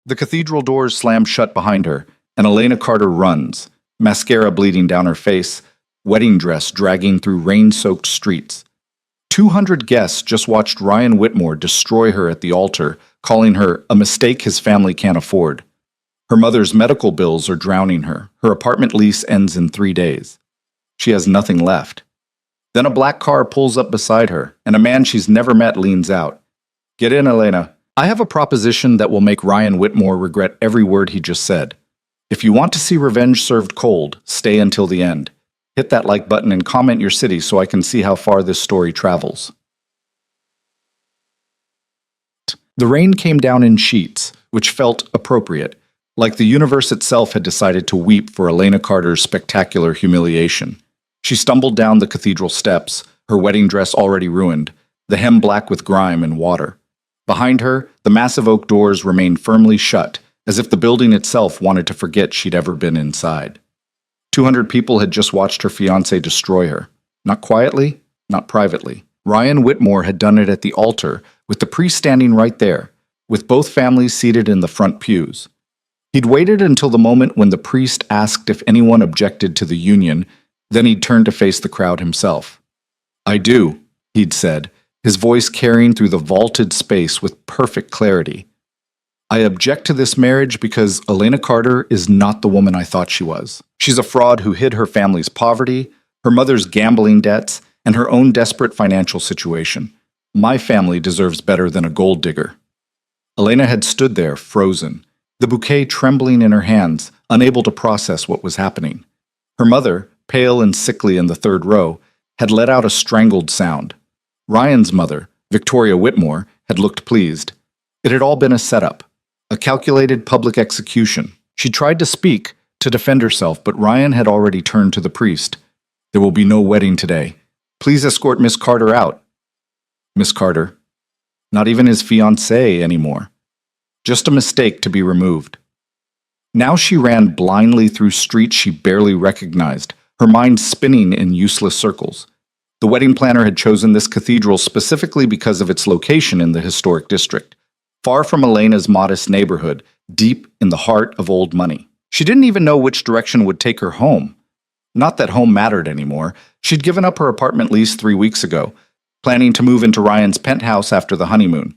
The cathedral doors slam shut behind her, and Elena Carter runs, mascara bleeding down her face, wedding dress dragging through rain-soaked streets. 200 guests just watched Ryan Whitmore destroy her at the altar, calling her a mistake his family can't afford. Her mother's medical bills are drowning her. Her apartment lease ends in 3 days. She has nothing left. Then a black car pulls up beside her, and a man she's never met leans out. "Get in, Elena. I have a proposition that will make Ryan Whitmore regret every word he just said. If you want to see revenge served cold, stay until the end. Hit that like button and comment your city so I can see how far this story travels." The rain came down in sheets, which felt appropriate, like the universe itself had decided to weep for Elena Carter's spectacular humiliation. She stumbled down the cathedral steps, her wedding dress already ruined, the hem black with grime and water. Behind her, the massive oak doors remained firmly shut, as if the building itself wanted to forget she'd ever been inside. 200 people had just watched her fiancé destroy her. Not quietly, not privately. Ryan Whitmore had done it at the altar, with the priest standing right there, with both families seated in the front pews. He'd waited until the moment when the priest asked if anyone objected to the union, then he'd turned to face the crowd himself. "I do," he'd said, his voice carrying through the vaulted space with perfect clarity. "I object to this marriage because Elena Carter is not the woman I thought she was. She's a fraud who hid her family's poverty, her mother's gambling debts, and her own desperate financial situation. My family deserves better than a gold digger." Elena had stood there, frozen, the bouquet trembling in her hands, unable to process what was happening. Her mother, pale and sickly in the third row, had let out a strangled sound. Ryan's mother, Victoria Whitmore, had looked pleased. It had all been a setup, a calculated public execution. She tried to speak, to defend herself, but Ryan had already turned to the priest. "There will be no wedding today. Please escort Miss Carter out." Miss Carter. Not even his fiancée anymore. Just a mistake to be removed. Now she ran blindly through streets she barely recognized, her mind spinning in useless circles. The wedding planner had chosen this cathedral specifically because of its location in the historic district, far from Elena's modest neighborhood, deep in the heart of old money. She didn't even know which direction would take her home. Not that home mattered anymore. She'd given up her apartment lease 3 weeks ago, planning to move into Ryan's penthouse after the honeymoon.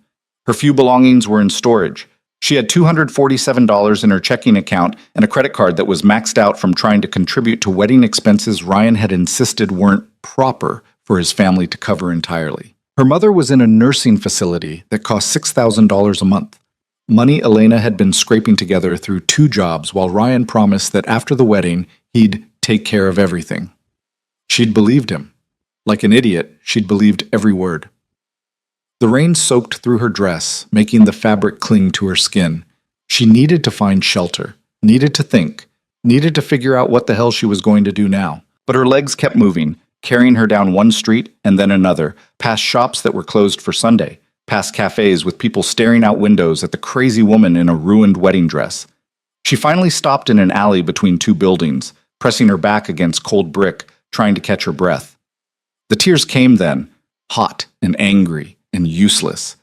Her few belongings were in storage. She had $247 in her checking account and a credit card that was maxed out from trying to contribute to wedding expenses Ryan had insisted weren't proper for his family to cover entirely. Her mother was in a nursing facility that cost $6,000 a month. Money Elena had been scraping together through 2 jobs while Ryan promised that after the wedding, he'd take care of everything. She'd believed him. Like an idiot, she'd believed every word. The rain soaked through her dress, making the fabric cling to her skin. She needed to find shelter, needed to think, needed to figure out what the hell she was going to do now. But her legs kept moving, carrying her down one street and then another, past shops that were closed for Sunday, past cafes with people staring out windows at the crazy woman in a ruined wedding dress. She finally stopped in an alley between 2 buildings, pressing her back against cold brick, trying to catch her breath. The tears came then, hot and angry and useless.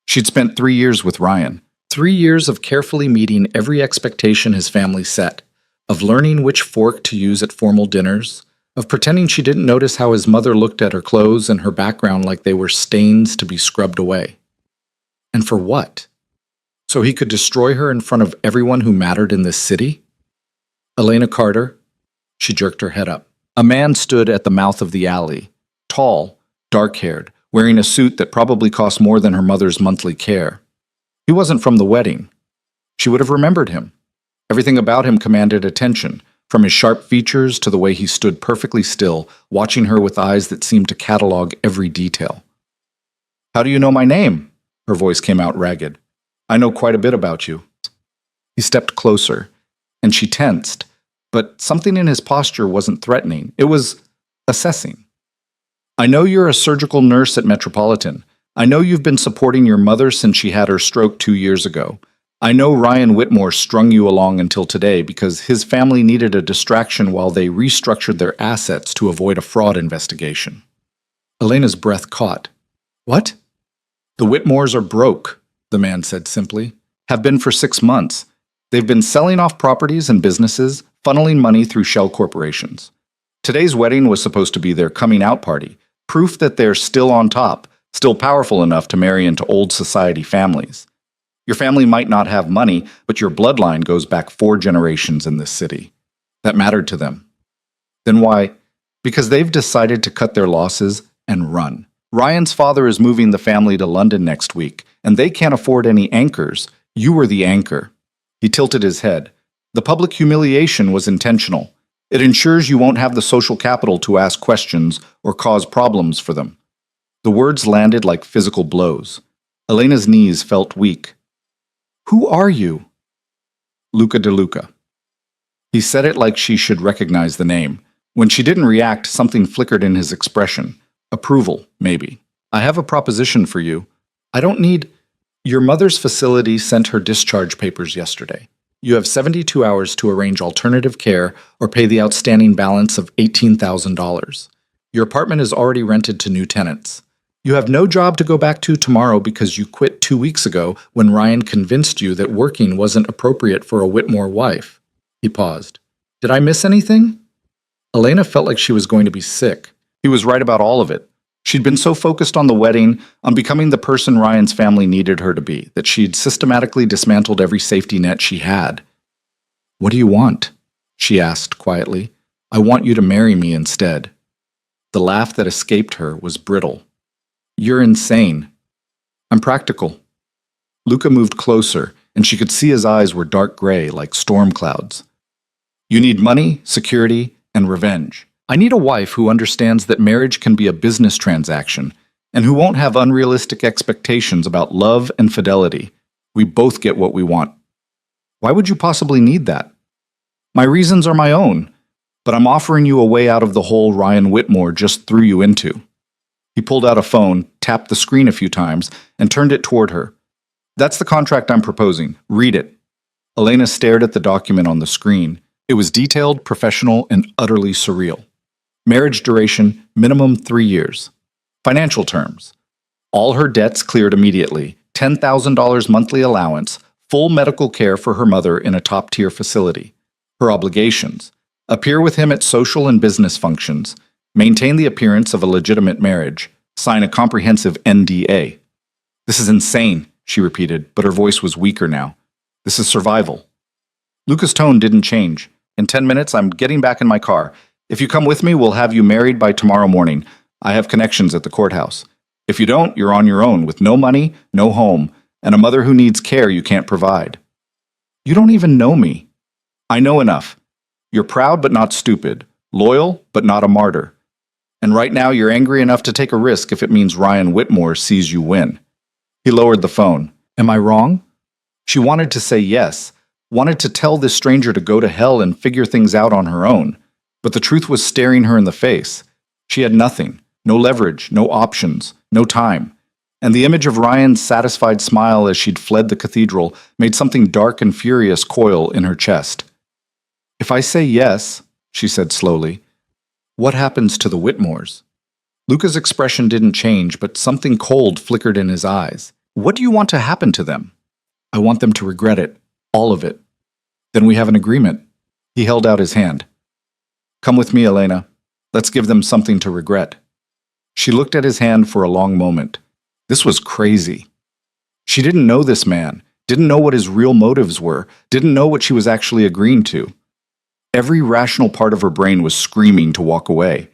She'd spent 3 years with Ryan, 3 years of carefully meeting every expectation his family set, of learning which fork to use at formal dinners, of pretending she didn't notice how his mother looked at her clothes and her background like they were stains to be scrubbed away. And for what? So he could destroy her in front of everyone who mattered in this city? Elena Carter? She jerked her head up. A man stood at the mouth of the alley, tall, dark-haired, wearing a suit that probably cost more than her mother's monthly care. He wasn't from the wedding. She would have remembered him. Everything about him commanded attention, from his sharp features to the way he stood perfectly still, watching her with eyes that seemed to catalog every detail. "How do you know my name?" Her voice came out ragged. "I know quite a bit about you." He stepped closer, and she tensed, but something in his posture wasn't threatening. It was assessing. "I know you're a surgical nurse at Metropolitan. I know you've been supporting your mother since she had her stroke 2 years ago. I know Ryan Whitmore strung you along until today because his family needed a distraction while they restructured their assets to avoid a fraud investigation." Elena's breath caught. "What?" "The Whitmores are broke," the man said simply. Have been for 6 months. They've been selling off properties and businesses, funneling money through shell corporations. Today's wedding was supposed to be their coming out party, proof that they're still on top, still powerful enough to marry into old society families. Your family might not have money, but your bloodline goes back 4 generations in this city. That mattered to them. Then why? Because they've decided to cut their losses and run. Ryan's father is moving the family to London next week, and they can't afford any anchors. You were the anchor. He tilted his head. The public humiliation was intentional. It ensures you won't have the social capital to ask questions or cause problems for them. The words landed like physical blows. Elena's knees felt weak. Who are you? Luca De Luca. He said it like she should recognize the name. When she didn't react, something flickered in his expression. Approval, maybe. I have a proposition for you. I don't need... Your mother's facility sent her discharge papers yesterday. You have 72 hours to arrange alternative care or pay the outstanding balance of $18,000. Your apartment is already rented to new tenants. You have no job to go back to tomorrow because you quit 2 weeks ago when Ryan convinced you that working wasn't appropriate for a Whitmore wife. He paused. Did I miss anything? Elena felt like she was going to be sick. He was right about all of it. She'd been so focused on the wedding, on becoming the person Ryan's family needed her to be, that she'd systematically dismantled every safety net she had. What do you want? She asked quietly. I want you to marry me instead. The laugh that escaped her was brittle. You're insane. I'm practical. Luca moved closer, and she could see his eyes were dark gray like storm clouds. You need money, security, and revenge. I need a wife who understands that marriage can be a business transaction and who won't have unrealistic expectations about love and fidelity. We both get what we want. Why would you possibly need that? My reasons are my own, but I'm offering you a way out of the hole Ryan Whitmore just threw you into. He pulled out a phone, tapped the screen a few times, and turned it toward her. That's the contract I'm proposing. Read it. Elena stared at the document on the screen. It was detailed, professional, and utterly surreal. Marriage duration, minimum 3 years. Financial terms. All her debts cleared immediately, $10,000 monthly allowance, full medical care for her mother in a top-tier facility. Her obligations. Appear with him at social and business functions. Maintain the appearance of a legitimate marriage. Sign a comprehensive NDA. This is insane, she repeated, but her voice was weaker now. This is survival. Luca's tone didn't change. In 10 minutes, I'm getting back in my car. If you come with me, we'll have you married by tomorrow morning. I have connections at the courthouse. If you don't, you're on your own with no money, no home, and a mother who needs care you can't provide. You don't even know me. I know enough. You're proud but not stupid, loyal but not a martyr. And right now you're angry enough to take a risk if it means Ryan Whitmore sees you win. He lowered the phone. Am I wrong? She wanted to say yes, wanted to tell this stranger to go to hell and figure things out on her own. But the truth was staring her in the face. She had nothing, no leverage, no options, no time. And the image of Ryan's satisfied smile as she'd fled the cathedral made something dark and furious coil in her chest. If I say yes, she said slowly, what happens to the Whitmores? Luca's expression didn't change, but something cold flickered in his eyes. What do you want to happen to them? I want them to regret it, all of it. Then we have an agreement. He held out his hand. Come with me, Elena. Let's give them something to regret. She looked at his hand for a long moment. This was crazy. She didn't know this man, didn't know what his real motives were, didn't know what she was actually agreeing to. Every rational part of her brain was screaming to walk away,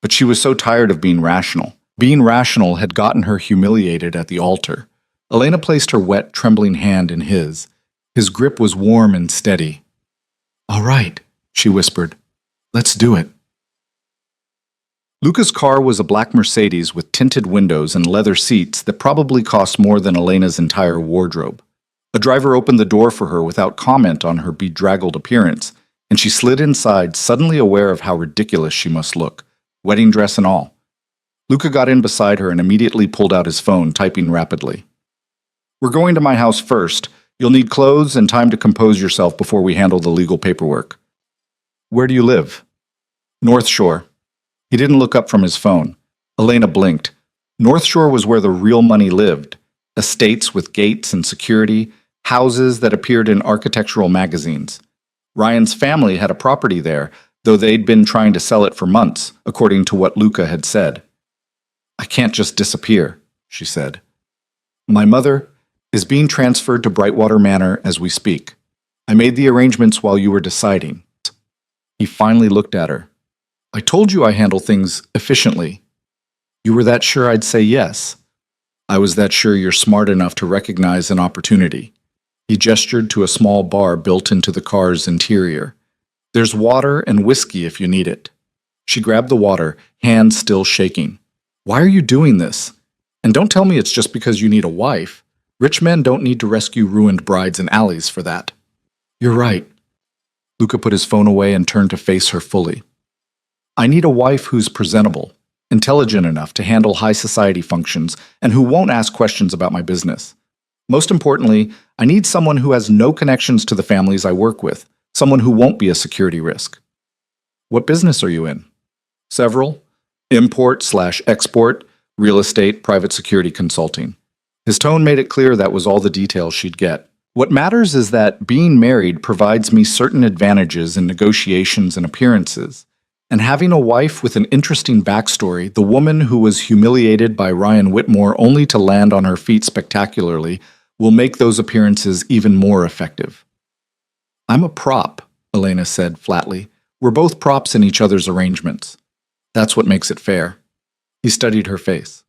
but she was so tired of being rational. Being rational had gotten her humiliated at the altar. Elena placed her wet, trembling hand in his. His grip was warm and steady. All right, she whispered. Let's do it. Luca's car was a black Mercedes with tinted windows and leather seats that probably cost more than Elena's entire wardrobe. A driver opened the door for her without comment on her bedraggled appearance, and she slid inside, suddenly aware of how ridiculous she must look, wedding dress and all. Luca got in beside her and immediately pulled out his phone, typing rapidly. We're going to my house first. You'll need clothes and time to compose yourself before we handle the legal paperwork. Where do you live? North Shore. He didn't look up from his phone. Elena blinked. North Shore was where the real money lived. Estates with gates and security, houses that appeared in architectural magazines. Ryan's family had a property there, though they'd been trying to sell it for months, according to what Luca had said. "I can't just disappear," she said. "My mother is being transferred to Brightwater Manor as we speak. I made the arrangements while you were deciding." He finally looked at her. "I told you I handle things efficiently. You were that sure I'd say yes. I was that sure you're smart enough to recognize an opportunity." He gestured to a small bar built into the car's interior. "There's water and whiskey if you need it." She grabbed the water, hands still shaking. "Why are you doing this? And don't tell me it's just because you need a wife. Rich men don't need to rescue ruined brides in alleys for that." "You're right." Luca put his phone away and turned to face her fully. "I need a wife who's presentable, intelligent enough to handle high society functions, and who won't ask questions about my business. Most importantly, I need someone who has no connections to the families I work with, someone who won't be a security risk." "What business are you in?" "Several. Import/export, real estate, private security consulting." His tone made it clear that was all the details she'd get. "What matters is that being married provides me certain advantages in negotiations and appearances. And having a wife with an interesting backstory, the woman who was humiliated by Ryan Whitmore only to land on her feet spectacularly, will make those appearances even more effective." "I'm a prop," Elena said flatly. "We're both props in each other's arrangements. That's what makes it fair." He studied her face.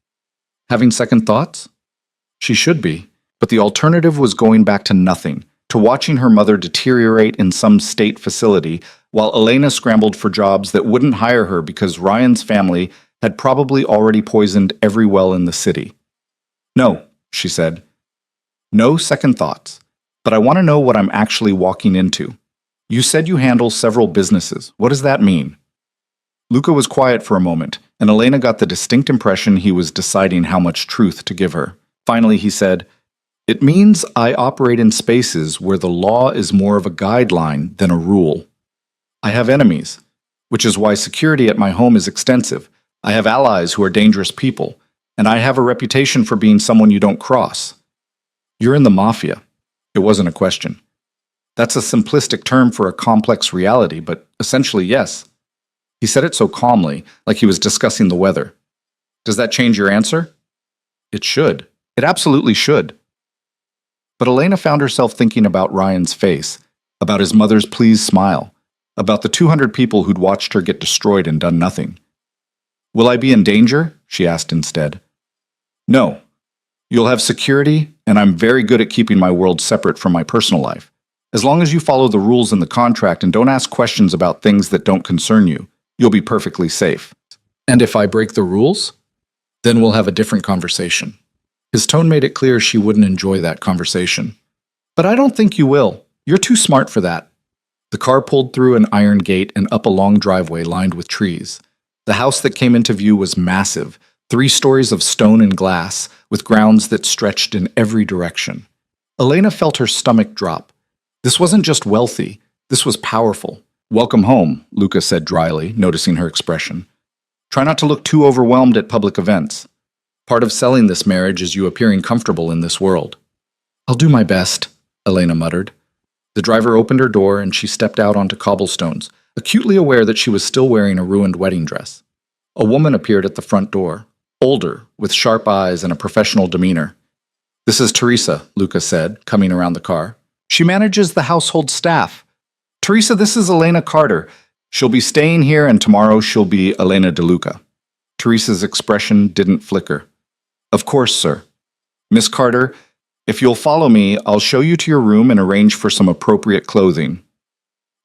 "Having second thoughts?" She should be, but the alternative was going back to nothing, to watching her mother deteriorate in some state facility, while Elena scrambled for jobs that wouldn't hire her because Ryan's family had probably already poisoned every well in the city. "No," she said. "No second thoughts. But I want to know what I'm actually walking into. You said you handle several businesses. What does that mean?" Luca was quiet for a moment, and Elena got the distinct impression he was deciding how much truth to give her. Finally, he said, "It means I operate in spaces where the law is more of a guideline than a rule. I have enemies, which is why security at my home is extensive. I have allies who are dangerous people, and I have a reputation for being someone you don't cross. You're in the Mafia." It wasn't a question. "That's a simplistic term for a complex reality, but essentially yes." He said it so calmly, like he was discussing the weather. "Does that change your answer?" "It should. It absolutely should." But Elena found herself thinking about Ryan's face, about his mother's pleased smile, about the 200 people who'd watched her get destroyed and done nothing. "Will I be in danger?" she asked instead. "No. You'll have security, and I'm very good at keeping my world separate from my personal life. As long as you follow the rules in the contract and don't ask questions about things that don't concern you, you'll be perfectly safe. And if I break the rules, then we'll have a different conversation." His tone made it clear she wouldn't enjoy that conversation. "But I don't think you will. You're too smart for that." The car pulled through an iron gate and up a long driveway lined with trees. The house that came into view was massive, 3 stories of stone and glass, with grounds that stretched in every direction. Elena felt her stomach drop. This wasn't just wealthy, this was powerful. "Welcome home," Luca said dryly, noticing her expression. "Try not to look too overwhelmed at public events. Part of selling this marriage is you appearing comfortable in this world." "I'll do my best," Elena muttered. The driver opened her door and she stepped out onto cobblestones, acutely aware that she was still wearing a ruined wedding dress. A woman appeared at the front door, older, with sharp eyes and a professional demeanor. "This is Teresa," Luca said, coming around the car. "She manages the household staff. Teresa, this is Elena Carter. She'll be staying here and tomorrow she'll be Elena DeLuca." Teresa's expression didn't flicker. "Of course, sir. Miss Carter, if you'll follow me, I'll show you to your room and arrange for some appropriate clothing."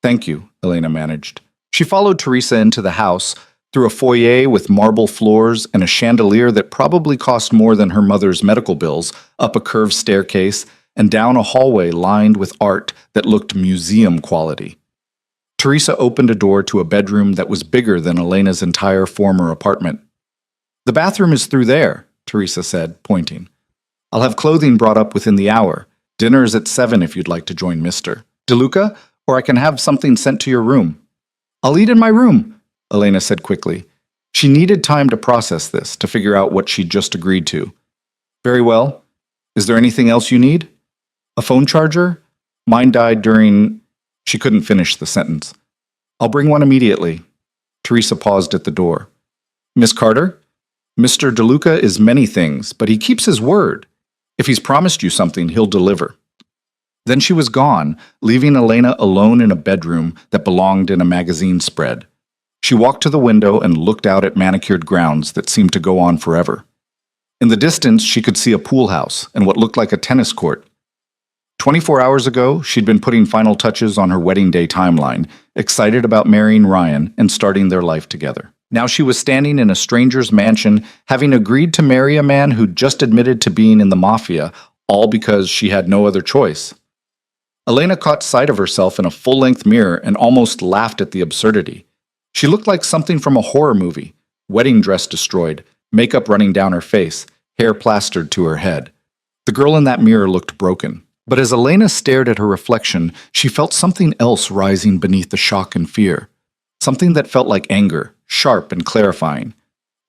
"Thank you," Elena managed. She followed Teresa into the house, through a foyer with marble floors and a chandelier that probably cost more than her mother's medical bills, up a curved staircase, and down a hallway lined with art that looked museum quality. Teresa opened a door to a bedroom that was bigger than Elena's entire former apartment. "The bathroom is through there," Teresa said, pointing. "I'll have clothing brought up within the hour. Dinner is at 7 if you'd like to join Mr. DeLuca, or I can have something sent to your room." "I'll eat in my room," Elena said quickly. She needed time to process this, to figure out what she'd just agreed to. "Very well. Is there anything else you need?" A phone charger? Mine died during... She couldn't finish the sentence. I'll bring one immediately. Teresa paused at the door. Miss Carter? Mr. DeLuca is many things, but he keeps his word. If he's promised you something, he'll deliver. Then she was gone, leaving Elena alone in a bedroom that belonged in a magazine spread. She walked to the window and looked out at manicured grounds that seemed to go on forever. In the distance, she could see a pool house and what looked like a tennis court. 24 hours ago, she'd been putting final touches on her wedding day timeline, excited about marrying Ryan and starting their life together. Now she was standing in a stranger's mansion, having agreed to marry a man who'd just admitted to being in the Mafia, all because she had no other choice. Elena caught sight of herself in a full-length mirror and almost laughed at the absurdity. She looked like something from a horror movie, wedding dress destroyed, makeup running down her face, hair plastered to her head. The girl in that mirror looked broken. But as Elena stared at her reflection, she felt something else rising beneath the shock and fear. Something that felt like anger, sharp and clarifying.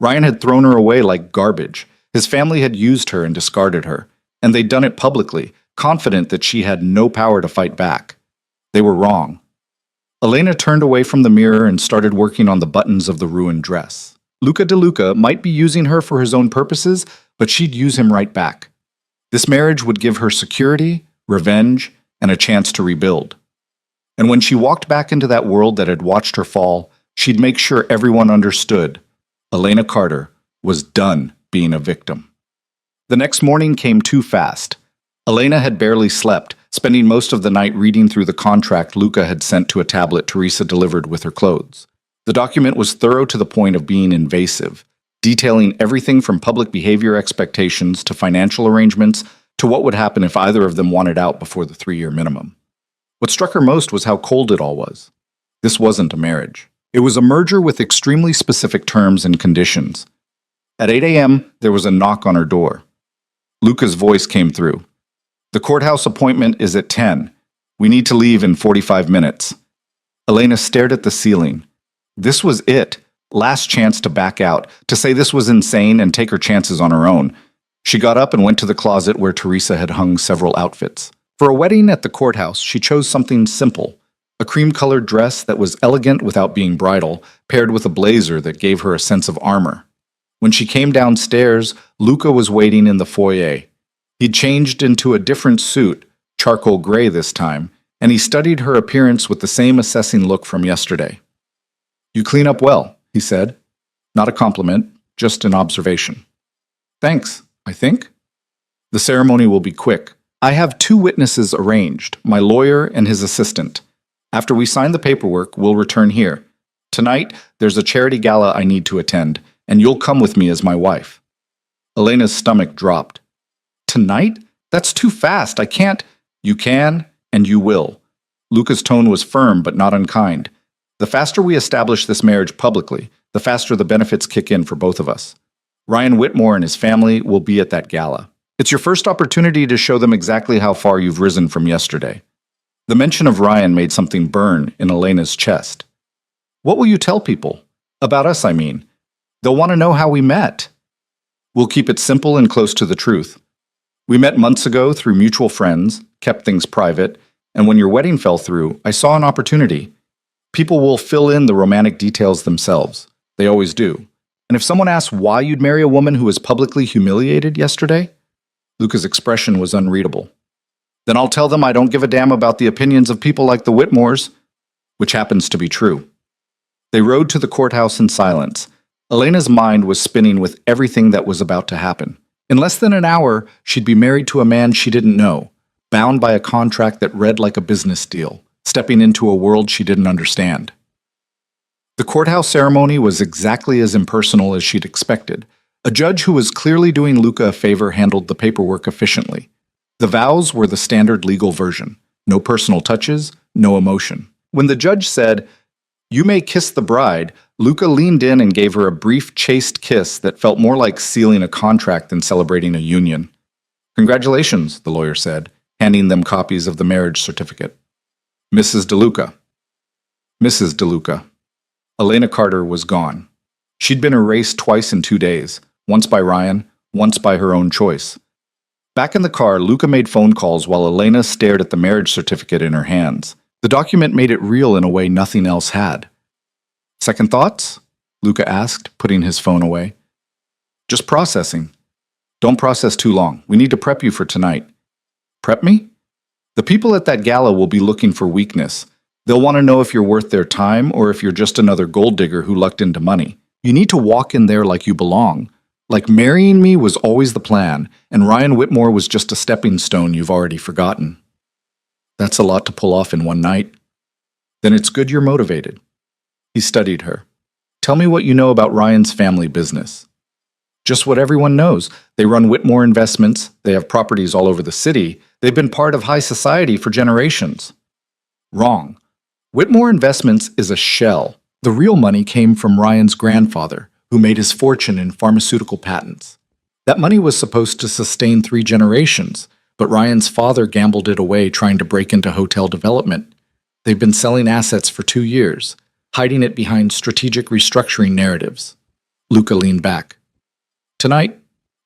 Ryan had thrown her away like garbage. His family had used her and discarded her, and they'd done it publicly, confident that she had no power to fight back. They were wrong. Elena turned away from the mirror and started working on the buttons of the ruined dress. Luca DeLuca might be using her for his own purposes, but she'd use him right back. This marriage would give her security, revenge, and a chance to rebuild. And when she walked back into that world that had watched her fall, she'd make sure everyone understood. Elena Carter was done being a victim. The next morning came too fast. Elena had barely slept, spending most of the night reading through the contract Luca had sent to a tablet Teresa delivered with her clothes. The document was thorough to the point of being invasive, detailing everything from public behavior expectations to financial arrangements to what would happen if either of them wanted out before the 3-year minimum. What struck her most was how cold it all was. This wasn't a marriage. It was a merger with extremely specific terms and conditions. At 8 a.m., there was a knock on her door. Luca's voice came through. The courthouse appointment is at 10. We need to leave in 45 minutes. Elena stared at the ceiling. This was it. Last chance to back out, to say this was insane and take her chances on her own. She got up and went to the closet where Teresa had hung several outfits. For a wedding at the courthouse, she chose something simple. A cream-colored dress that was elegant without being bridal, paired with a blazer that gave her a sense of armor. When she came downstairs, Luca was waiting in the foyer. He'd changed into a different suit, charcoal gray this time, and he studied her appearance with the same assessing look from yesterday. You clean up well, he said. Not a compliment, just an observation. Thanks, I think. The ceremony will be quick. I have 2 witnesses arranged, my lawyer and his assistant. After we sign the paperwork, we'll return here. Tonight, there's a charity gala I need to attend, and you'll come with me as my wife. Elena's stomach dropped. Tonight? That's too fast. I can't. You can, and you will. Luca's tone was firm but not unkind. The faster we establish this marriage publicly, the faster the benefits kick in for both of us. Ryan Whitmore and his family will be at that gala. It's your first opportunity to show them exactly how far you've risen from yesterday. The mention of Ryan made something burn in Elena's chest. What will you tell people? About us, I mean. They'll want to know how we met. We'll keep it simple and close to the truth. We met months ago through mutual friends, kept things private, and when your wedding fell through, I saw an opportunity. People will fill in the romantic details themselves. They always do. And if someone asks why you'd marry a woman who was publicly humiliated yesterday, Luca's expression was unreadable. Then I'll tell them I don't give a damn about the opinions of people like the Whitmores, which happens to be true. They rode to the courthouse in silence. Elena's mind was spinning with everything that was about to happen. In less than an hour, she'd be married to a man she didn't know, bound by a contract that read like a business deal, stepping into a world she didn't understand. The courthouse ceremony was exactly as impersonal as she'd expected. A judge who was clearly doing Luca a favor handled the paperwork efficiently. The vows were the standard legal version. No personal touches, no emotion. When the judge said, "You may kiss the bride," Luca leaned in and gave her a brief, chaste kiss that felt more like sealing a contract than celebrating a union. "Congratulations," the lawyer said, handing them copies of the marriage certificate. Mrs. DeLuca. Mrs. DeLuca. Elena Carter was gone. She'd been erased twice in 2 days, once by Ryan, once by her own choice. Back in the car, Luca made phone calls while Elena stared at the marriage certificate in her hands. The document made it real in a way nothing else had. Second thoughts? Luca asked, putting his phone away. Just processing. Don't process too long. We need to prep you for tonight. Prep me? The people at that gala will be looking for weakness. They'll want to know if you're worth their time or if you're just another gold digger who lucked into money. You need to walk in there like you belong. Like marrying me was always the plan, and Ryan Whitmore was just a stepping stone you've already forgotten. That's a lot to pull off in one night. Then it's good you're motivated. He studied her. Tell me what you know about Ryan's family business. Just what everyone knows. They run Whitmore Investments. They have properties all over the city. They've been part of high society for generations. Wrong. Whitmore Investments is a shell. The real money came from Ryan's grandfather, who made his fortune in pharmaceutical patents. That money was supposed to sustain 3 generations, but Ryan's father gambled it away trying to break into hotel development. They've been selling assets for 2 years, hiding it behind strategic restructuring narratives. Luca leaned back. Tonight,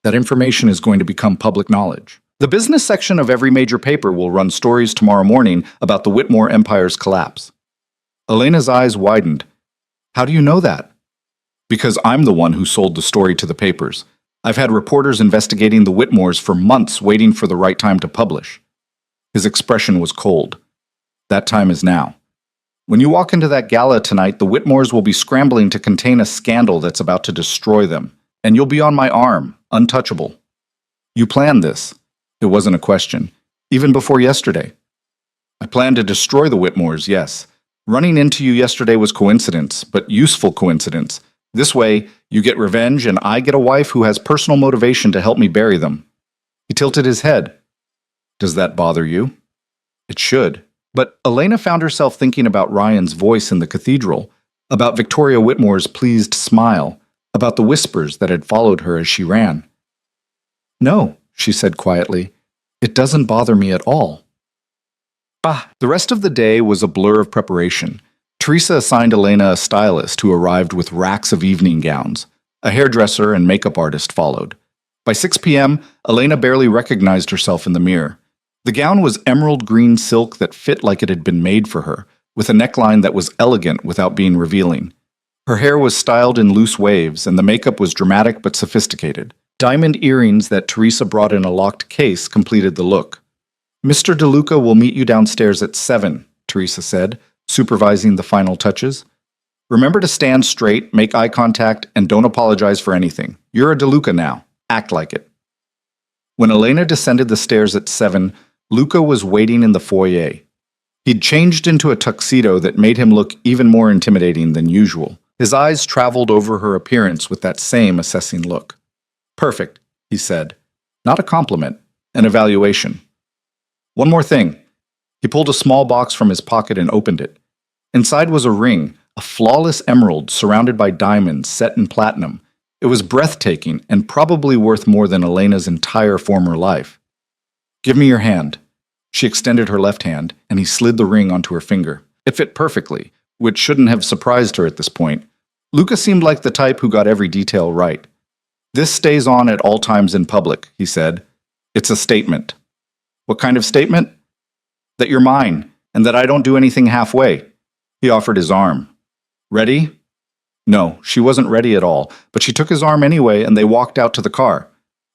that information is going to become public knowledge. The business section of every major paper will run stories tomorrow morning about the Whitmore Empire's collapse. Elena's eyes widened. How do you know that? Because I'm the one who sold the story to the papers. I've had reporters investigating the Whitmores for months waiting for the right time to publish. His expression was cold. That time is now. When you walk into that gala tonight, the Whitmores will be scrambling to contain a scandal that's about to destroy them. And you'll be on my arm, untouchable. You planned this. It wasn't a question. Even before yesterday. I planned to destroy the Whitmores, yes. Running into you yesterday was coincidence, but useful coincidence. This way, you get revenge and I get a wife who has personal motivation to help me bury them. He tilted his head. Does that bother you? It should. But Elena found herself thinking about Ryan's voice in the cathedral, about Victoria Whitmore's pleased smile, about the whispers that had followed her as she ran. No, she said quietly, it doesn't bother me at all. The rest of the day was a blur of preparation. Teresa assigned Elena a stylist who arrived with racks of evening gowns. A hairdresser and makeup artist followed. By 6 p.m., Elena barely recognized herself in the mirror. The gown was emerald green silk that fit like it had been made for her, with a neckline that was elegant without being revealing. Her hair was styled in loose waves, and the makeup was dramatic but sophisticated. Diamond earrings that Teresa brought in a locked case completed the look. Mr. DeLuca will meet you downstairs at 7, Teresa said, supervising the final touches. Remember to stand straight, make eye contact, and don't apologize for anything. You're a DeLuca now. Act like it. When Elena descended the stairs at 7, Luca was waiting in the foyer. He'd changed into a tuxedo that made him look even more intimidating than usual. His eyes traveled over her appearance with that same assessing look. Perfect, he said. Not a compliment, an evaluation. One more thing. He pulled a small box from his pocket and opened it. Inside was a ring, a flawless emerald surrounded by diamonds set in platinum. It was breathtaking and probably worth more than Elena's entire former life. Give me your hand. She extended her left hand, and he slid the ring onto her finger. It fit perfectly, which shouldn't have surprised her at this point. Luca seemed like the type who got every detail right. This stays on at all times in public, he said. It's a statement. What kind of statement? That you're mine, and that I don't do anything halfway. He offered his arm. Ready? No, she wasn't ready at all, but she took his arm anyway, and they walked out to the car.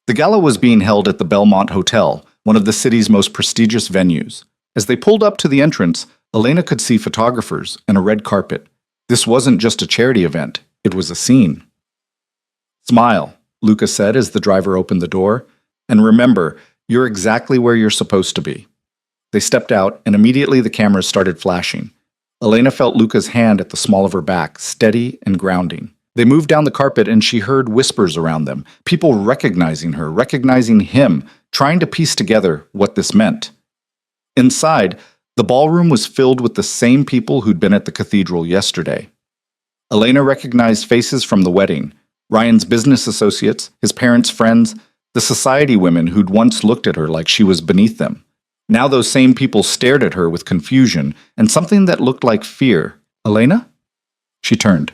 The gala was being held at the Belmont Hotel, one of the city's most prestigious venues. As they pulled up to the entrance, Elena could see photographers and a red carpet. This wasn't just a charity event, it was a scene. Smile, Luca said as the driver opened the door. And remember, you're exactly where you're supposed to be. They stepped out, and immediately the cameras started flashing. Elena felt Luca's hand at the small of her back, steady and grounding. They moved down the carpet, and she heard whispers around them, people recognizing her, recognizing him, trying to piece together what this meant. Inside, the ballroom was filled with the same people who'd been at the cathedral yesterday. Elena recognized faces from the wedding, Ryan's business associates, his parents' friends, the society women who'd once looked at her like she was beneath them. Now those same people stared at her with confusion and something that looked like fear. Elena? She turned.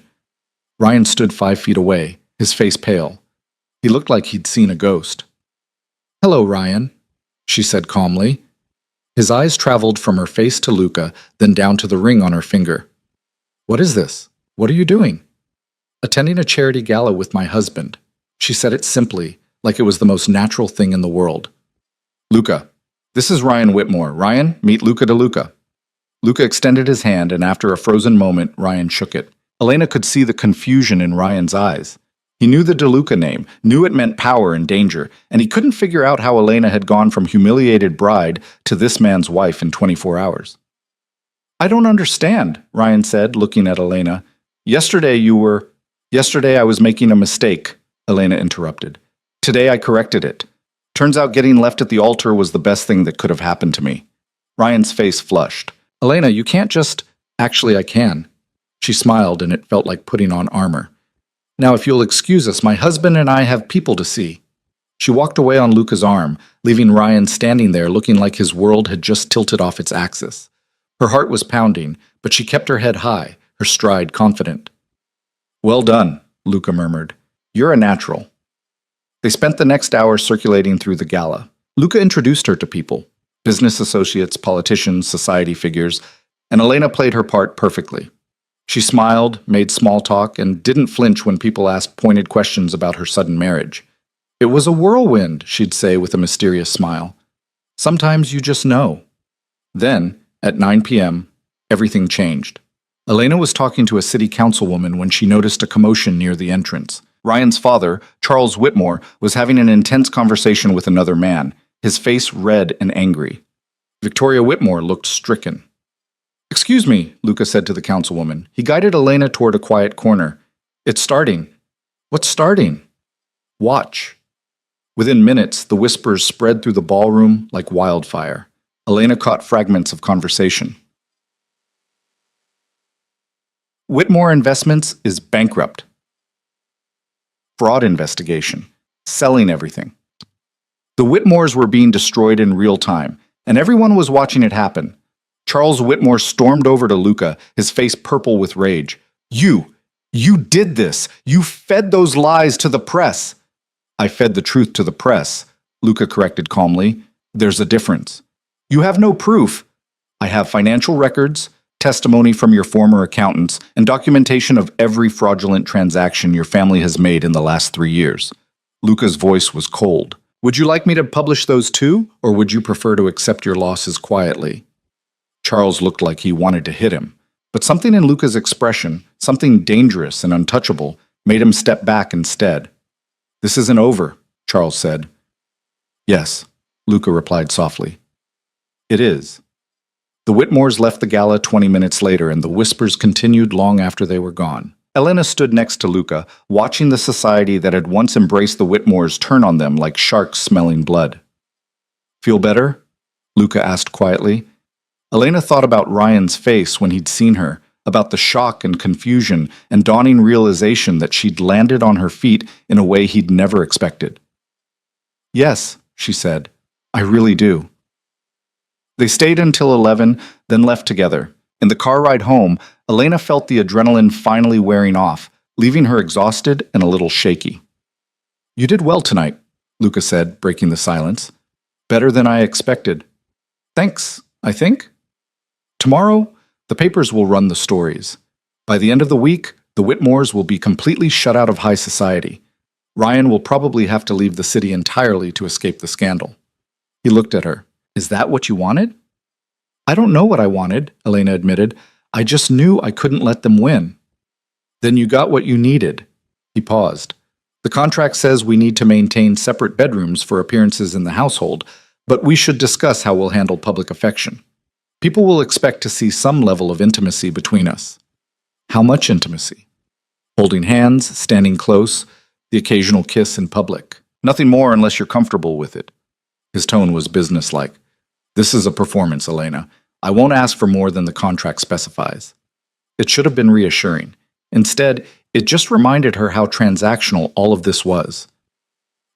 Ryan stood 5 feet away, his face pale. He looked like he'd seen a ghost. Hello, Ryan, she said calmly. His eyes traveled from her face to Luca, then down to the ring on her finger. What is this? What are you doing? Attending a charity gala with my husband. She said it simply, like it was the most natural thing in the world. Luca, this is Ryan Whitmore. Ryan, meet Luca DeLuca. Luca extended his hand, and after a frozen moment, Ryan shook it. Elena could see the confusion in Ryan's eyes. He knew the DeLuca name, knew it meant power and danger, and he couldn't figure out how Elena had gone from humiliated bride to this man's wife in 24 hours. I don't understand, Ryan said, looking at Elena. Yesterday I was making a mistake, Elena interrupted. Today I corrected it. Turns out getting left at the altar was the best thing that could have happened to me. Ryan's face flushed. Elena, you can't just... Actually, I can. She smiled, and it felt like putting on armor. Now, if you'll excuse us, my husband and I have people to see. She walked away on Luca's arm, leaving Ryan standing there looking like his world had just tilted off its axis. Her heart was pounding, but she kept her head high, her stride confident. Well done, Luca murmured. You're a natural. They spent the next hour circulating through the gala. Luca introduced her to people, business associates, politicians, society figures, and Elena played her part perfectly. She smiled, made small talk, and didn't flinch when people asked pointed questions about her sudden marriage. It was a whirlwind, she'd say with a mysterious smile. Sometimes you just know. Then, at 9 p.m., everything changed. Elena was talking to a city councilwoman when she noticed a commotion near the entrance. Ryan's father, Charles Whitmore, was having an intense conversation with another man, his face red and angry. Victoria Whitmore looked stricken. Excuse me, Luca said to the councilwoman. He guided Elena toward a quiet corner. It's starting. What's starting? Watch. Within minutes, the whispers spread through the ballroom like wildfire. Elena caught fragments of conversation. Whitmore Investments is bankrupt. Fraud investigation. Selling everything. The Whitmores were being destroyed in real time, and everyone was watching it happen. Charles Whitmore stormed over to Luca, his face purple with rage. You did this! You fed those lies to the press! I fed the truth to the press, Luca corrected calmly. There's a difference. You have no proof. I have financial records, testimony from your former accountants, and documentation of every fraudulent transaction your family has made in the last 3 years. Luca's voice was cold. Would you like me to publish those too, or would you prefer to accept your losses quietly? Charles looked like he wanted to hit him, but something in Luca's expression, something dangerous and untouchable, made him step back instead. This isn't over, Charles said. Yes, Luca replied softly. It is. The Whitmores left the gala 20 minutes later, and the whispers continued long after they were gone. Elena stood next to Luca, watching the society that had once embraced the Whitmores turn on them like sharks smelling blood. Feel better? Luca asked quietly. Elena thought about Ryan's face when he'd seen her, about the shock and confusion and dawning realization that she'd landed on her feet in a way he'd never expected. Yes, she said, I really do. They stayed until 11, then left together. In the car ride home, Elena felt the adrenaline finally wearing off, leaving her exhausted and a little shaky. You did well tonight, Luca said, breaking the silence. Better than I expected. Thanks, I think. Tomorrow, the papers will run the stories. By the end of the week, the Whitmores will be completely shut out of high society. Ryan will probably have to leave the city entirely to escape the scandal. He looked at her. Is that what you wanted? I don't know what I wanted, Elena admitted. I just knew I couldn't let them win. Then you got what you needed. He paused. The contract says we need to maintain separate bedrooms for appearances in the household, but we should discuss how we'll handle public affection. People will expect to see some level of intimacy between us. How much intimacy? Holding hands, standing close, the occasional kiss in public. Nothing more unless you're comfortable with it. His tone was businesslike. This is a performance, Elena. I won't ask for more than the contract specifies. It should have been reassuring. Instead, it just reminded her how transactional all of this was.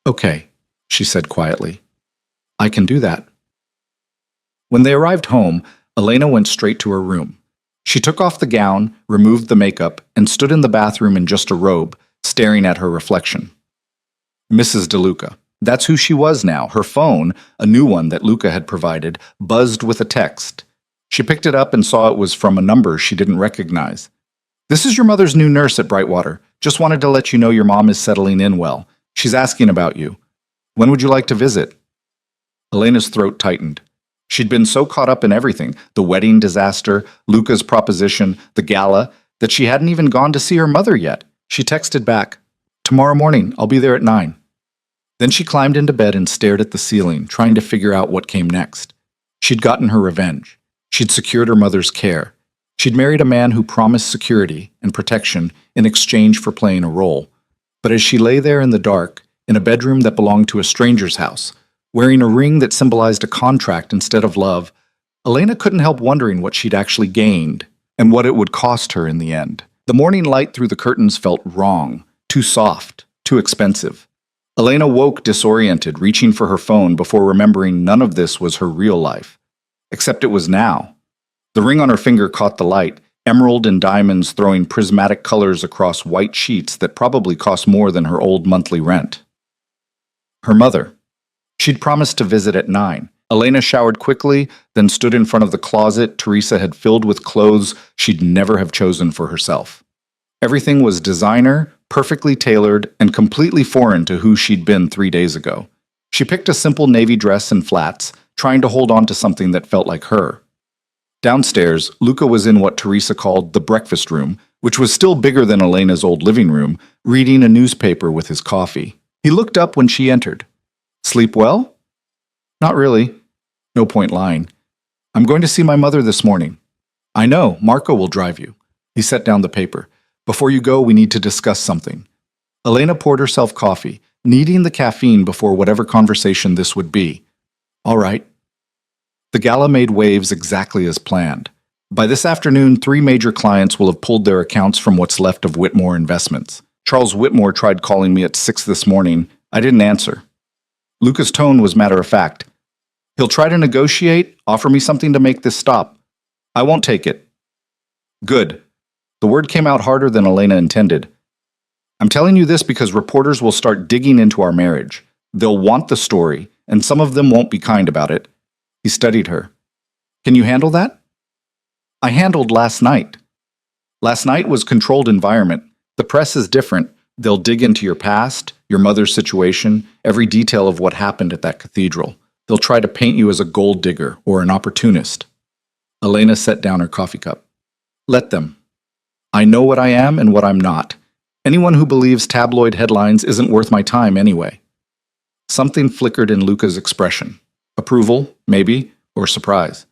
Okay, she said quietly. I can do that. When they arrived home, Elena went straight to her room. She took off the gown, removed the makeup, and stood in the bathroom in just a robe, staring at her reflection. Mrs. DeLuca, That's who she was now. Her phone, a new one that Luca had provided, buzzed with a text. She picked it up and saw it was from a number she didn't recognize. "This is your mother's new nurse at Brightwater. Just wanted to let you know your mom is settling in well. She's asking about you. When would you like to visit?" Elena's throat tightened. She'd been so caught up in everything, the wedding disaster, Luca's proposition, the gala, that she hadn't even gone to see her mother yet. She texted back, "Tomorrow morning, I'll be there at 9. Then she climbed into bed and stared at the ceiling, trying to figure out what came next. She'd gotten her revenge. She'd secured her mother's care. She'd married a man who promised security and protection in exchange for playing a role. But as she lay there in the dark, in a bedroom that belonged to a stranger's house, wearing a ring that symbolized a contract instead of love, Elena couldn't help wondering what she'd actually gained and what it would cost her in the end. The morning light through the curtains felt wrong, too soft, too expensive. Elena woke disoriented, reaching for her phone before remembering none of this was her real life. Except it was now. The ring on her finger caught the light, emerald and diamonds throwing prismatic colors across white sheets that probably cost more than her old monthly rent. Her mother. She'd promised to visit at 9. Elena showered quickly, then stood in front of the closet Teresa had filled with clothes she'd never have chosen for herself. Everything was designer, perfectly tailored, and completely foreign to who she'd been 3 days ago. She picked a simple navy dress and flats, trying to hold on to something that felt like her. Downstairs, Luca was in what Teresa called the breakfast room, which was still bigger than Elena's old living room, reading a newspaper with his coffee. He looked up when she entered. "Sleep well?" "Not really." No point lying. "I'm going to see my mother this morning." "I know, Marco will drive you." He set down the paper. "Before you go, we need to discuss something." Elena poured herself coffee, needing the caffeine before whatever conversation this would be. "All right." The gala made waves exactly as planned. By this afternoon, 3 major clients will have pulled their accounts from what's left of Whitmore Investments. Charles Whitmore tried calling me at 6 this morning. I didn't answer. Luca's tone was matter-of-fact. "He'll try to negotiate, offer me something to make this stop. I won't take it." "Good." The word came out harder than Elena intended. "I'm telling you this because reporters will start digging into our marriage. They'll want the story, and some of them won't be kind about it." He studied her. "Can you handle that?" "I handled last night." "Last night was controlled environment. The press is different. They'll dig into your past, your mother's situation, every detail of what happened at that cathedral. They'll try to paint you as a gold digger or an opportunist." Elena set down her coffee cup. "Let them. I know what I am and what I'm not. Anyone who believes tabloid headlines isn't worth my time anyway." Something flickered in Luca's expression. Approval, maybe, or surprise.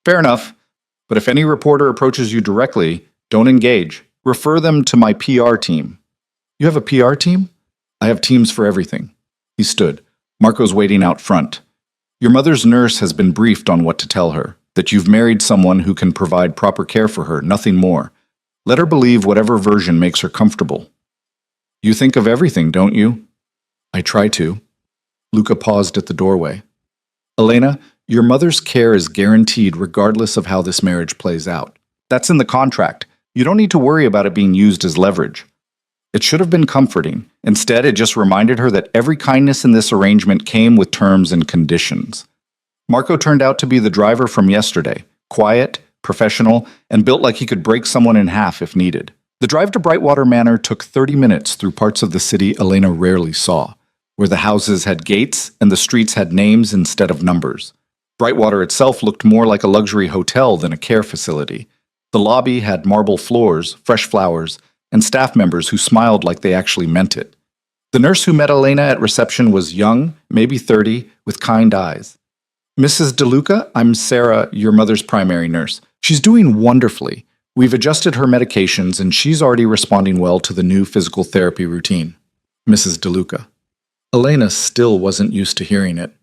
"Fair enough, but if any reporter approaches you directly, don't engage. Refer them to my PR team." "You have a PR team?" "I have teams for everything." He stood. Marco's waiting out front. "Your mother's nurse has been briefed on what to tell her, that you've married someone who can provide proper care for her, nothing more. Let her believe whatever version makes her comfortable." "You think of everything, don't you?" "I try to." Luca paused at the doorway. "Elena, your mother's care is guaranteed regardless of how this marriage plays out. That's in the contract. You don't need to worry about it being used as leverage." It should have been comforting. Instead, it just reminded her that every kindness in this arrangement came with terms and conditions. Marco turned out to be the driver from yesterday, quiet, professional, and built like he could break someone in half if needed. The drive to Brightwater Manor took 30 minutes through parts of the city Elena rarely saw, where the houses had gates and the streets had names instead of numbers. Brightwater itself looked more like a luxury hotel than a care facility. The lobby had marble floors, fresh flowers, and staff members who smiled like they actually meant it. The nurse who met Elena at reception was young, maybe 30, with kind eyes. "Mrs. DeLuca, I'm Sarah, your mother's primary nurse. She's doing wonderfully. We've adjusted her medications, and she's already responding well to the new physical therapy routine." Mrs. DeLuca. Elena still wasn't used to hearing it.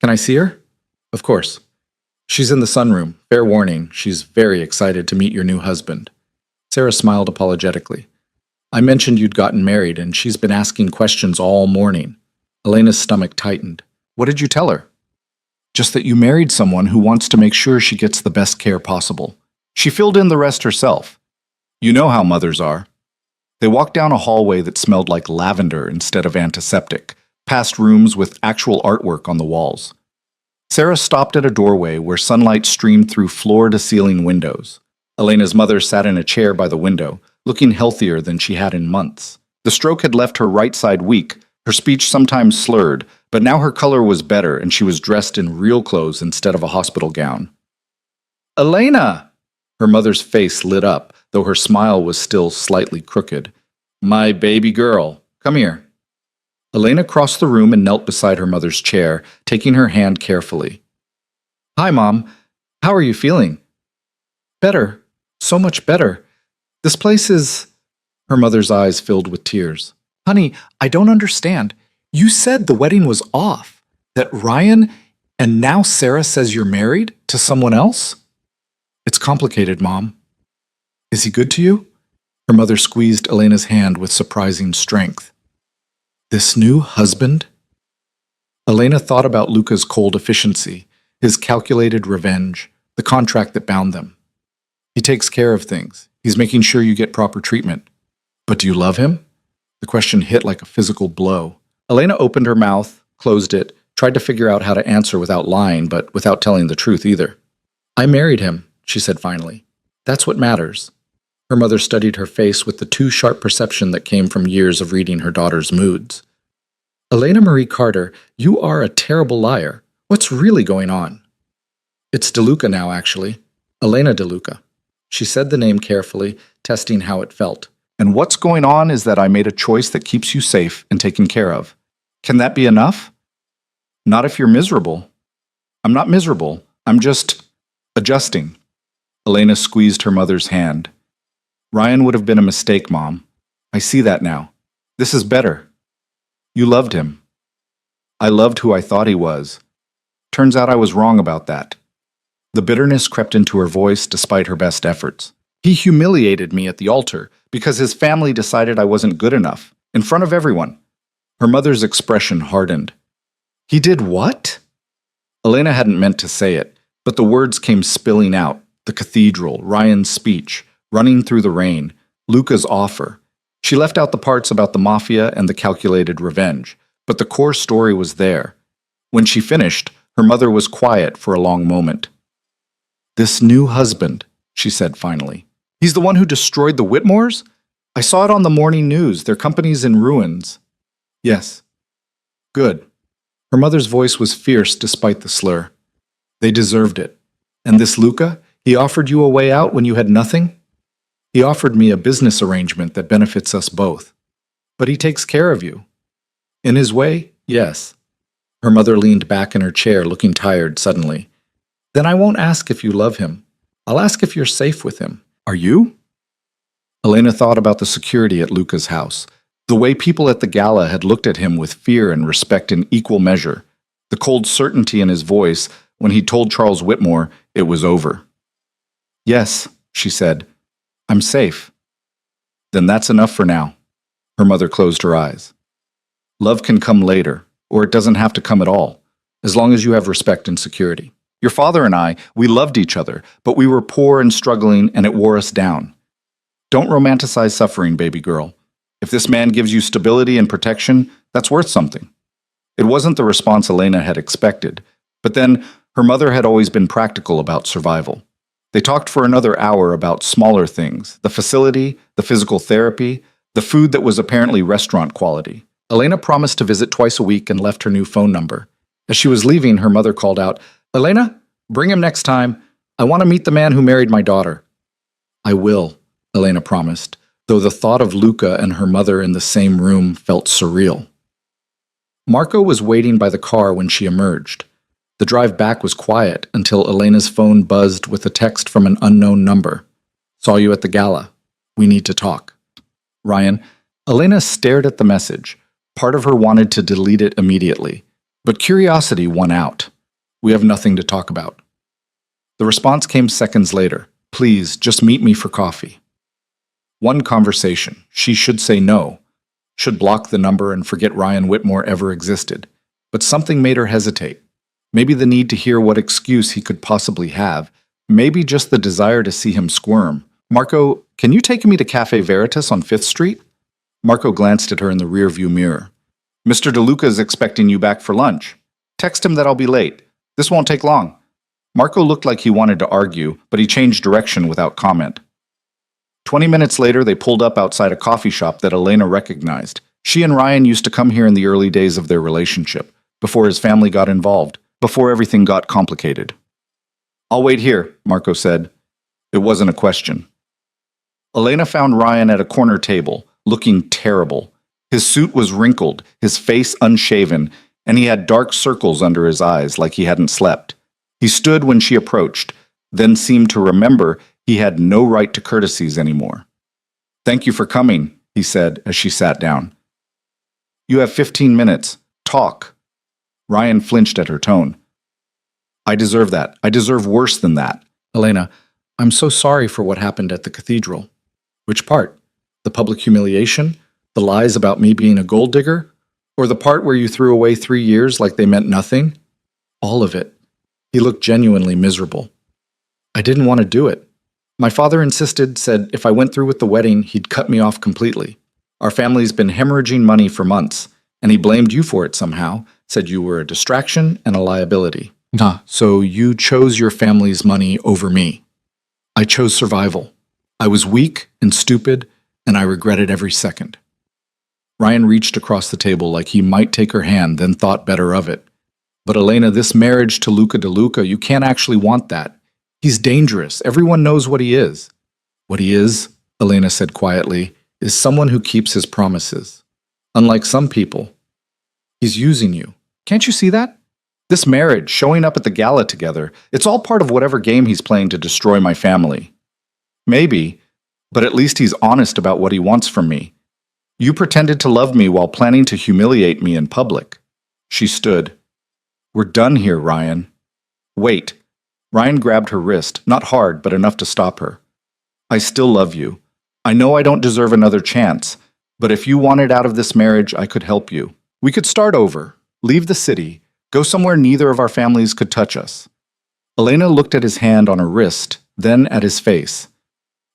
"Can I see her?" "Of course." "She's in the sunroom. Fair warning, she's very excited to meet your new husband." Sarah smiled apologetically. "I mentioned you'd gotten married, and she's been asking questions all morning." Elena's stomach tightened. "What did you tell her?" "Just that you married someone who wants to make sure she gets the best care possible." She filled in the rest herself. "You know how mothers are." They walked down a hallway that smelled like lavender instead of antiseptic. past rooms with actual artwork on the walls. Sarah stopped at a doorway where sunlight streamed through floor-to-ceiling windows. Elena's mother sat in a chair by the window, looking healthier than she had in months. The stroke had left her right side weak, her speech sometimes slurred, but now her color was better and she was dressed in real clothes instead of a hospital gown. "Elena!" Her mother's face lit up, though her smile was still slightly crooked. "My baby girl, come here." Elena crossed the room and knelt beside her mother's chair, taking her hand carefully. "Hi, Mom. How are you feeling?" "Better. So much better. This place is—" Her mother's eyes filled with tears. "Honey, I don't understand. You said the wedding was off. That Ryan, and now Sarah says you're married to someone else?" "It's complicated, Mom." "Is he good to you?" Her mother squeezed Elena's hand with surprising strength. "This new husband?" Elena thought about Luca's cold efficiency, his calculated revenge, the contract that bound them. "He takes care of things. He's making sure you get proper treatment. But do you love him?" The question hit like a physical blow. Elena opened her mouth, closed it, tried to figure out how to answer without lying, but without telling the truth either. "I married him," she said finally. "That's what matters." Her mother studied her face with the too sharp perception that came from years of reading her daughter's moods. "Elena Marie Carter, you are a terrible liar. What's really going on?" "It's DeLuca now, actually. Elena DeLuca." She said the name carefully, testing how it felt. "And what's going on is that I made a choice that keeps you safe and taken care of. Can that be enough?" "Not if you're miserable." "I'm not miserable. I'm just adjusting." Elena squeezed her mother's hand. "Ryan would have been a mistake, Mom. I see that now. This is better. You loved him." "I loved who I thought he was. Turns out I was wrong about that." The bitterness crept into her voice despite her best efforts. "He humiliated me at the altar because his family decided I wasn't good enough, in front of everyone." Her mother's expression hardened. "He did what?" Elena hadn't meant to say it, but the words came spilling out. The cathedral, Ryan's speech, running through the rain, Luca's offer. She left out the parts about the Mafia and the calculated revenge, but the core story was there. When she finished, her mother was quiet for a long moment. "This new husband," she said finally. "He's the one who destroyed the Whitmores? I saw it on the morning news. Their company's in ruins." "Yes." "Good." Her mother's voice was fierce despite the slur. "They deserved it. And this Luca, he offered you a way out when you had nothing?" "He offered me a business arrangement that benefits us both. But he takes care of you." "In his way, yes." Her mother leaned back in her chair, looking tired suddenly. "Then I won't ask if you love him. I'll ask if you're safe with him. Are you?" Elena thought about the security at Luca's house, the way people at the gala had looked at him with fear and respect in equal measure, the cold certainty in his voice when he told Charles Whitmore it was over. "Yes," she said. "I'm safe." "Then that's enough for now." Her mother closed her eyes. "Love can come later, or it doesn't have to come at all, as long as you have respect and security. Your father and I, we loved each other, but we were poor and struggling, and it wore us down. Don't romanticize suffering, baby girl. If this man gives you stability and protection, that's worth something." It wasn't the response Elena had expected, but then her mother had always been practical about survival. They talked for another hour about smaller things, the facility, the physical therapy, the food that was apparently restaurant quality. Elena promised to visit twice a week and left her new phone number. As she was leaving, her mother called out, "Elena, bring him next time. I want to meet the man who married my daughter." "I will," Elena promised, though the thought of Luca and her mother in the same room felt surreal. Marco was waiting by the car when she emerged. The drive back was quiet until Elena's phone buzzed with a text from an unknown number. "Saw you at the gala. We need to talk." "Ryan." Elena stared at the message. Part of her wanted to delete it immediately, but curiosity won out. "We have nothing to talk about." The response came seconds later. "Please, just meet me for coffee." One conversation. She should say no. Should block the number and forget Ryan Whitmore ever existed. But something made her hesitate. Maybe the need to hear what excuse he could possibly have. Maybe just the desire to see him squirm. "Marco, can you take me to Cafe Veritas on 5th Street?" Marco glanced at her in the rearview mirror. Mr. DeLuca is expecting you back for lunch. Text him that I'll be late. This won't take long. Marco looked like he wanted to argue, but he changed direction without comment. 20 minutes later, they pulled up outside a coffee shop that Elena recognized. She and Ryan used to come here in the early days of their relationship, before his family got involved, before everything got complicated. I'll wait here, Marco said. It wasn't a question. Elena found Ryan at a corner table, looking terrible. His suit was wrinkled, his face unshaven, and he had dark circles under his eyes like he hadn't slept. He stood when she approached, then seemed to remember he had no right to courtesies anymore. Thank you for coming, he said as she sat down. You have 15 minutes. Talk. Ryan flinched at her tone. I deserve that. I deserve worse than that. Elena, I'm so sorry for what happened at the cathedral. Which part? The public humiliation? The lies about me being a gold digger? Or the part where you threw away 3 years like they meant nothing? All of it. He looked genuinely miserable. I didn't want to do it. My father insisted, said if I went through with the wedding, he'd cut me off completely. Our family's been hemorrhaging money for months, and he blamed you for it somehow, said you were a distraction and a liability. Nah, so you chose your family's money over me. I chose survival. I was weak and stupid, and I regretted every second. Ryan reached across the table like he might take her hand, then thought better of it. But Elena, this marriage to Luca DeLuca, you can't actually want that. He's dangerous. Everyone knows what he is. What he is, Elena said quietly, is someone who keeps his promises. Unlike some people. He's using you. Can't you see that? This marriage, showing up at the gala together, it's all part of whatever game he's playing to destroy my family. Maybe, but at least he's honest about what he wants from me. You pretended to love me while planning to humiliate me in public. She stood. We're done here, Ryan. Wait. Ryan grabbed her wrist, not hard, but enough to stop her. I still love you. I know I don't deserve another chance, but if you wanted out of this marriage, I could help you. We could start over, leave the city, go somewhere neither of our families could touch us. Elena looked at his hand on her wrist, then at his face.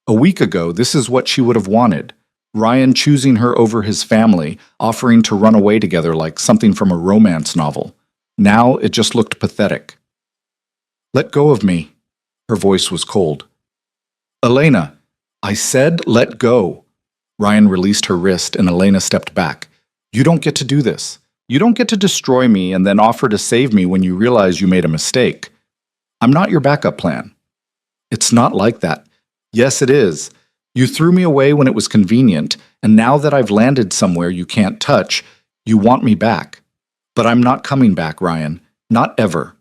A week ago, this is what she would have wanted. Ryan choosing her over his family, offering to run away together like something from a romance novel. Now it just looked pathetic. Let go of me. Her voice was cold. Elena, I said let go. Ryan released her wrist and Elena stepped back. You don't get to do this. You don't get to destroy me and then offer to save me when you realize you made a mistake. I'm not your backup plan. It's not like that. Yes, it is. You threw me away when it was convenient, and now that I've landed somewhere you can't touch, you want me back. But I'm not coming back, Ryan. Not ever.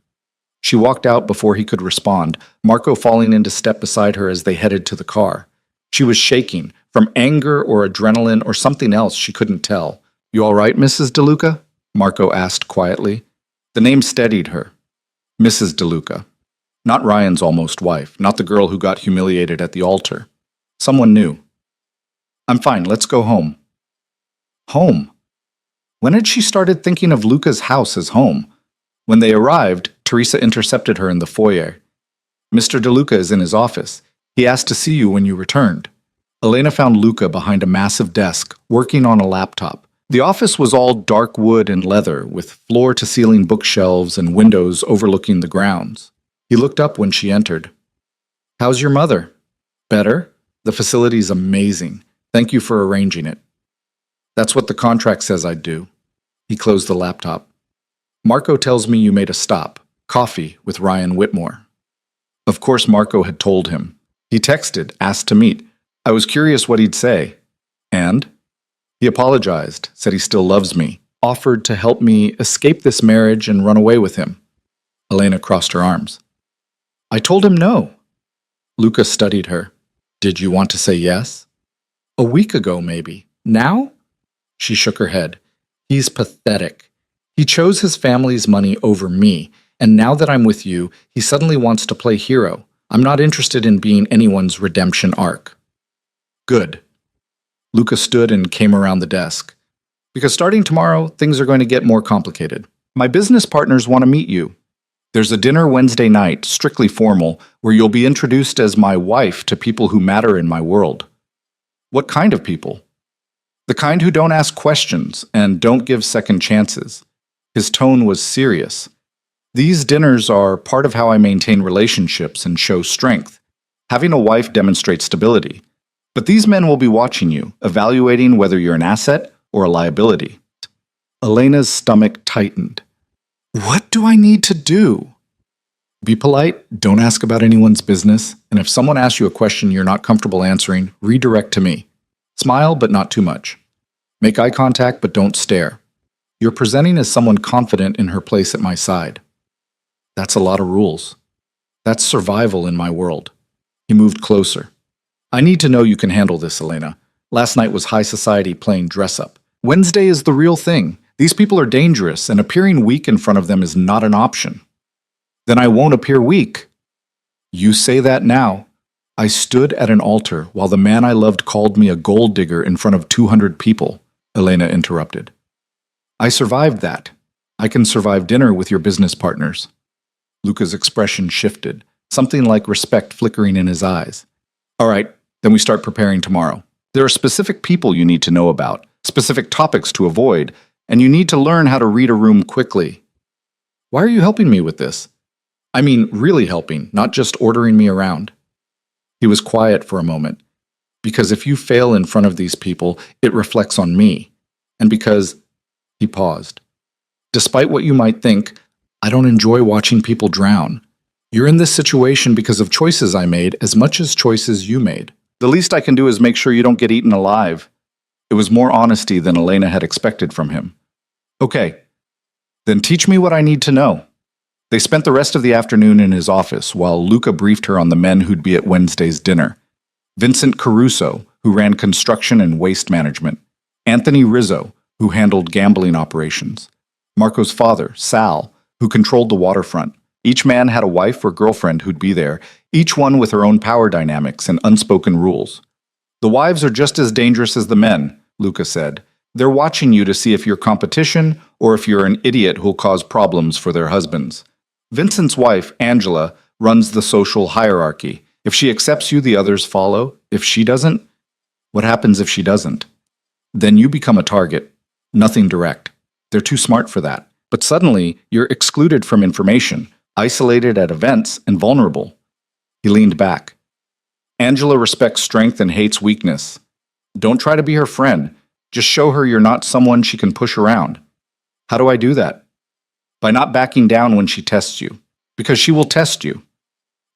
She walked out before he could respond, Marco falling into step beside her as they headed to the car. She was shaking, from anger or adrenaline or something else she couldn't tell. You all right, Mrs. DeLuca? Marco asked quietly. The name steadied her. Mrs. DeLuca. Not Ryan's almost wife, not the girl who got humiliated at the altar. Someone new. I'm fine, let's go home. Home? When had she started thinking of Luca's house as home? When they arrived, Teresa intercepted her in the foyer. Mr. DeLuca is in his office. He asked to see you when you returned. Elena found Luca behind a massive desk, working on a laptop. The office was all dark wood and leather, with floor-to-ceiling bookshelves and windows overlooking the grounds. He looked up when she entered. How's your mother? Better? The facility's amazing. Thank you for arranging it. That's what the contract says I'd do. He closed the laptop. Marco tells me you made a stop. Coffee with Ryan Whitmore. Of course Marco had told him. He texted, asked to meet. I was curious what he'd say. And? He apologized, said he still loves me, offered to help me escape this marriage and run away with him. Elena crossed her arms. I told him no. Luca studied her. Did you want to say yes? A week ago, maybe. Now? She shook her head. He's pathetic. He chose his family's money over me, and now that I'm with you, he suddenly wants to play hero. I'm not interested in being anyone's redemption arc. Good. Luca stood and came around the desk. Because starting tomorrow, things are going to get more complicated. My business partners want to meet you. There's a dinner Wednesday night, strictly formal, where you'll be introduced as my wife to people who matter in my world. What kind of people? The kind who don't ask questions and don't give second chances. His tone was serious. These dinners are part of how I maintain relationships and show strength. Having a wife demonstrates stability. But these men will be watching you, evaluating whether you're an asset or a liability. Elena's stomach tightened. What do I need to do? Be polite, don't ask about anyone's business, and if someone asks you a question you're not comfortable answering, redirect to me. Smile, but not too much. Make eye contact, but don't stare. You're presenting as someone confident in her place at my side. That's a lot of rules. That's survival in my world. He moved closer. I need to know you can handle this, Elena. Last night was high society playing dress-up. Wednesday is the real thing. These people are dangerous, and appearing weak in front of them is not an option. Then I won't appear weak. You say that now. I stood at an altar while the man I loved called me a gold digger in front of 200 people, Elena interrupted. I survived that. I can survive dinner with your business partners. Luca's expression shifted, something like respect flickering in his eyes. All right, then we start preparing tomorrow. There are specific people you need to know about, specific topics to avoid, and you need to learn how to read a room quickly. Why are you helping me with this? I mean, really helping, not just ordering me around. He was quiet for a moment. Because if you fail in front of these people, it reflects on me. And because... He paused. Despite what you might think, I don't enjoy watching people drown. You're in this situation because of choices I made as much as choices you made. The least I can do is make sure you don't get eaten alive. It was more honesty than Elena had expected from him. Okay, then teach me what I need to know. They spent the rest of the afternoon in his office while Luca briefed her on the men who'd be at Wednesday's dinner. Vincent Caruso, who ran construction and waste management. Anthony Rizzo, who handled gambling operations. Marco's father, Sal, who controlled the waterfront. Each man had a wife or girlfriend who'd be there, each one with her own power dynamics and unspoken rules. The wives are just as dangerous as the men, Luca said. They're watching you to see if you're competition or if you're an idiot who'll cause problems for their husbands. Vincent's wife, Angela, runs the social hierarchy. If she accepts you, the others follow. If she doesn't, what happens if she doesn't? Then you become a target. Nothing direct. They're too smart for that. But suddenly, you're excluded from information, isolated at events, and vulnerable. He leaned back. Angela respects strength and hates weakness. Don't try to be her friend. Just show her you're not someone she can push around. How do I do that? By not backing down when she tests you. Because she will test you.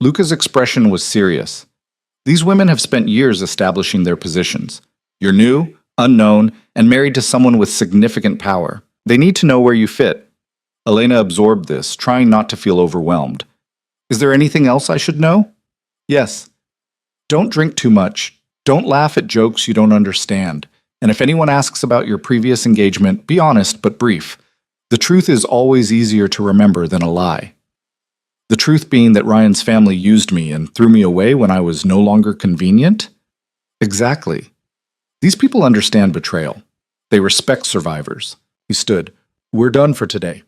Luca's expression was serious. These women have spent years establishing their positions. You're new, unknown, and married to someone with significant power. They need to know where you fit. Elena absorbed this, trying not to feel overwhelmed. Is there anything else I should know? Yes. Don't drink too much. Don't laugh at jokes you don't understand. And if anyone asks about your previous engagement, be honest but brief. The truth is always easier to remember than a lie. The truth being that Ryan's family used me and threw me away when I was no longer convenient? Exactly. These people understand betrayal. They respect survivors. He stood. We're done for today.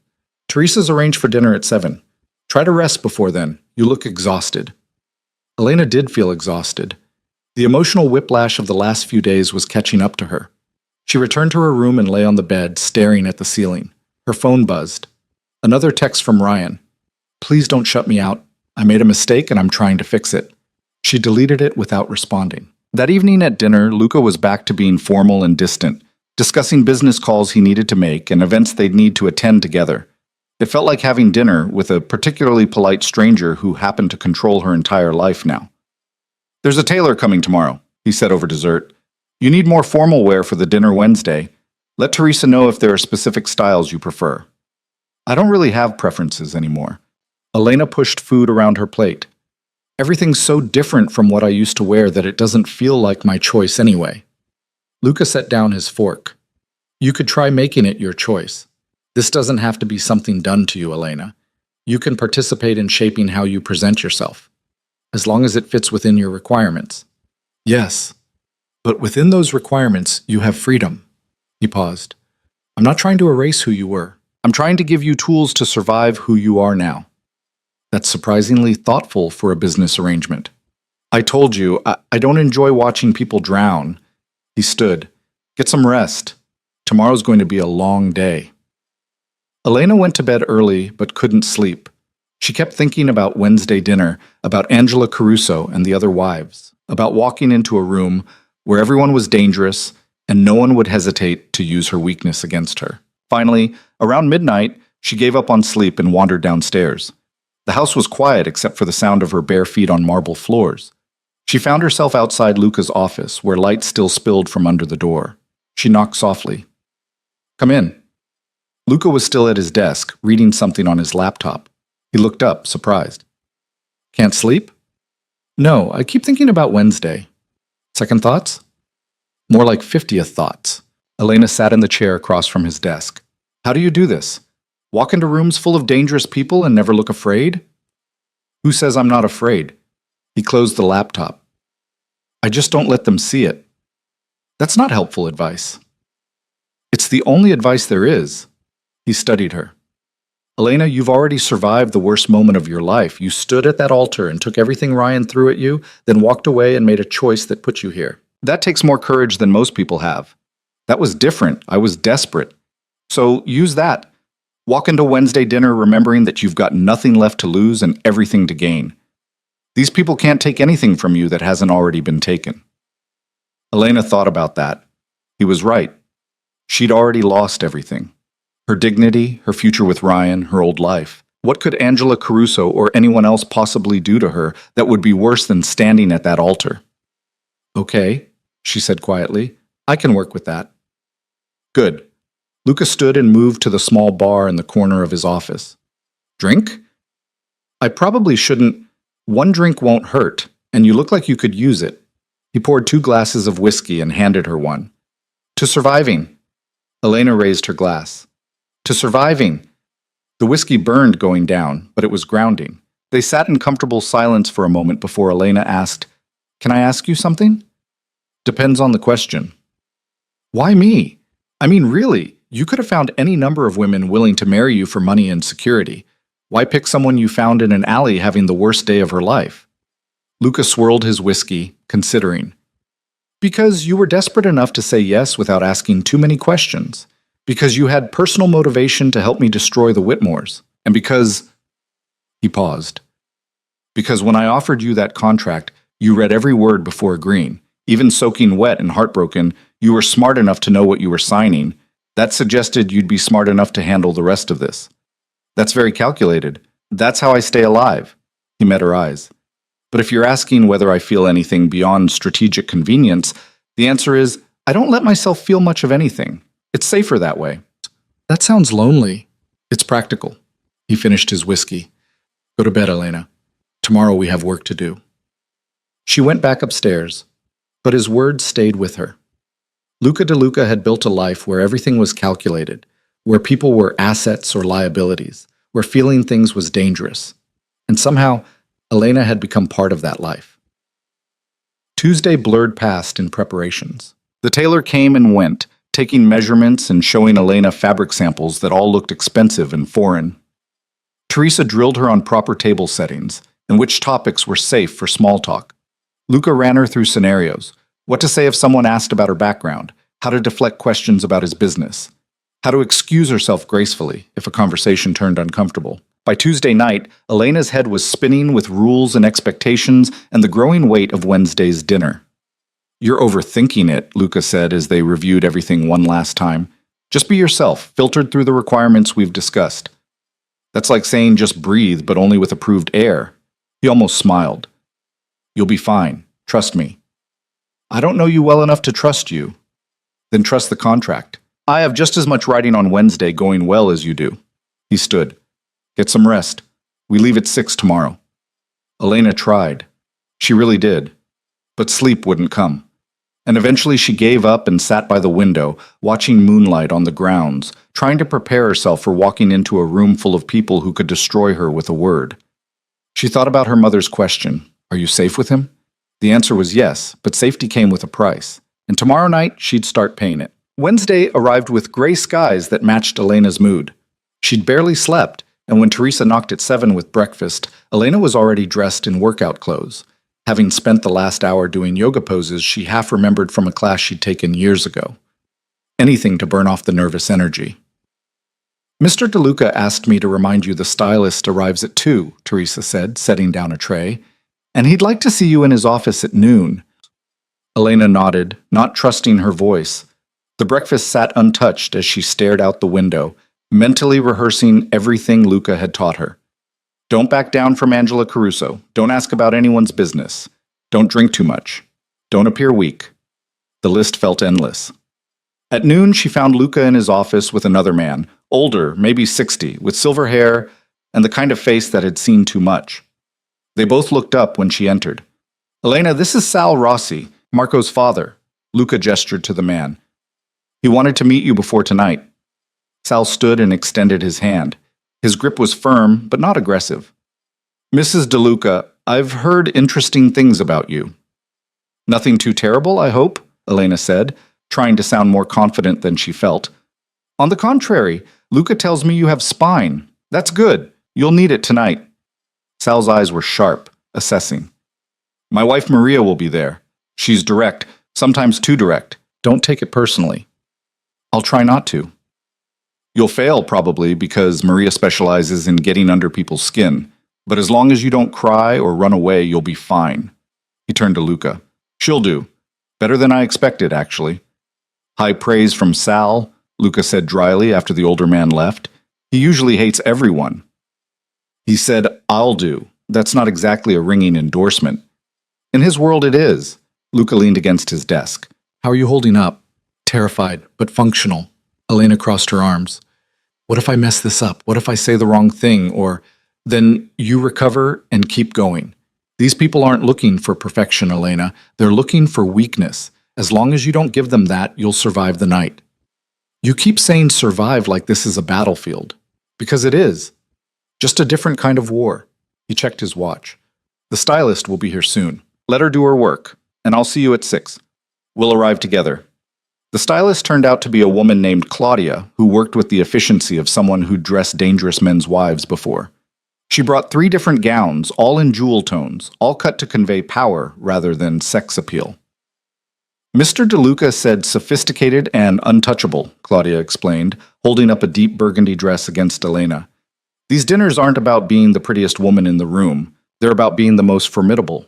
Teresa's arranged for dinner at 7. Try to rest before then. You look exhausted. Elena did feel exhausted. The emotional whiplash of the last few days was catching up to her. She returned to her room and lay on the bed, staring at the ceiling. Her phone buzzed. Another text from Ryan. Please don't shut me out. I made a mistake and I'm trying to fix it. She deleted it without responding. That evening at dinner, Luca was back to being formal and distant, discussing business calls he needed to make and events they'd need to attend together. It felt like having dinner with a particularly polite stranger who happened to control her entire life now. There's a tailor coming tomorrow, he said over dessert. You need more formal wear for the dinner Wednesday. Let Teresa know if there are specific styles you prefer. I don't really have preferences anymore. Elena pushed food around her plate. Everything's so different from what I used to wear that it doesn't feel like my choice anyway. Luca set down his fork. You could try making it your choice. This doesn't have to be something done to you, Elena. You can participate in shaping how you present yourself, as long as it fits within your requirements. Yes, but within those requirements, you have freedom. He paused. I'm not trying to erase who you were. I'm trying to give you tools to survive who you are now. That's surprisingly thoughtful for a business arrangement. I told you, I don't enjoy watching people drown. He stood. Get some rest. Tomorrow's going to be a long day. Elena went to bed early but couldn't sleep. She kept thinking about Wednesday dinner, about Angela Caruso and the other wives, about walking into a room where everyone was dangerous and no one would hesitate to use her weakness against her. Finally, around midnight, she gave up on sleep and wandered downstairs. The house was quiet except for the sound of her bare feet on marble floors. She found herself outside Luca's office, where light still spilled from under the door. She knocked softly. "Come in." Luca was still at his desk, reading something on his laptop. He looked up, surprised. "Can't sleep?" "No, I keep thinking about Wednesday." "Second thoughts?" "More like 50th thoughts." Elena sat in the chair across from his desk. "How do you do this? Walk into rooms full of dangerous people and never look afraid?" "Who says I'm not afraid?" He closed the laptop. "I just don't let them see it." "That's not helpful advice." "It's the only advice there is." He studied her. "Elena, you've already survived the worst moment of your life. You stood at that altar and took everything Ryan threw at you, then walked away and made a choice that put you here. That takes more courage than most people have. That was different. I was desperate. So use that. Walk into Wednesday dinner remembering that you've got nothing left to lose and everything to gain. These people can't take anything from you that hasn't already been taken." Elena thought about that. He was right. She'd already lost everything. Her dignity, her future with Ryan, her old life. What could Angela Caruso or anyone else possibly do to her that would be worse than standing at that altar? "Okay," she said quietly. "I can work with that." "Good." Luca stood and moved to the small bar in the corner of his office. "Drink?" "I probably shouldn't. One drink won't hurt, and you look like you could use it." He poured 2 glasses of whiskey and handed her one. "To surviving." Elena raised her glass. "To surviving." The whiskey burned going down, but it was grounding. They sat in comfortable silence for a moment before Elena asked, "Can I ask you something?" "Depends on the question." "Why me? I mean, really, you could have found any number of women willing to marry you for money and security. Why pick someone you found in an alley having the worst day of her life?" Luca swirled his whiskey, considering. "Because you were desperate enough to say yes without asking too many questions. Because you had personal motivation to help me destroy the Whitmores. And because—" He paused. "Because when I offered you that contract, you read every word before agreeing. Even soaking wet and heartbroken, you were smart enough to know what you were signing. That suggested you'd be smart enough to handle the rest of this. That's very calculated. That's how I stay alive." He met her eyes. "But if you're asking whether I feel anything beyond strategic convenience, the answer is, I don't let myself feel much of anything. It's safer that way." "That sounds lonely." "It's practical." He finished his whiskey. "Go to bed, Elena. Tomorrow we have work to do." She went back upstairs, but his words stayed with her. Luca De Luca had built a life where everything was calculated, where people were assets or liabilities, where feeling things was dangerous. And somehow, Elena had become part of that life. Tuesday blurred past in preparations. The tailor came and went, taking measurements and showing Elena fabric samples that all looked expensive and foreign. Teresa drilled her on proper table settings and which topics were safe for small talk. Luca ran her through scenarios: what to say if someone asked about her background, how to deflect questions about his business, how to excuse herself gracefully if a conversation turned uncomfortable. By Tuesday night, Elena's head was spinning with rules and expectations and the growing weight of Wednesday's dinner. "You're overthinking it," Luca said as they reviewed everything one last time. "Just be yourself, filtered through the requirements we've discussed." "That's like saying just breathe, but only with approved air." He almost smiled. "You'll be fine. Trust me." "I don't know you well enough to trust you." "Then trust the contract. I have just as much writing on Wednesday going well as you do." He stood. "Get some rest. We leave at 6 tomorrow." Elena tried. She really did. But sleep wouldn't come. And eventually she gave up and sat by the window, watching moonlight on the grounds, trying to prepare herself for walking into a room full of people who could destroy her with a word. She thought about her mother's question, "Are you safe with him?" The answer was yes, but safety came with a price. And tomorrow night, she'd start paying it. Wednesday arrived with gray skies that matched Elena's mood. She'd barely slept, and when Teresa knocked at 7 with breakfast, Elena was already dressed in workout clothes. Having spent the last hour doing yoga poses she half remembered from a class she'd taken years ago. anything to burn off the nervous energy. Mr. DeLuca asked me to remind you the stylist arrives at 2, Teresa said, setting down a tray, and he'd like to see you in his office at noon. Elena nodded, not trusting her voice. The breakfast sat untouched as she stared out the window, mentally rehearsing everything Luca had taught her. Don't back down from Angela Caruso. Don't ask about anyone's business. Don't drink too much. Don't appear weak. The list felt endless. At noon, she found Luca in his office with another man, older, maybe 60, with silver hair and the kind of face that had seen too much. They both looked up when she entered. Elena, this is Sal Rossi, Marco's father. Luca gestured to the man. He wanted to meet you before tonight. Sal stood and extended his hand. His grip was firm, but not aggressive. Mrs. DeLuca, I've heard interesting things about you. Nothing too terrible, I hope, Elena said, trying to sound more confident than she felt. On the contrary, Luca tells me you have spine. That's good. You'll need it tonight. Sal's eyes were sharp, assessing. My wife Maria will be there. She's direct, sometimes too direct. Don't take it personally. I'll try not to. You'll fail, probably, because Maria specializes in getting under people's skin. But as long as you don't cry or run away, you'll be fine. He turned to Luca. She'll do. Better than I expected, actually. High praise from Sal, Luca said dryly after the older man left. He usually hates everyone. He said, I'll do. That's not exactly a ringing endorsement. In his world it is. Luca leaned against his desk. How are you holding up? Terrified, but functional. Elena crossed her arms. What if I mess this up? What if I say the wrong thing? Or, then you recover and keep going. These people aren't looking for perfection, Elena. They're looking for weakness. As long as you don't give them that, you'll survive the night. You keep saying survive like this is a battlefield. Because it is. Just a different kind of war. He checked his watch. The stylist will be here soon. Let her do her work, and I'll see you at 6. We'll arrive together. The stylist turned out to be a woman named Claudia, who worked with the efficiency of someone who'd dressed dangerous men's wives before. She brought 3 different gowns, all in jewel tones, all cut to convey power rather than sex appeal. Mr. DeLuca said sophisticated and untouchable, Claudia explained, holding up a deep burgundy dress against Elena. These dinners aren't about being the prettiest woman in the room. They're about being the most formidable.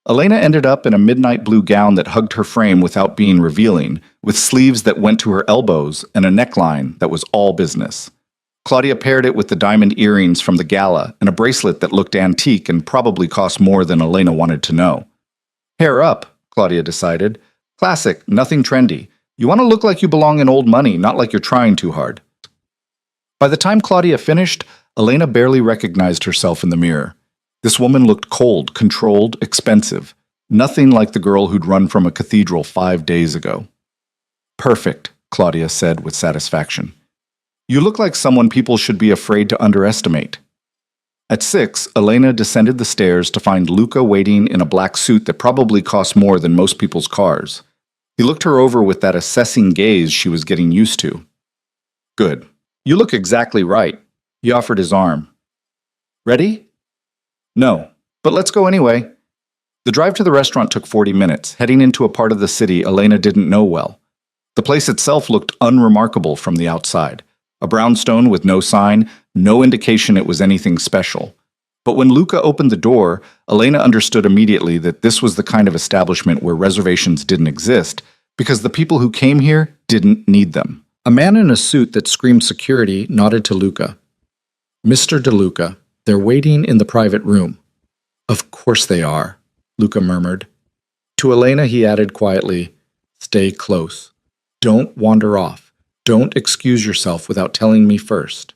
Elena ended up in a midnight blue gown that hugged her frame without being revealing, with sleeves that went to her elbows and a neckline that was all business. Claudia paired it with the diamond earrings from the gala and a bracelet that looked antique and probably cost more than Elena wanted to know. Hair up, Claudia decided. Classic, nothing trendy. You want to look like you belong in old money, not like you're trying too hard. By the time Claudia finished, Elena barely recognized herself in the mirror. This woman looked cold, controlled, expensive. Nothing like the girl who'd run from a cathedral 5 days ago. Perfect, Claudia said with satisfaction. You look like someone people should be afraid to underestimate. At 6, Elena descended the stairs to find Luca waiting in a black suit that probably cost more than most people's cars. He looked her over with that assessing gaze she was getting used to. Good. You look exactly right. He offered his arm. Ready? No, but let's go anyway. The drive to the restaurant took 40 minutes, heading into a part of the city Elena didn't know well. The place itself looked unremarkable from the outside. A brownstone with no sign, no indication it was anything special. But when Luca opened the door, Elena understood immediately that this was the kind of establishment where reservations didn't exist, because the people who came here didn't need them. A man in a suit that screamed security nodded to Luca. Mr. DeLuca, they're waiting in the private room. Of course they are, Luca murmured. To Elena he added quietly, stay close. Don't wander off. Don't excuse yourself without telling me first.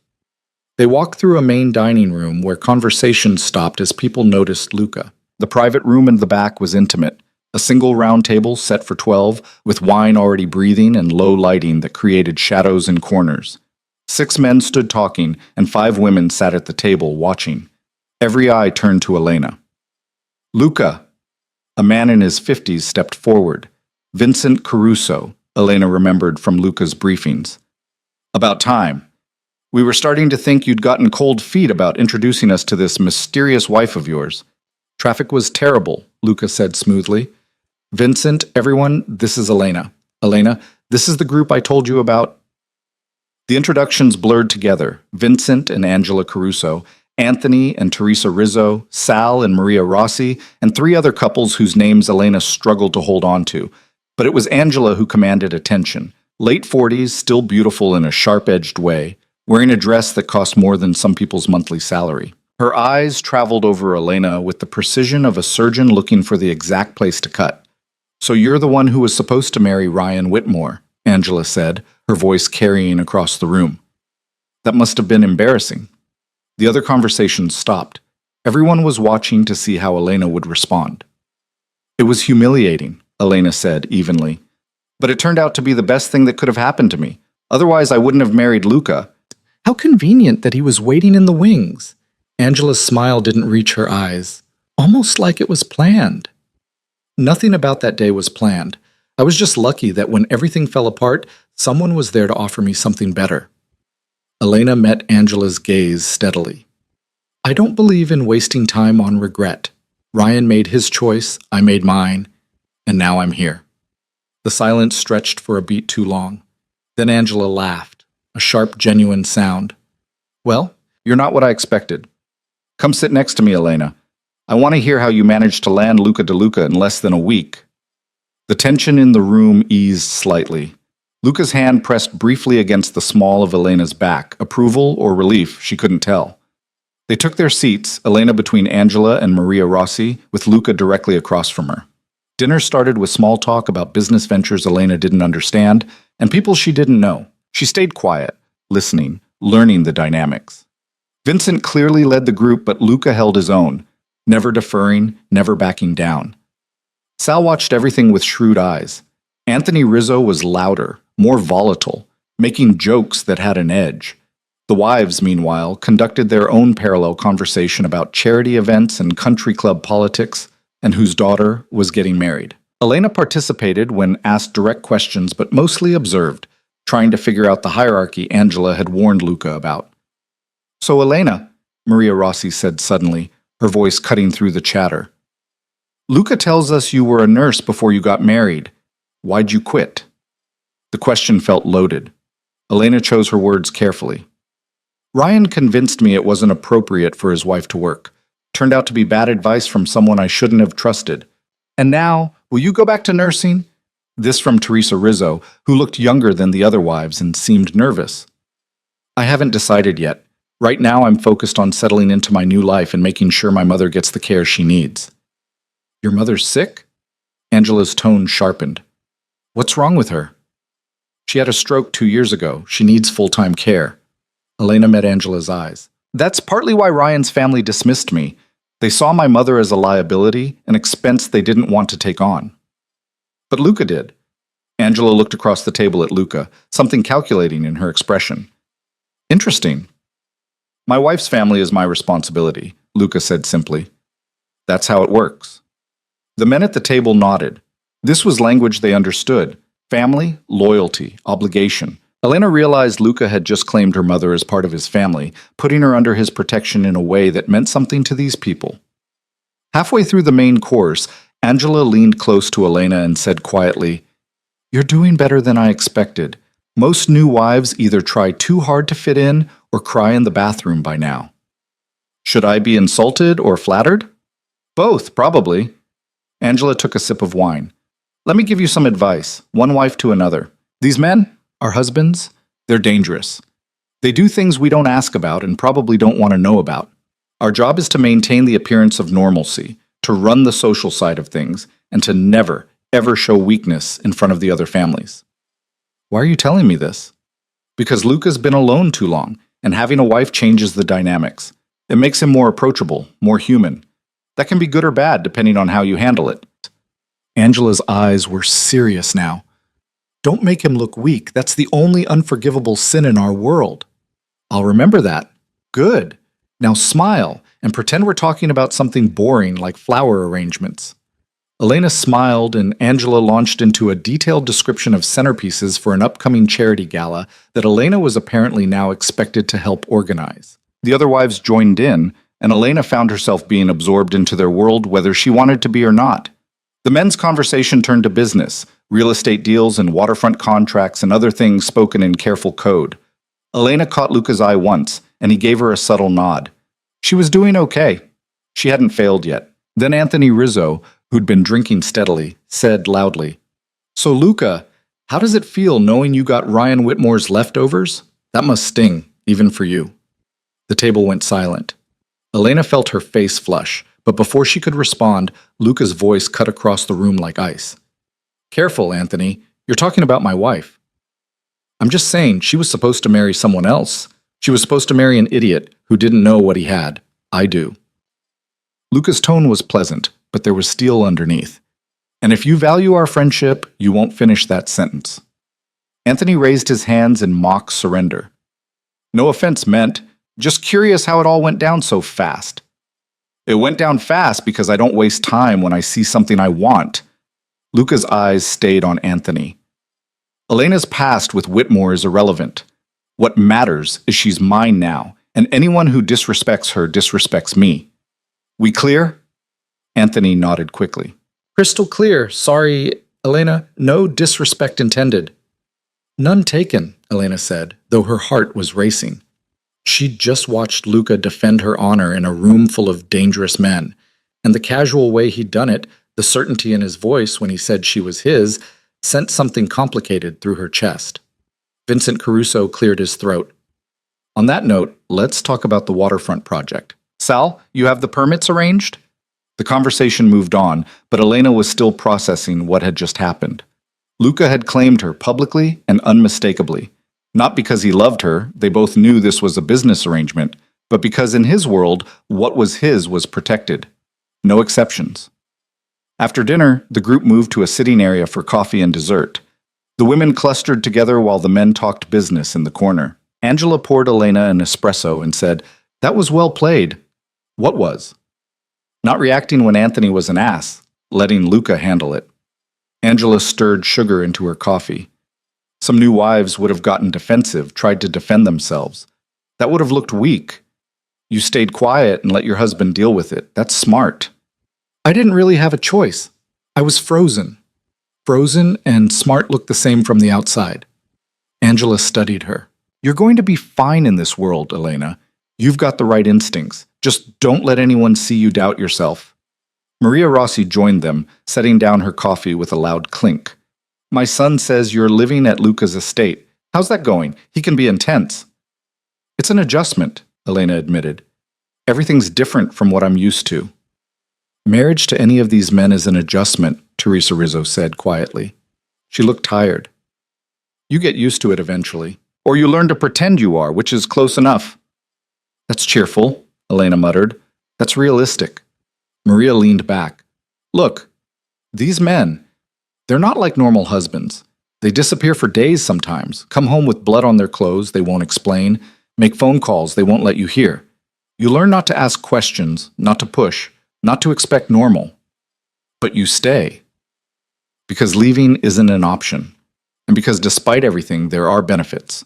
They walked through a main dining room where conversation stopped as people noticed Luca. The private room in the back was intimate, a single round table set for 12, with wine already breathing and low lighting that created shadows in corners. 6 men stood talking, and 5 women sat at the table watching. Every eye turned to Elena. Luca! A man in his 50s stepped forward. Vincent Caruso, Elena remembered from Luca's briefings. About time. We were starting to think you'd gotten cold feet about introducing us to this mysterious wife of yours. Traffic was terrible, Luca said smoothly. Vincent, everyone, this is Elena. Elena, This is the group I told you about. The introductions blurred together. Vincent and Angela Caruso, Anthony and Teresa Rizzo, Sal and Maria Rossi, and three other couples whose names Elena struggled to hold on to. But it was Angela who commanded attention. Late 40s, still beautiful in a sharp-edged way, wearing a dress that cost more than some people's monthly salary. Her eyes traveled over Elena with the precision of a surgeon looking for the exact place to cut. "So you're the one who was supposed to marry Ryan Whitmore," Angela said, her voice carrying across the room. That must have been embarrassing. The other conversations stopped. Everyone was watching to see how Elena would respond. "It was humiliating," Elena said evenly. "But it turned out to be the best thing that could have happened to me. Otherwise, I wouldn't have married Luca." How convenient that he was waiting in the wings. Angela's smile didn't reach her eyes, almost like it was planned. Nothing about that day was planned. I was just lucky that when everything fell apart, someone was there to offer me something better. Elena met Angela's gaze steadily. "I don't believe in wasting time on regret. Ryan made his choice, I made mine, and now I'm here." The silence stretched for a beat too long. Then Angela laughed, a sharp, genuine sound. "Well, you're not what I expected. Come sit next to me, Elena. I want to hear how you managed to land Luca DeLuca in less than a week." The tension in the room eased slightly. Luca's hand pressed briefly against the small of Elena's back, approval or relief, she couldn't tell. They took their seats, Elena between Angela and Maria Rossi, with Luca directly across from her. Dinner started with small talk about business ventures Elena didn't understand, and people she didn't know. She stayed quiet, listening, learning the dynamics. Vincent clearly led the group, but Luca held his own, never deferring, never backing down. Sal watched everything with shrewd eyes. Anthony Rizzo was louder, more volatile, making jokes that had an edge. The wives, meanwhile, conducted their own parallel conversation about charity events and country club politics, and whose daughter was getting married. Elena participated when asked direct questions, but mostly observed, trying to figure out the hierarchy Angela had warned Luca about. "So, Elena," Maria Rossi said suddenly, her voice cutting through the chatter, "Luca tells us you were a nurse before you got married. Why'd you quit?" The question felt loaded. Elena chose her words carefully. "Ryan convinced me it wasn't appropriate for his wife to work. Turned out to be bad advice from someone I shouldn't have trusted. And now, will you go back to nursing?" This from Teresa Rizzo, who looked younger than the other wives and seemed nervous. "I haven't decided yet. Right now I'm focused on settling into my new life and making sure my mother gets the care she needs." "Your mother's sick?" Angela's tone sharpened. "What's wrong with her?" "She had a stroke 2 years ago. She needs full-time care." Elena met Angela's eyes. "That's partly why Ryan's family dismissed me. They saw my mother as a liability, an expense they didn't want to take on." "But Luca did." Angela looked across the table at Luca, something calculating in her expression. "Interesting." "My wife's family is my responsibility," Luca said simply. "That's how it works." The men at the table nodded. This was language they understood. Family, loyalty, obligation. Elena realized Luca had just claimed her mother as part of his family, putting her under his protection in a way that meant something to these people. Halfway through the main course, Angela leaned close to Elena and said quietly, "You're doing better than I expected. Most new wives either try too hard to fit in or cry in the bathroom by now." "Should I be insulted or flattered?" "Both, probably." Angela took a sip of wine. "Let me give you some advice, one wife to another. These men, our husbands, they're dangerous. They do things we don't ask about and probably don't want to know about. Our job is to maintain the appearance of normalcy, to run the social side of things, and to never, ever show weakness in front of the other families." "Why are you telling me this?" "Because Luca's been alone too long, and having a wife changes the dynamics. It makes him more approachable, more human. That can be good or bad depending on how you handle it." Angela's eyes were serious now. "Don't make him look weak. That's the only unforgivable sin in our world." "I'll remember that." "Good. Now smile and pretend we're talking about something boring like flower arrangements." Elena smiled and Angela launched into a detailed description of centerpieces for an upcoming charity gala that Elena was apparently now expected to help organize. The other wives joined in, and Elena found herself being absorbed into their world whether she wanted to be or not. The men's conversation turned to business, real estate deals and waterfront contracts and other things spoken in careful code. Elena caught Luca's eye once, and he gave her a subtle nod. She was doing okay. She hadn't failed yet. Then Anthony Rizzo, who'd been drinking steadily, said loudly, "So Luca, how does it feel knowing you got Ryan Whitmore's leftovers? That must sting, even for you." The table went silent. Elena felt her face flush, but before she could respond, Luca's voice cut across the room like ice. "Careful, Anthony. You're talking about my wife." "I'm just saying she was supposed to marry someone else. She was supposed to marry an idiot who didn't know what he had. I do." Luca's tone was pleasant, but there was steel underneath. "And if you value our friendship, you won't finish that sentence." Anthony raised his hands in mock surrender. "No offense meant. Just curious how it all went down so fast." "It went down fast because I don't waste time when I see something I want." Luca's eyes stayed on Anthony. "Elena's past with Whitmore is irrelevant. What matters is she's mine now, and anyone who disrespects her disrespects me. We clear?" Anthony nodded quickly. "Crystal clear. Sorry, Elena. No disrespect intended." "None taken," Elena said, though her heart was racing. She'd just watched Luca defend her honor in a room full of dangerous men, and the casual way he'd done it, the certainty in his voice when he said she was his, sent something complicated through her chest. Vincent Caruso cleared his throat. "On that note, let's talk about the waterfront project. Sal, you have the permits arranged?" The conversation moved on, but Elena was still processing what had just happened. Luca had claimed her publicly and unmistakably. Not because he loved her, they both knew this was a business arrangement, but because in his world, what was his was protected. No exceptions. After dinner, the group moved to a sitting area for coffee and dessert. The women clustered together while the men talked business in the corner. Angela poured Elena an espresso and said, "That was well played." "What was?" "Not reacting when Anthony was an ass, letting Luca handle it." Angela stirred sugar into her coffee. Some new wives would have gotten defensive, tried to defend themselves. That would have looked weak. You stayed quiet and let your husband deal with it. That's smart. "I didn't really have a choice. I was frozen." Frozen and smart looked the same from the outside. Angela studied her. "You're going to be fine in this world, Elena. You've got the right instincts. Just don't let anyone see you doubt yourself." Maria Rossi joined them, setting down her coffee with a loud clink. "My son says you're living at Luca's estate. How's that going? He can be intense." "It's an adjustment," Elena admitted. "Everything's different from what I'm used to." "Marriage to any of these men is an adjustment," Teresa Rizzo said quietly. She looked tired. "You get used to it eventually. Or you learn to pretend you are, which is close enough." "That's cheerful," Elena muttered. "That's realistic." Maria leaned back. "Look, these men, they're not like normal husbands. They disappear for days sometimes, come home with blood on their clothes they won't explain, make phone calls they won't let you hear. You learn not to ask questions, not to push, not to expect normal. But you stay. Because leaving isn't an option. And because despite everything, there are benefits."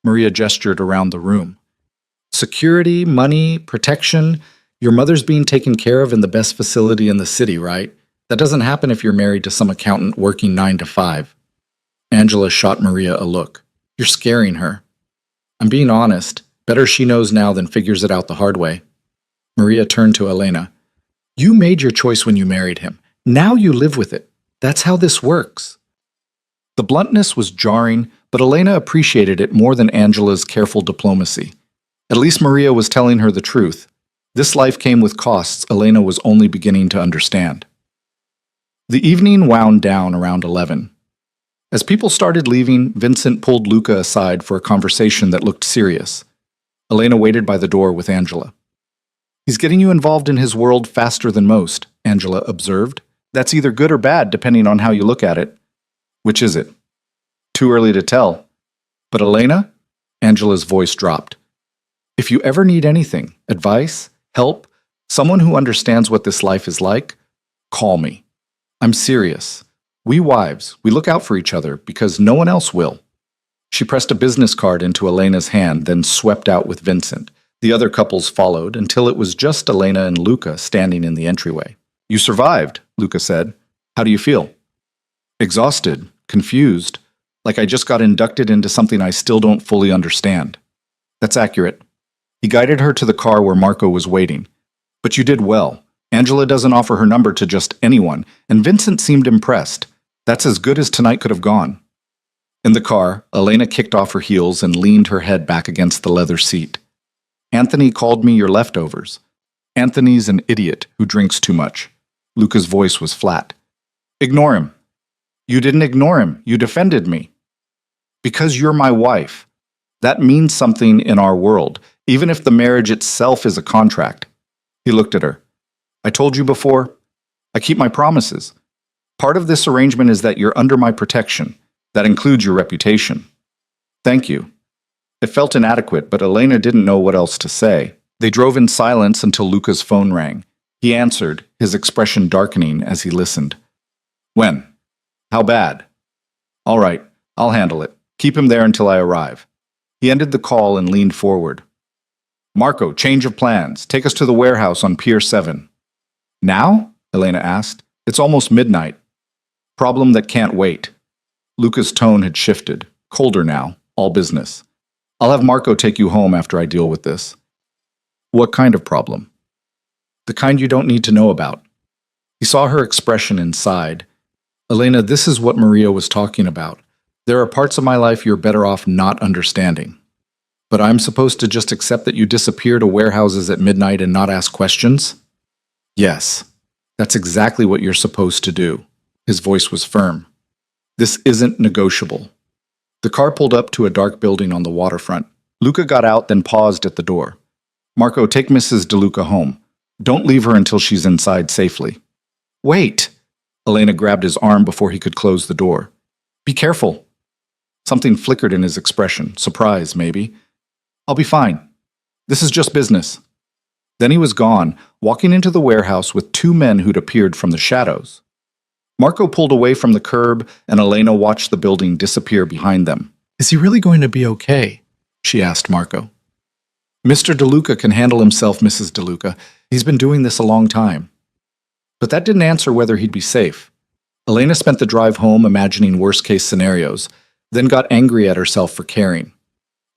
Maria gestured around the room. "Security, money, protection. Your mother's being taken care of in the best facility in the city, right? That doesn't happen if you're married to some accountant working 9 to 5. Angela shot Maria a look. "You're scaring her." "I'm being honest. Better she knows now than figures it out the hard way." Maria turned to Elena. "You made your choice when you married him. Now you live with it. That's how this works." The bluntness was jarring, but Elena appreciated it more than Angela's careful diplomacy. At least Maria was telling her the truth. This life came with costs Elena was only beginning to understand. The evening wound down around 11. As people started leaving, Vincent pulled Luca aside for a conversation that looked serious. Elena waited by the door with Angela. "He's getting you involved in his world faster than most," Angela observed. "That's either good or bad, depending on how you look at it." "Which is it?" "Too early to tell." "But Elena?" Angela's voice dropped. "If you ever need anything, advice, help, someone who understands what this life is like, call me. I'm serious. We wives, we look out for each other because no one else will." She pressed a business card into Elena's hand, then swept out with Vincent. The other couples followed until it was just Elena and Luca standing in the entryway. "You survived," Luca said. How do you feel? Exhausted, confused, like I just got inducted into something I still don't fully understand. That's accurate. He guided her to the car where Marco was waiting. But you did well. Angela doesn't offer her number to just anyone, and Vincent seemed impressed. That's as good as tonight could have gone. In the car, Elena kicked off her heels and leaned her head back against the leather seat. Anthony called me your leftovers. Anthony's an idiot who drinks too much. Luca's voice was flat. Ignore him. You didn't ignore him. You defended me. Because you're my wife. That means something in our world, even if the marriage itself is a contract. He looked at her. I told you before, I keep my promises. Part of this arrangement is that you're under my protection. That includes your reputation. Thank you. It felt inadequate, but Elena didn't know what else to say. They drove in silence until Luca's phone rang. He answered, his expression darkening as he listened. When? How bad? All right, I'll handle it. Keep him there until I arrive. He ended the call and leaned forward. Marco, change of plans. Take us to the warehouse on Pier 7. Now? Elena asked. It's almost midnight. Problem that can't wait. Luca's tone had shifted. Colder now. All business. I'll have Marco take you home after I deal with this. What kind of problem? The kind you don't need to know about. He saw her expression and sighed. Elena, this is what Maria was talking about. There are parts of my life you're better off not understanding. But I'm supposed to just accept that you disappear to warehouses at midnight and not ask questions? Yes, that's exactly what you're supposed to do. His voice was firm. This isn't negotiable. The car pulled up to a dark building on the waterfront. Luca got out, then paused at the door. Marco, take Mrs. DeLuca home. Don't leave her until she's inside safely. Wait! Elena grabbed his arm before he could close the door. Be careful. Something flickered in his expression. Surprise, maybe. I'll be fine. This is just business. Then he was gone, walking into the warehouse with two men who'd appeared from the shadows. Marco pulled away from the curb, and Elena watched the building disappear behind them. Is he really going to be okay? She asked Marco. Mr. DeLuca can handle himself, Mrs. DeLuca. He's been doing this a long time. But that didn't answer whether he'd be safe. Elena spent the drive home imagining worst-case scenarios, then got angry at herself for caring.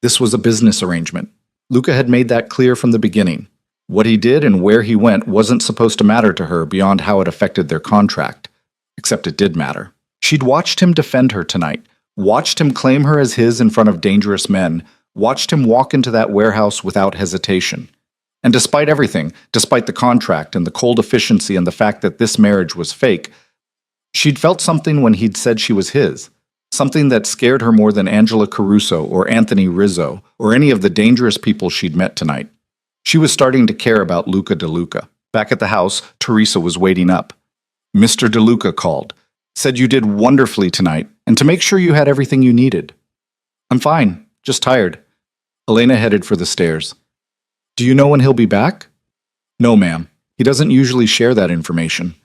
This was a business arrangement. Luca had made that clear from the beginning. What he did and where he went wasn't supposed to matter to her beyond how it affected their contract. Except it did matter. She'd watched him defend her tonight, watched him claim her as his in front of dangerous men, watched him walk into that warehouse without hesitation. And despite everything, despite the contract and the cold efficiency and the fact that this marriage was fake, she'd felt something when he'd said she was his. Something that scared her more than Angela Caruso or Anthony Rizzo or any of the dangerous people she'd met tonight. She was starting to care about Luca DeLuca. Back at the house, Teresa was waiting up. Mr. DeLuca called, said you did wonderfully tonight, and to make sure you had everything you needed. I'm fine, just tired. Elena headed for the stairs. Do you know when he'll be back? No, ma'am. He doesn't usually share that information.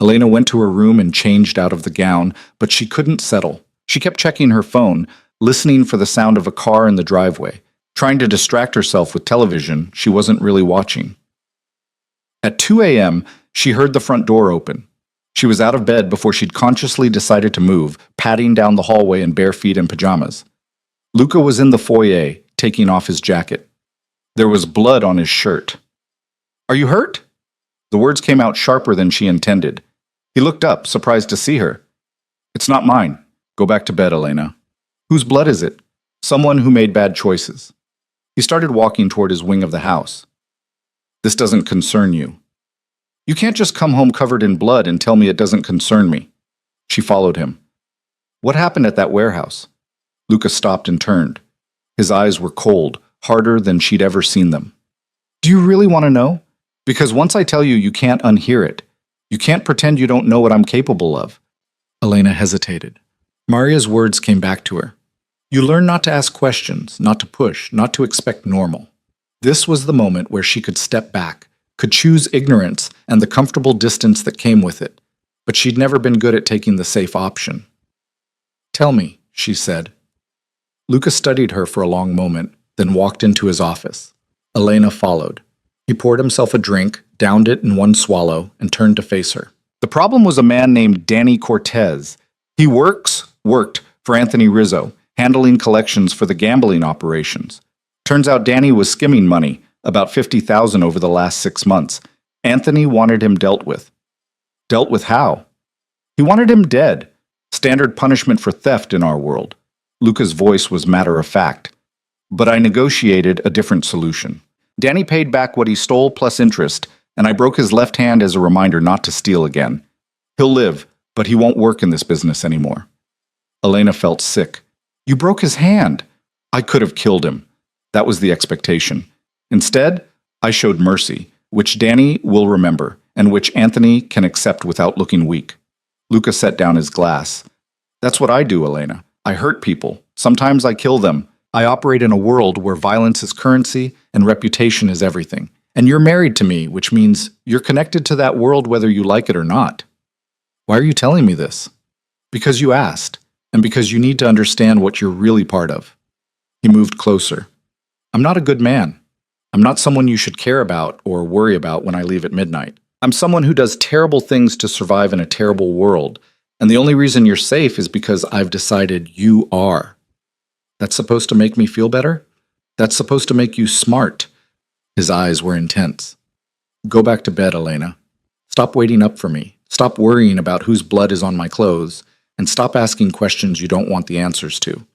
Elena went to her room and changed out of the gown, but she couldn't settle. She kept checking her phone, listening for the sound of a car in the driveway, trying to distract herself with television she wasn't really watching. At 2 a.m., she heard the front door open. She was out of bed before she'd consciously decided to move, padding down the hallway in bare feet and pajamas. Luca was in the foyer, taking off his jacket. There was blood on his shirt. Are you hurt? The words came out sharper than she intended. He looked up, surprised to see her. It's not mine. Go back to bed, Elena. Whose blood is it? Someone who made bad choices. He started walking toward his wing of the house. This doesn't concern you. You can't just come home covered in blood and tell me it doesn't concern me. She followed him. What happened at that warehouse? Luca stopped and turned. His eyes were cold, harder than she'd ever seen them. Do you really want to know? Because once I tell you, you can't unhear it. You can't pretend you don't know what I'm capable of. Elena hesitated. Maria's words came back to her. You learn not to ask questions, not to push, not to expect normal. This was the moment where she could step back, could choose ignorance and the comfortable distance that came with it, but she'd never been good at taking the safe option. Tell me, she said. Luca studied her for a long moment, then walked into his office. Elena followed. He poured himself a drink, downed it in one swallow, and turned to face her. The problem was a man named Danny Cortez. He worked for Anthony Rizzo, handling collections for the gambling operations. Turns out Danny was skimming money, about $50,000 over the last 6 months. Anthony wanted him dealt with. Dealt with how? He wanted him dead. Standard punishment for theft in our world. Luca's voice was matter of fact. But I negotiated a different solution. Danny paid back what he stole plus interest, and I broke his left hand as a reminder not to steal again. He'll live, but he won't work in this business anymore. Elena felt sick. You broke his hand. I could have killed him. That was the expectation. Instead, I showed mercy, which Danny will remember, and which Anthony can accept without looking weak. Luca set down his glass. That's what I do, Elena. I hurt people. Sometimes I kill them. I operate in a world where violence is currency and reputation is everything. And you're married to me, which means you're connected to that world whether you like it or not. Why are you telling me this? Because you asked, and because you need to understand what you're really part of. He moved closer. I'm not a good man. I'm not someone you should care about or worry about when I leave at midnight. I'm someone who does terrible things to survive in a terrible world, and the only reason you're safe is because I've decided you are. That's supposed to make me feel better? That's supposed to make you smart. His eyes were intense. Go back to bed, Elena. Stop waiting up for me. Stop worrying about whose blood is on my clothes, and stop asking questions you don't want the answers to.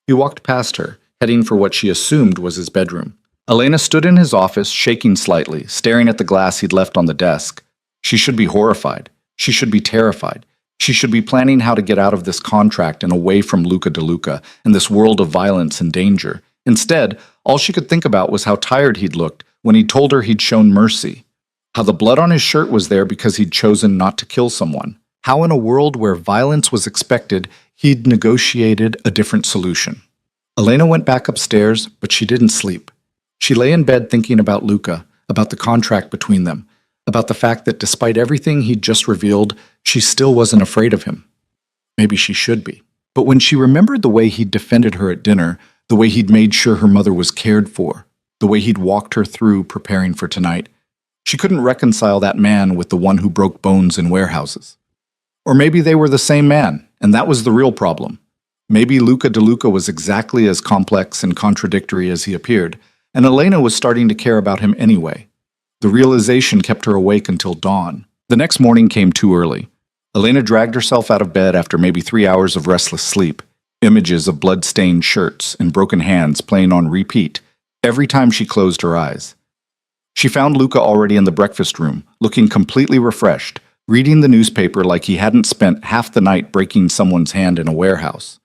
He walked past her, heading for what she assumed was his bedroom. Elena stood in his office, shaking slightly, staring at the glass he'd left on the desk. She should be horrified. She should be terrified. She should be planning how to get out of this contract and away from Luca DeLuca and this world of violence and danger. Instead, all she could think about was how tired he'd looked when he told her he'd shown mercy. How the blood on his shirt was there because he'd chosen not to kill someone. How in a world where violence was expected, he'd negotiated a different solution. Elena went back upstairs, but she didn't sleep. She lay in bed thinking about Luca, about the contract between them, about the fact that despite everything he'd just revealed, she still wasn't afraid of him. Maybe she should be. But when she remembered the way he'd defended her at dinner, the way he'd made sure her mother was cared for, the way he'd walked her through preparing for tonight, she couldn't reconcile that man with the one who broke bones in warehouses. Or maybe they were the same man, and that was the real problem. Maybe Luca DeLuca was exactly as complex and contradictory as he appeared, and Elena was starting to care about him anyway. The realization kept her awake until dawn. The next morning came too early. Elena dragged herself out of bed after maybe 3 hours of restless sleep, images of blood-stained shirts and broken hands playing on repeat every time she closed her eyes. She found Luca already in the breakfast room, looking completely refreshed, reading the newspaper like he hadn't spent half the night breaking someone's hand in a warehouse.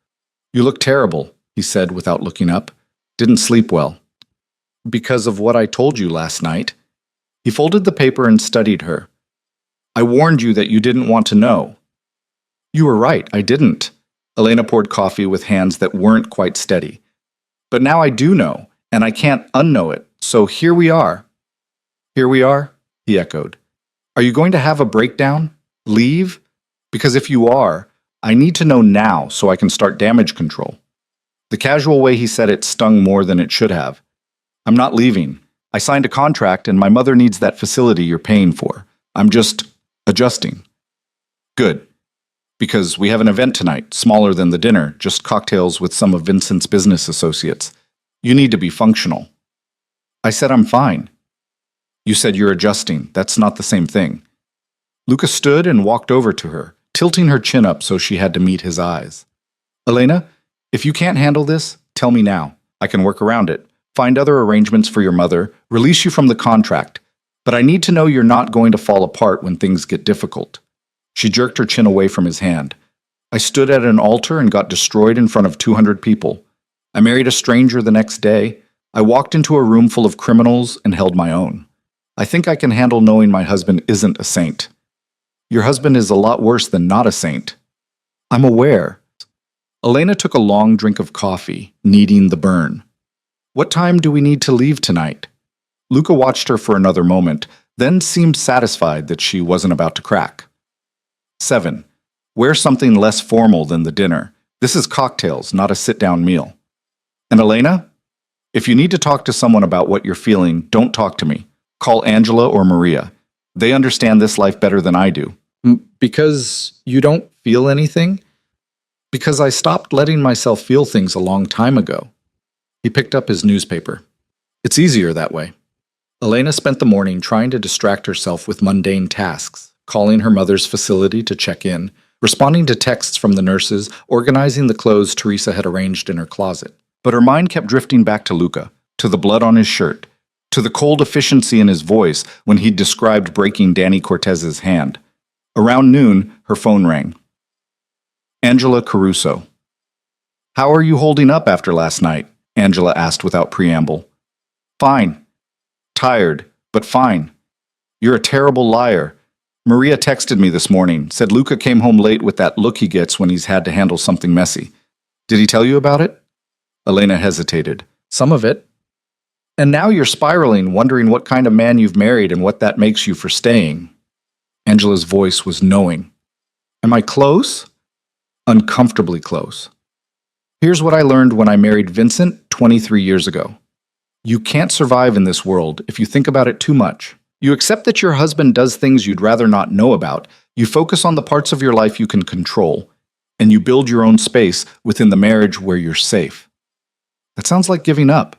You look terrible, he said without looking up. Didn't sleep well. Because of what I told you last night. He folded the paper and studied her. I warned you that you didn't want to know. You were right, I didn't. Elena poured coffee with hands that weren't quite steady. But now I do know, and I can't unknow it, so here we are. Here we are? He echoed. Are you going to have a breakdown? Leave? Because if you are, I need to know now so I can start damage control. The casual way he said it stung more than it should have. I'm not leaving. I signed a contract and my mother needs that facility you're paying for. I'm just adjusting. Good. Because we have an event tonight, smaller than the dinner, just cocktails with some of Vincent's business associates. You need to be functional. I said I'm fine. You said you're adjusting. That's not the same thing. Luca stood and walked over to her, tilting her chin up so she had to meet his eyes. Elena, if you can't handle this, tell me now. I can work around it. Find other arrangements for your mother, release you from the contract. But I need to know you're not going to fall apart when things get difficult. She jerked her chin away from his hand. I stood at an altar and got destroyed in front of 200 people. I married a stranger the next day. I walked into a room full of criminals and held my own. I think I can handle knowing my husband isn't a saint. Your husband is a lot worse than not a saint. I'm aware. Elena took a long drink of coffee, kneading the burn. What time do we need to leave tonight? Luca watched her for another moment, then seemed satisfied that she wasn't about to crack. 7. Wear something less formal than the dinner. This is cocktails, not a sit-down meal. And Elena? If you need to talk to someone about what you're feeling, don't talk to me. Call Angela or Maria. They understand this life better than I do. Because you don't feel anything? Because I stopped letting myself feel things a long time ago. He picked up his newspaper. It's easier that way. Elena spent the morning trying to distract herself with mundane tasks, calling her mother's facility to check in, responding to texts from the nurses, organizing the clothes Teresa had arranged in her closet. But her mind kept drifting back to Luca, to the blood on his shirt, to the cold efficiency in his voice when he'd described breaking Danny Cortez's hand. Around noon, her phone rang. Angela Caruso. "How are you holding up after last night?" Angela asked without preamble. "Fine. Tired, but fine. You're a terrible liar. Maria texted me this morning, said Luca came home late with that look he gets when he's had to handle something messy. Did he tell you about it?" Elena hesitated. "Some of it." "And now you're spiraling, wondering what kind of man you've married and what that makes you for staying." Angela's voice was knowing. "Am I close?" "Uncomfortably close. Here's what I learned when I married Vincent 23 years ago. You can't survive in this world if you think about it too much. You accept that your husband does things you'd rather not know about, you focus on the parts of your life you can control, and you build your own space within the marriage where you're safe. That sounds like giving up.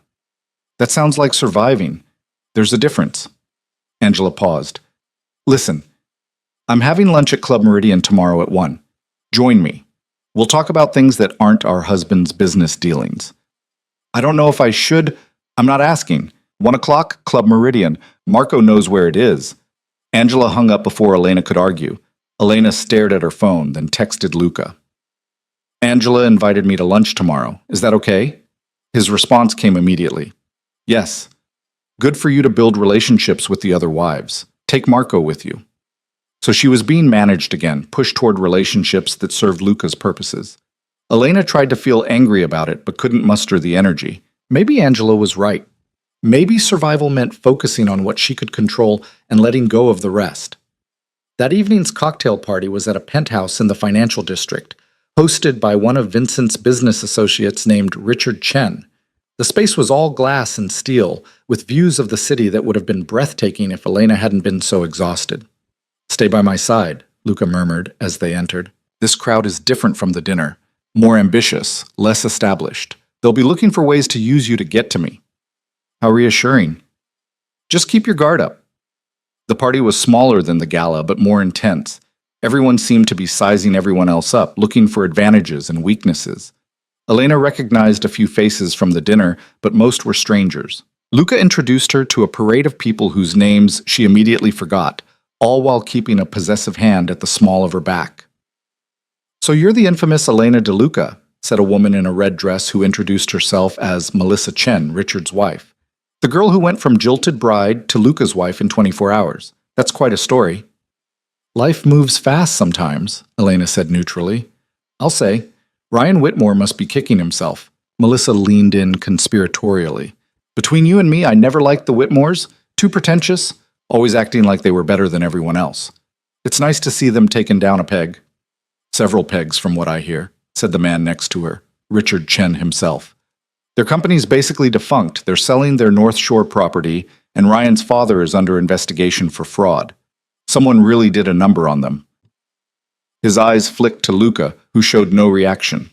That sounds like surviving. There's a difference." Angela paused. "Listen, I'm having lunch at Club Meridian tomorrow at 1. Join me. We'll talk about things that aren't our husband's business dealings." "I don't know if I should. I'm not asking. 1 o'clock, Club Meridian. Marco knows where it is." Angela hung up before Elena could argue. Elena stared at her phone, then texted Luca. "Angela invited me to lunch tomorrow. Is that okay?" His response came immediately. "Yes. Good for you to build relationships with the other wives. Take Marco with you." So she was being managed again, pushed toward relationships that served Luca's purposes. Elena tried to feel angry about it, but couldn't muster the energy. Maybe Angela was right. Maybe survival meant focusing on what she could control and letting go of the rest. That evening's cocktail party was at a penthouse in the financial district, hosted by one of Vincent's business associates named Richard Chen. The space was all glass and steel, with views of the city that would have been breathtaking if Elena hadn't been so exhausted. "Stay by my side," Luca murmured as they entered. "This crowd is different from the dinner. More ambitious, less established. They'll be looking for ways to use you to get to me." "How reassuring." "Just keep your guard up." The party was smaller than the gala, but more intense. Everyone seemed to be sizing everyone else up, looking for advantages and weaknesses. Elena recognized a few faces from the dinner, but most were strangers. Luca introduced her to a parade of people whose names she immediately forgot, all while keeping a possessive hand at the small of her back. "So you're the infamous Elena De Luca," said a woman in a red dress who introduced herself as Melissa Chen, Richard's wife. "The girl who went from jilted bride to Luca's wife in 24 hours. That's quite a story." "Life moves fast sometimes," Elena said neutrally. "I'll say, Ryan Whitmore must be kicking himself." Melissa leaned in conspiratorially. "Between you and me, I never liked the Whitmores. Too pretentious, always acting like they were better than everyone else. It's nice to see them taken down a peg." "Several pegs, from what I hear," said the man next to her, Richard Chen himself. "Their company's basically defunct. They're selling their North Shore property, and Ryan's father is under investigation for fraud. Someone really did a number on them." His eyes flicked to Luca, who showed no reaction.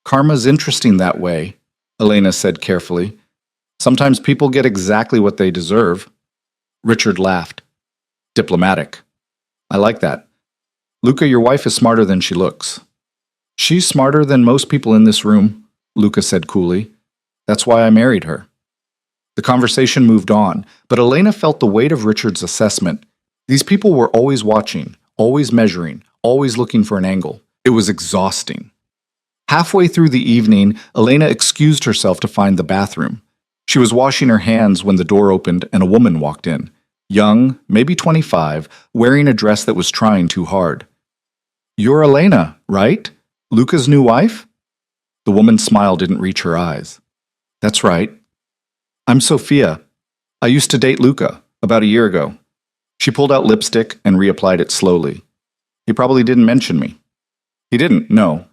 "Karma's interesting that way," Elena said carefully. "Sometimes people get exactly what they deserve." Richard laughed. "Diplomatic. I like that. Luca, your wife is smarter than she looks." "She's smarter than most people in this room," Luca said coolly. "That's why I married her." The conversation moved on, but Elena felt the weight of Richard's assessment. These people were always watching, always measuring, always looking for an angle. It was exhausting. Halfway through the evening, Elena excused herself to find the bathroom. She was washing her hands when the door opened and a woman walked in. Young, maybe 25, wearing a dress that was trying too hard. "You're Elena, right? Luca's new wife?" The woman's smile didn't reach her eyes. "That's right. I'm Sophia. I used to date Luca, about a year ago." She pulled out lipstick and reapplied it slowly. "He probably didn't mention me." "He didn't, no."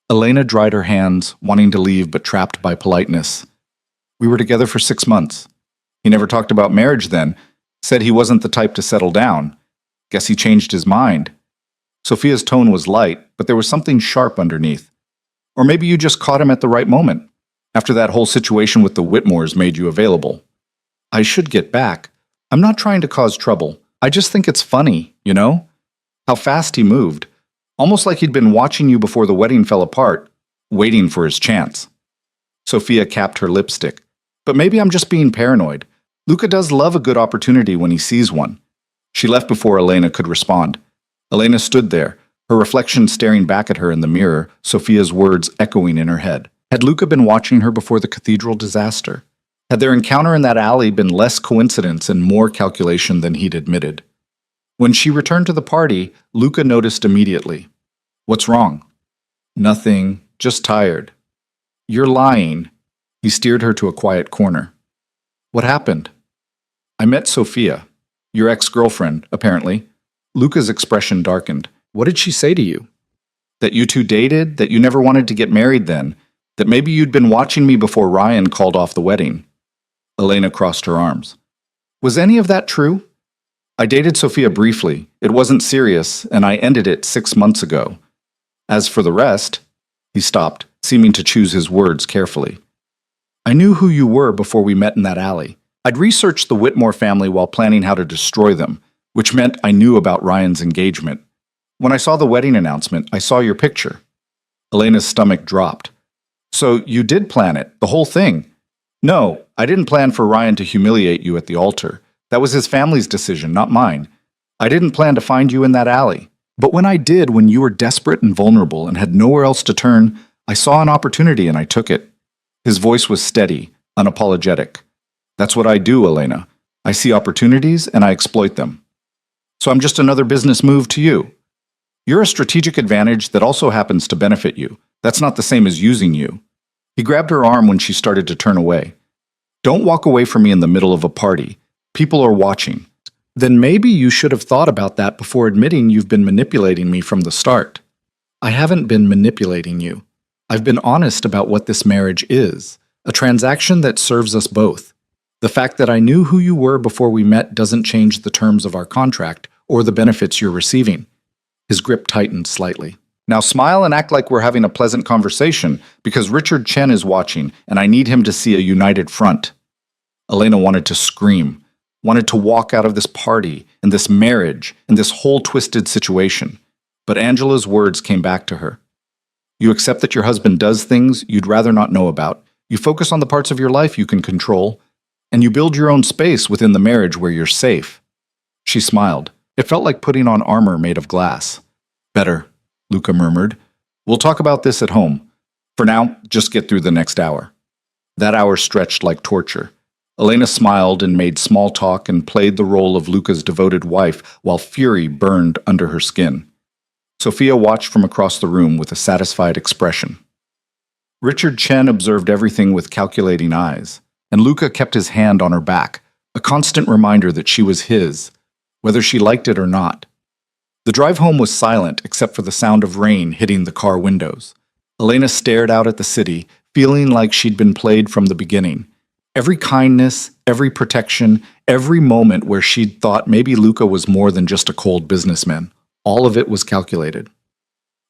Elena dried her hands, wanting to leave but trapped by politeness. "We were together for 6 months. He never talked about marriage then, said he wasn't the type to settle down. Guess he changed his mind. Sophia's tone was light, but there was something sharp underneath. Or maybe you just caught him at the right moment, after that whole situation with the Whitmores made you available. I should get back. I'm not trying to cause trouble. I just think it's funny, you know? How fast he moved. Almost like he'd been watching you before the wedding fell apart, waiting for his chance. Sophia capped her lipstick. But maybe I'm just being paranoid. Luca does love a good opportunity when he sees one. She left before Elena could respond. Elena stood there, her reflection staring back at her in the mirror, Sophia's words echoing in her head. Had Luca been watching her before the cathedral disaster? Had their encounter in that alley been less coincidence and more calculation than he'd admitted? When she returned to the party, Luca noticed immediately. What's wrong? Nothing, just tired. You're lying. He steered her to a quiet corner. What happened? I met Sophia, your ex-girlfriend, apparently. Luca's expression darkened. What did she say to you? That you two dated, that you never wanted to get married then, that maybe you'd been watching me before Ryan called off the wedding. Elena crossed her arms. Was any of that true? I dated Sophia briefly. It wasn't serious, and I ended it 6 months ago. As for the rest, he stopped, seeming to choose his words carefully. I knew who you were before we met in that alley. I'd researched the Whitmore family while planning how to destroy them, which meant I knew about Ryan's engagement. When I saw the wedding announcement, I saw your picture. Elena's stomach dropped. So you did plan it, the whole thing? No, I didn't plan for Ryan to humiliate you at the altar. That was his family's decision, not mine. I didn't plan to find you in that alley. But when I did, when you were desperate and vulnerable and had nowhere else to turn, I saw an opportunity and I took it. His voice was steady, unapologetic. That's what I do, Elena. I see opportunities and I exploit them. So I'm just another business move to you. You're a strategic advantage that also happens to benefit you. That's not the same as using you. He grabbed her arm when she started to turn away. Don't walk away from me in the middle of a party. People are watching. Then maybe you should have thought about that before admitting you've been manipulating me from the start. I haven't been manipulating you. I've been honest about what this marriage is, a transaction that serves us both. The fact that I knew who you were before we met doesn't change the terms of our contract or the benefits you're receiving. His grip tightened slightly. Now smile and act like we're having a pleasant conversation, because Richard Chen is watching and I need him to see a united front. Elena wanted to scream, wanted to walk out of this party and this marriage and this whole twisted situation. But Angela's words came back to her. You accept that your husband does things you'd rather not know about. You focus on the parts of your life you can control, and you build your own space within the marriage where you're safe. She smiled. It felt like putting on armor made of glass. Better, Luca murmured. We'll talk about this at home. For now, just get through the next hour. That hour stretched like torture. Elena smiled and made small talk and played the role of Luca's devoted wife while fury burned under her skin. Sophia watched from across the room with a satisfied expression. Richard Chen observed everything with calculating eyes, and Luca kept his hand on her back, a constant reminder that she was his, whether she liked it or not. The drive home was silent except for the sound of rain hitting the car windows. Elena stared out at the city, feeling like she'd been played from the beginning. Every kindness, every protection, every moment where she'd thought maybe Luca was more than just a cold businessman. All of it was calculated.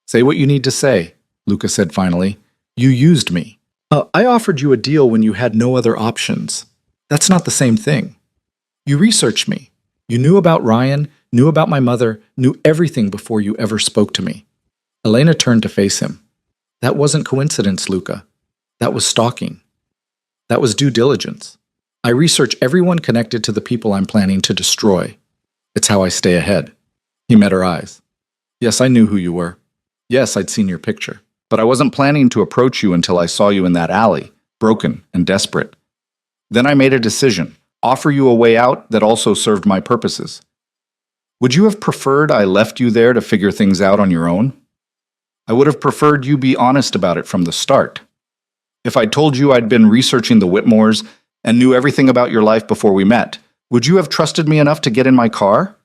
Say what you need to say, Luca said finally. You used me. I offered you a deal when you had no other options. That's not the same thing. You researched me. You knew about Ryan, knew about my mother, knew everything before you ever spoke to me. Elena turned to face him. That wasn't coincidence, Luca. That was stalking. That was due diligence. I research everyone connected to the people I'm planning to destroy. It's how I stay ahead. He met her eyes. Yes, I knew who you were. Yes, I'd seen your picture. But I wasn't planning to approach you until I saw you in that alley, broken and desperate. Then I made a decision, offer you a way out that also served my purposes. Would you have preferred I left you there to figure things out on your own? I would have preferred you be honest about it from the start. If I told you I'd been researching the Whitmores and knew everything about your life before we met, would you have trusted me enough to get in my car?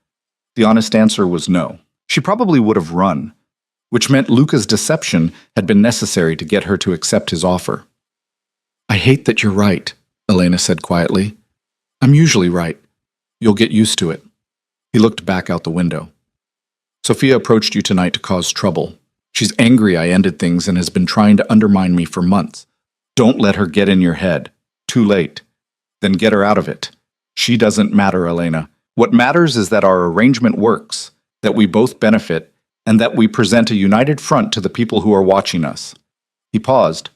The honest answer was no. She probably would have run, which meant Luca's deception had been necessary to get her to accept his offer. I hate that you're right, Elena said quietly. I'm usually right. You'll get used to it. He looked back out the window. Sophia approached you tonight to cause trouble. She's angry I ended things and has been trying to undermine me for months. Don't let her get in your head. Too late. Then get her out of it. She doesn't matter, Elena. What matters is that our arrangement works, that we both benefit, and that we present a united front to the people who are watching us. He paused.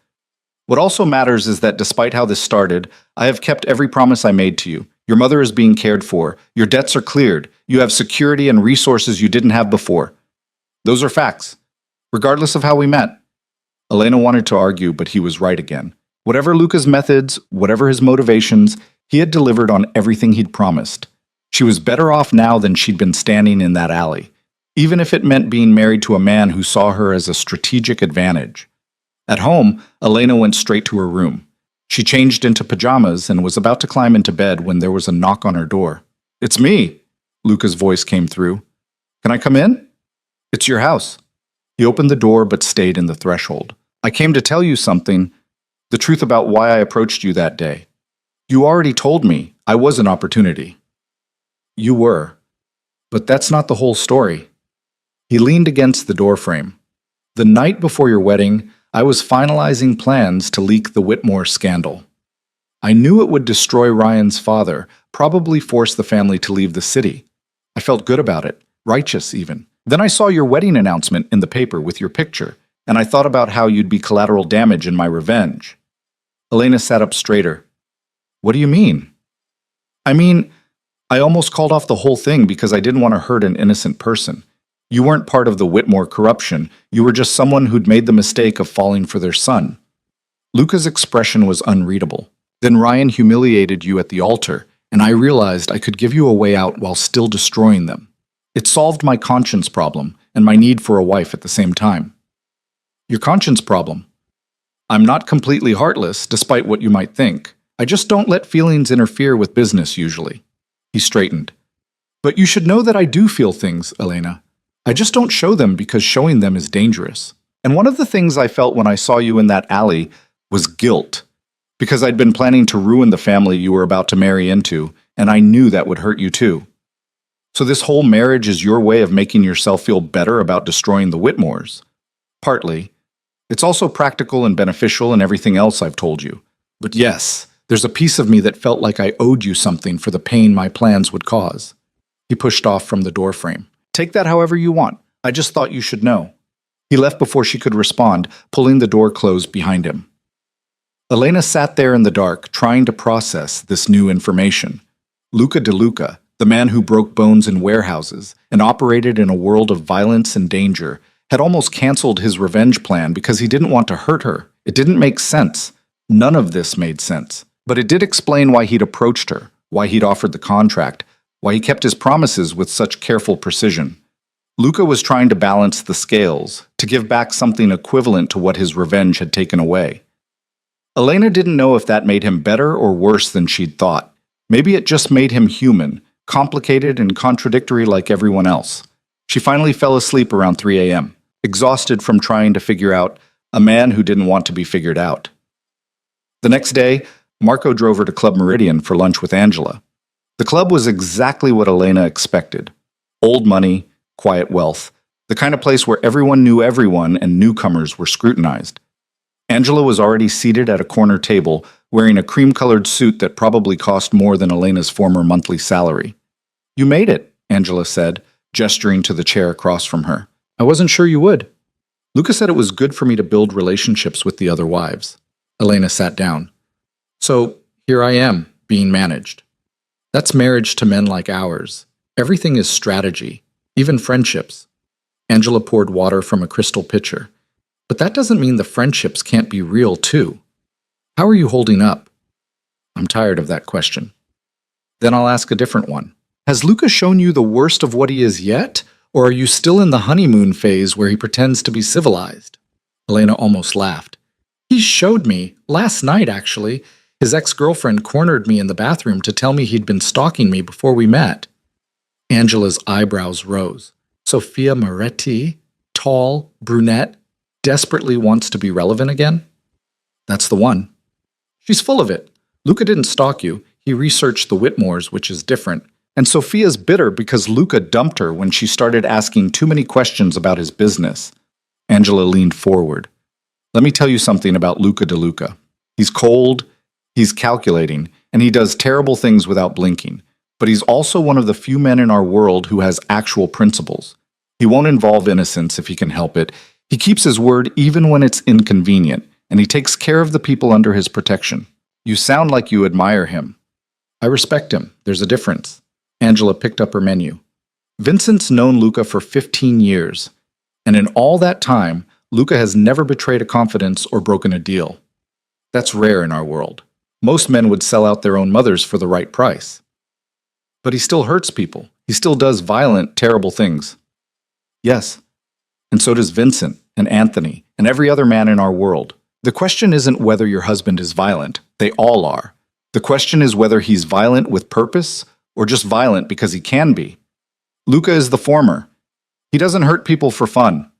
What also matters is that despite how this started, I have kept every promise I made to you. Your mother is being cared for. Your debts are cleared. You have security and resources you didn't have before. Those are facts, regardless of how we met. Elena wanted to argue, but he was right again. Whatever Luca's methods, whatever his motivations, he had delivered on everything he'd promised. She was better off now than she'd been standing in that alley, even if it meant being married to a man who saw her as a strategic advantage. At home, Elena went straight to her room. She changed into pajamas and was about to climb into bed when there was a knock on her door. "It's me," Luca's voice came through. "Can I come in?" "It's your house." He opened the door but stayed in the threshold. "I came to tell you something, the truth about why I approached you that day. You already told me I was an opportunity." "You were. But that's not the whole story." He leaned against the doorframe. "The night before your wedding, I was finalizing plans to leak the Whitmore scandal. I knew it would destroy Ryan's father, probably force the family to leave the city. I felt good about it, righteous even. Then I saw your wedding announcement in the paper with your picture, and I thought about how you'd be collateral damage in my revenge." Elena sat up straighter. "What do you mean?" "I mean, I almost called off the whole thing because I didn't want to hurt an innocent person. You weren't part of the Whitmore corruption. You were just someone who'd made the mistake of falling for their son." Luca's expression was unreadable. "Then Ryan humiliated you at the altar, and I realized I could give you a way out while still destroying them. It solved my conscience problem and my need for a wife at the same time." "Your conscience problem?" "I'm not completely heartless, despite what you might think. I just don't let feelings interfere with business usually." He straightened. "But you should know that I do feel things, Elena. I just don't show them because showing them is dangerous. And one of the things I felt when I saw you in that alley was guilt, because I'd been planning to ruin the family you were about to marry into, and I knew that would hurt you too. So this whole marriage is your way of making yourself feel better about destroying the Whitmores?" "Partly. It's also practical and beneficial in everything else I've told you. But yes, there's a piece of me that felt like I owed you something for the pain my plans would cause." He pushed off from the doorframe. "Take that however you want. I just thought you should know." He left before she could respond, pulling the door closed behind him. Elena sat there in the dark, trying to process this new information. Luca De Luca, the man who broke bones in warehouses and operated in a world of violence and danger, had almost canceled his revenge plan because he didn't want to hurt her. It didn't make sense. None of this made sense. But it did explain why he'd approached her, why he'd offered the contract, why he kept his promises with such careful precision. Luca was trying to balance the scales, to give back something equivalent to what his revenge had taken away. Elena didn't know if that made him better or worse than she'd thought. Maybe it just made him human, complicated and contradictory like everyone else. She finally fell asleep around 3 a.m., exhausted from trying to figure out a man who didn't want to be figured out. The next day, Marco drove her to Club Meridian for lunch with Angela. The club was exactly what Elena expected. Old money, quiet wealth, the kind of place where everyone knew everyone and newcomers were scrutinized. Angela was already seated at a corner table, wearing a cream-colored suit that probably cost more than Elena's former monthly salary. "You made it," Angela said, gesturing to the chair across from her. "I wasn't sure you would." "Luca said it was good for me to build relationships with the other wives." Elena sat down. "So, here I am, being managed. That's marriage to men like ours. Everything is strategy, even friendships." Angela poured water from a crystal pitcher. "But that doesn't mean the friendships can't be real, too. How are you holding up?" "I'm tired of that question." "Then I'll ask a different one. Has Luca shown you the worst of what he is yet, or are you still in the honeymoon phase where he pretends to be civilized?" Elena almost laughed. "He showed me, last night actually. His ex-girlfriend cornered me in the bathroom to tell me he'd been stalking me before we met." Angela's eyebrows rose. Sophia Moretti, tall, brunette, desperately wants to be relevant again? "That's the one." "She's full of it. Luca didn't stalk you. He researched the Whitmores, which is different. And Sophia's bitter because Luca dumped her when she started asking too many questions about his business. Angela leaned forward. Let me tell you something about Luca DeLuca. He's cold, he's calculating, and he does terrible things without blinking. But he's also one of the few men in our world who has actual principles. He won't involve innocence if he can help it. He keeps his word even when it's inconvenient, and he takes care of the people under his protection. You sound like you admire him. I respect him. There's a difference. Angela picked up her menu. Vincent's known Luca for 15 years, and in all that time, Luca has never betrayed a confidence or broken a deal. That's rare in our world. Most men would sell out their own mothers for the right price. But he still hurts people. He still does violent, terrible things. Yes, and so does Vincent and Anthony and every other man in our world. The question isn't whether your husband is violent. They all are. The question is whether he's violent with purpose or just violent because he can be. Luca is the former. He doesn't hurt people for fun.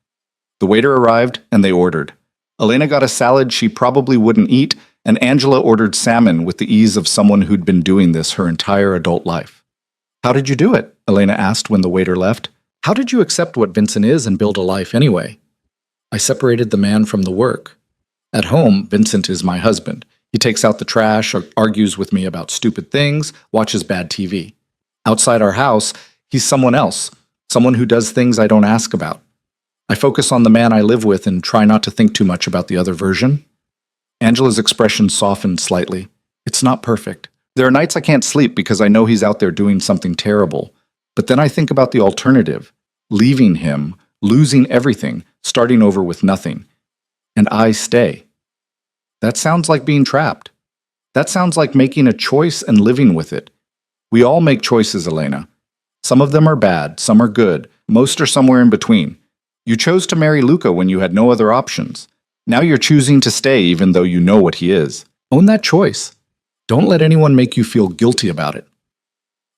The waiter arrived and they ordered. Elena got a salad she probably wouldn't eat, and Angela ordered salmon with the ease of someone who'd been doing this her entire adult life. How did you do it? Elena asked when the waiter left. How did you accept what Vincent is and build a life anyway? I separated the man from the work. At home, Vincent is my husband. He takes out the trash, or argues with me about stupid things, watches bad TV. Outside our house, he's someone else, someone who does things I don't ask about. I focus on the man I live with and try not to think too much about the other version. Angela's expression softened slightly. It's not perfect. There are nights I can't sleep because I know he's out there doing something terrible. But then I think about the alternative, leaving him, losing everything, starting over with nothing. And I stay. That sounds like being trapped. That sounds like making a choice and living with it. We all make choices, Elena. Some of them are bad, some are good, most are somewhere in between. You chose to marry Luca when you had no other options. Now you're choosing to stay even though you know what he is. Own that choice. Don't let anyone make you feel guilty about it.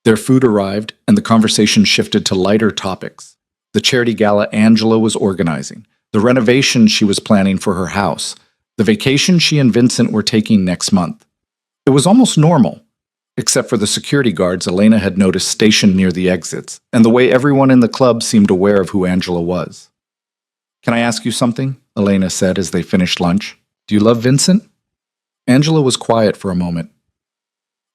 Their food arrived, and the conversation shifted to lighter topics. The charity gala Angela was organizing, the renovation she was planning for her house, the vacation she and Vincent were taking next month. It was almost normal, except for the security guards Elena had noticed stationed near the exits, and the way everyone in the club seemed aware of who Angela was. Can I ask you something? Elena said as they finished lunch. Do you love Vincent? Angela was quiet for a moment.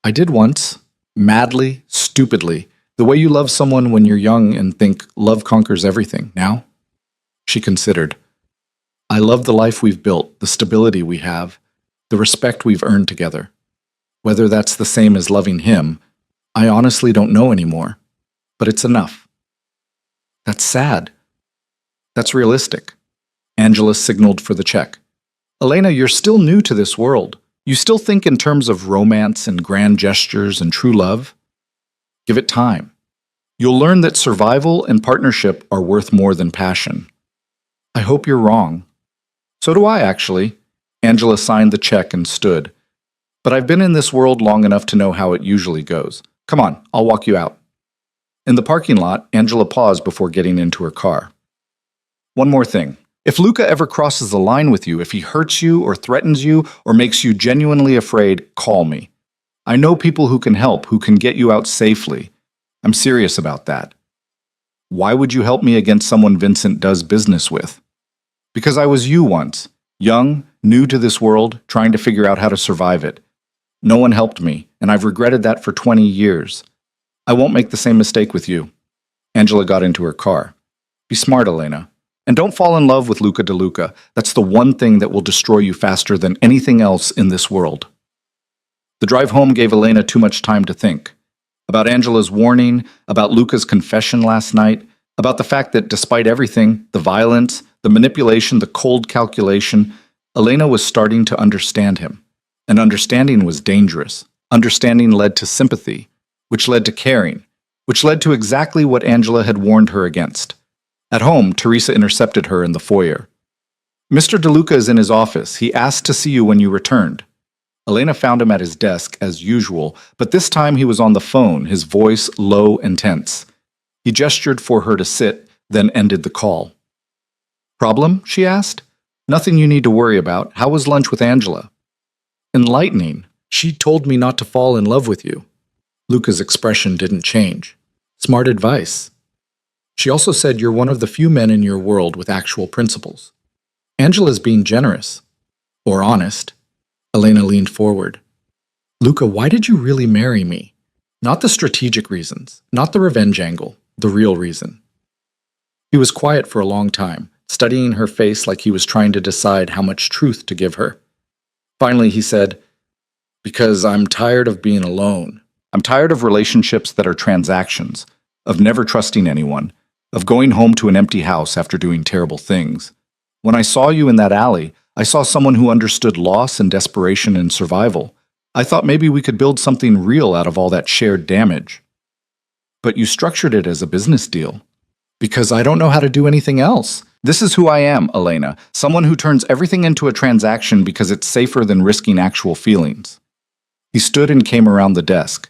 I did once. Madly, stupidly, the way you love someone when you're young and think love conquers everything. Now? She considered. I love the life we've built, the stability we have, the respect we've earned together. Whether that's the same as loving him, I honestly don't know anymore. But it's enough. That's sad. That's realistic. Angela signaled for the check. Elena, you're still new to this world. You still think in terms of romance and grand gestures and true love? Give it time. You'll learn that survival and partnership are worth more than passion. I hope you're wrong. So do I, actually. Angela signed the check and stood. But I've been in this world long enough to know how it usually goes. Come on, I'll walk you out. In the parking lot, Angela paused before getting into her car. One more thing. If Luca ever crosses the line with you, if he hurts you or threatens you or makes you genuinely afraid, call me. I know people who can help, who can get you out safely. I'm serious about that. Why would you help me against someone Vincent does business with? Because I was you once, young, new to this world, trying to figure out how to survive it. No one helped me, and I've regretted that for 20 years. I won't make the same mistake with you. Angela got into her car. Be smart, Elena. And don't fall in love with Luca DeLuca. That's the one thing that will destroy you faster than anything else in this world. The drive home gave Elena too much time to think. About Angela's warning, about Luca's confession last night, about the fact that despite everything, the violence, the manipulation, the cold calculation, Elena was starting to understand him. And understanding was dangerous. Understanding led to sympathy, which led to caring, which led to exactly what Angela had warned her against. At home, Teresa intercepted her in the foyer. Mr. DeLuca is in his office. He asked to see you when you returned. Elena found him at his desk, as usual, but this time he was on the phone, his voice low and tense. He gestured for her to sit, then ended the call. Problem? She asked. Nothing you need to worry about. How was lunch with Angela? Enlightening. She told me not to fall in love with you. Luca's expression didn't change. Smart advice. She also said you're one of the few men in your world with actual principles. Angela's being generous. Or honest. Elena leaned forward. Luca, why did you really marry me? Not the strategic reasons, not the revenge angle, the real reason. He was quiet for a long time, studying her face like he was trying to decide how much truth to give her. Finally, he said, because I'm tired of being alone. I'm tired of relationships that are transactions, of never trusting anyone, of going home to an empty house after doing terrible things. When I saw you in that alley, I saw someone who understood loss and desperation and survival. I thought maybe we could build something real out of all that shared damage. But you structured it as a business deal. Because I don't know how to do anything else. This is who I am, Elena, someone who turns everything into a transaction because it's safer than risking actual feelings. He stood and came around the desk.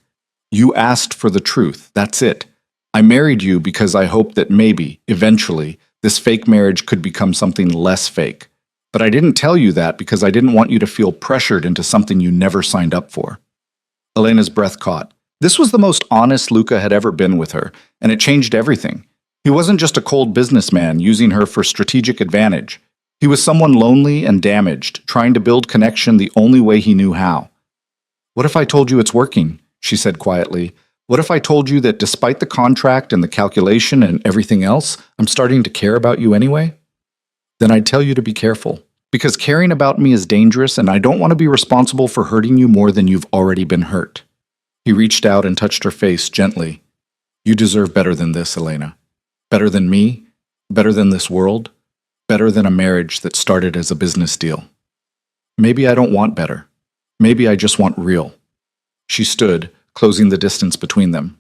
You asked for the truth, that's it. I married you because I hoped that maybe, eventually, this fake marriage could become something less fake. But I didn't tell you that because I didn't want you to feel pressured into something you never signed up for. Elena's breath caught. This was the most honest Luca had ever been with her, and it changed everything. He wasn't just a cold businessman using her for strategic advantage. He was someone lonely and damaged, trying to build connection the only way he knew how. What if I told you it's working? She said quietly. What if I told you that despite the contract and the calculation and everything else, I'm starting to care about you anyway? Then I'd tell you to be careful. Because caring about me is dangerous and I don't want to be responsible for hurting you more than you've already been hurt. He reached out and touched her face gently. You deserve better than this, Elena. Better than me, better than this world, better than a marriage that started as a business deal. Maybe I don't want better. Maybe I just want real. She stood, closing the distance between them.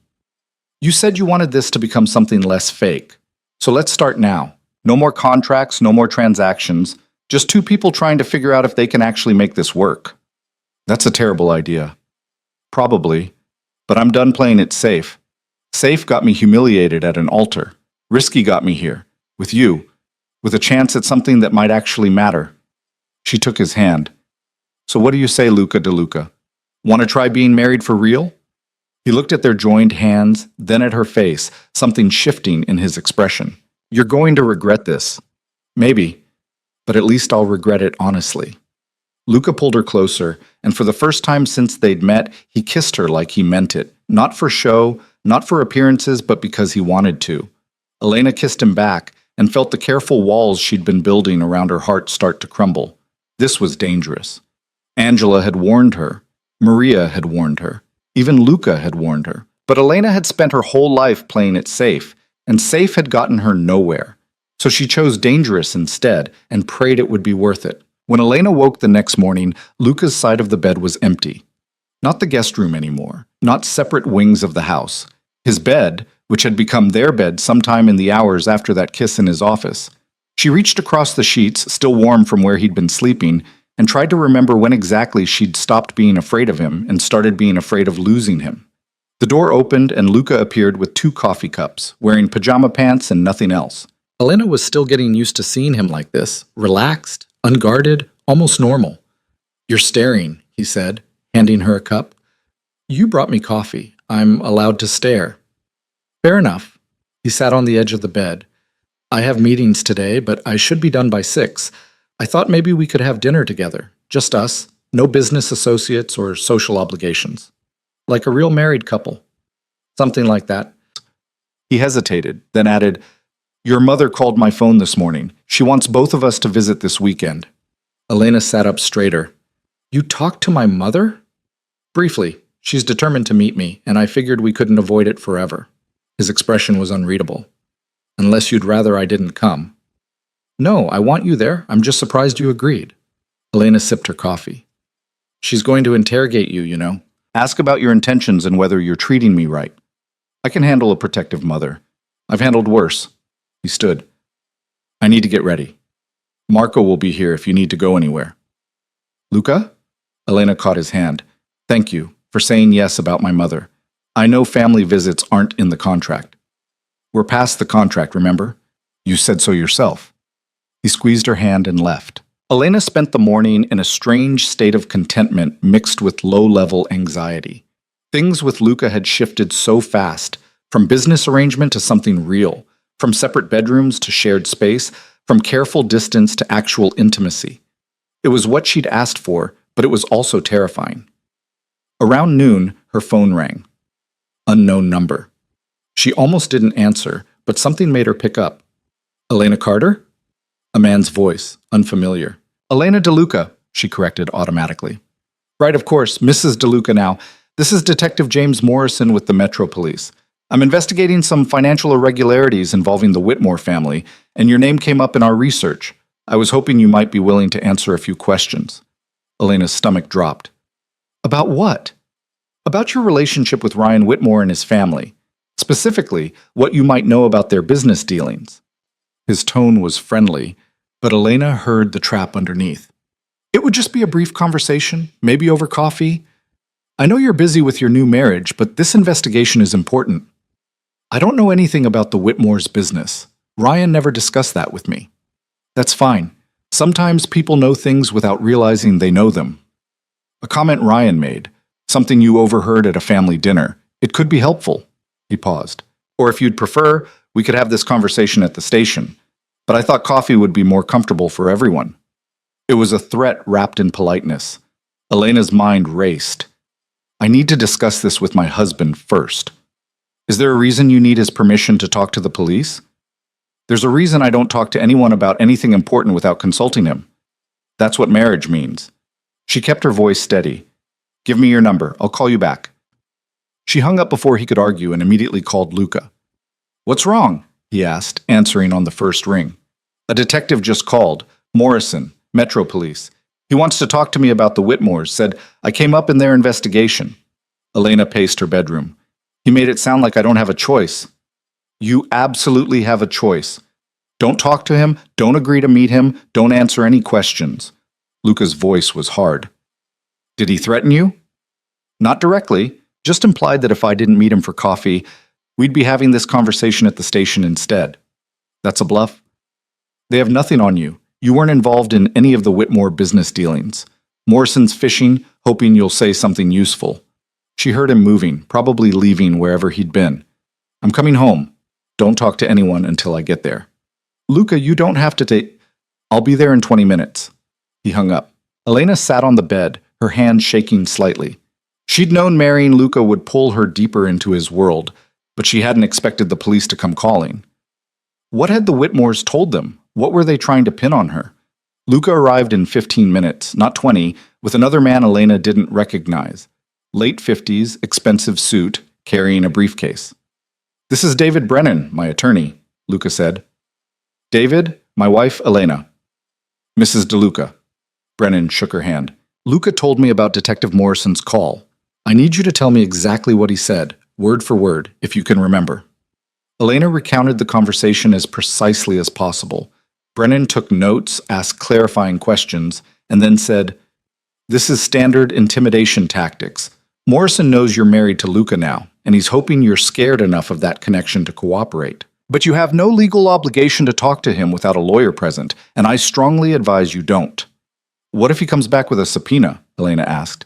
You said you wanted this to become something less fake. So let's start now. No more contracts, no more transactions. Just two people trying to figure out if they can actually make this work. That's a terrible idea. Probably. But I'm done playing it safe. Safe got me humiliated at an altar. Risky got me here. With you. With a chance at something that might actually matter. She took his hand. So what do you say, Luca de Luca? Want to try being married for real? He looked at their joined hands, then at her face, something shifting in his expression. You're going to regret this. Maybe. But at least I'll regret it honestly. Luca pulled her closer, and for the first time since they'd met, he kissed her like he meant it. Not for show, not for appearances, but because he wanted to. Elena kissed him back and felt the careful walls she'd been building around her heart start to crumble. This was dangerous. Angela had warned her. Maria had warned her. Even Luca had warned her. But Elena had spent her whole life playing it safe, and safe had gotten her nowhere. So she chose dangerous instead and prayed it would be worth it. When Elena woke the next morning, Luca's side of the bed was empty. Not the guest room anymore, not separate wings of the house. His bed, which had become their bed sometime in the hours after that kiss in his office. She reached across the sheets, still warm from where he'd been sleeping, and tried to remember when exactly she'd stopped being afraid of him and started being afraid of losing him. The door opened and Luca appeared with 2 coffee cups, wearing pajama pants and nothing else. Elena was still getting used to seeing him like this, relaxed, unguarded, almost normal. You're staring, he said, handing her a cup. You brought me coffee. I'm allowed to stare. Fair enough. He sat on the edge of the bed. I have meetings today, but I should be done by 6. I thought maybe we could have dinner together. Just us. No business associates or social obligations. Like a real married couple. Something like that. He hesitated, then added, Your mother called my phone this morning. She wants both of us to visit this weekend. Elena sat up straighter. You talked to my mother? Briefly. She's determined to meet me, and I figured we couldn't avoid it forever. His expression was unreadable. Unless you'd rather I didn't come. No, I want you there. I'm just surprised you agreed. Elena sipped her coffee. She's going to interrogate you, you know. Ask about your intentions and whether you're treating me right. I can handle a protective mother. I've handled worse. He stood. I need to get ready. Marco will be here if you need to go anywhere. Luca? Elena caught his hand. Thank you for saying yes about my mother. I know family visits aren't in the contract. We're past the contract, remember? You said so yourself. He squeezed her hand and left. Elena spent the morning in a strange state of contentment mixed with low-level anxiety. Things with Luca had shifted so fast, from business arrangement to something real, from separate bedrooms to shared space, from careful distance to actual intimacy. It was what she'd asked for, but it was also terrifying. Around noon, her phone rang. Unknown number. She almost didn't answer, but something made her pick up. Elena Carter? A man's voice, unfamiliar. Elena DeLuca, she corrected automatically. Right, of course, Mrs. DeLuca now. This is Detective James Morrison with the Metro Police. I'm investigating some financial irregularities involving the Whitmore family, and your name came up in our research. I was hoping you might be willing to answer a few questions. Elena's stomach dropped. About what? About your relationship with Ryan Whitmore and his family. Specifically, what you might know about their business dealings. His tone was friendly, but Elena heard the trap underneath. It would just be a brief conversation, maybe over coffee. I know you're busy with your new marriage, but this investigation is important. I don't know anything about the Whitmore's business. Ryan never discussed that with me. That's fine. Sometimes people know things without realizing they know them. A comment Ryan made, something you overheard at a family dinner. It could be helpful. He paused. Or if you'd prefer, we could have this conversation at the station. But I thought coffee would be more comfortable for everyone. It was a threat wrapped in politeness. Elena's mind raced. I need to discuss this with my husband first. Is there a reason you need his permission to talk to the police? There's a reason I don't talk to anyone about anything important without consulting him. That's what marriage means. She kept her voice steady. Give me your number. I'll call you back. She hung up before he could argue and immediately called Luca. What's wrong? He asked, answering on the first ring. A detective just called. Morrison, Metro Police. He wants to talk to me about the Whitmores, said I came up in their investigation. Elena paced her bedroom. He made it sound like I don't have a choice. You absolutely have a choice. Don't talk to him, don't agree to meet him, don't answer any questions. Luca's voice was hard. Did he threaten you? Not directly, just implied that if I didn't meet him for coffee, we'd be having this conversation at the station instead. That's a bluff? They have nothing on you. You weren't involved in any of the Whitmore business dealings. Morrison's fishing, hoping you'll say something useful. She heard him moving, probably leaving wherever he'd been. I'm coming home. Don't talk to anyone until I get there. Luca, you don't have to take... I'll be there in 20 minutes. He hung up. Elena sat on the bed, her hand shaking slightly. She'd known marrying Luca would pull her deeper into his world, but she hadn't expected the police to come calling. What had the Whitmores told them? What were they trying to pin on her? Luca arrived in 15 minutes, not 20, with another man Elena didn't recognize. Late 50s, expensive suit, carrying a briefcase. This is David Brennan, my attorney, Luca said. David, my wife, Elena. Mrs. DeLuca. Brennan shook her hand. Luca told me about Detective Morrison's call. I need you to tell me exactly what he said, word for word, if you can remember. Elena recounted the conversation as precisely as possible. Brennan took notes, asked clarifying questions, and then said, This is standard intimidation tactics. Morrison knows you're married to Luca now, and he's hoping you're scared enough of that connection to cooperate. But you have no legal obligation to talk to him without a lawyer present, and I strongly advise you don't. What if he comes back with a subpoena? Elena asked.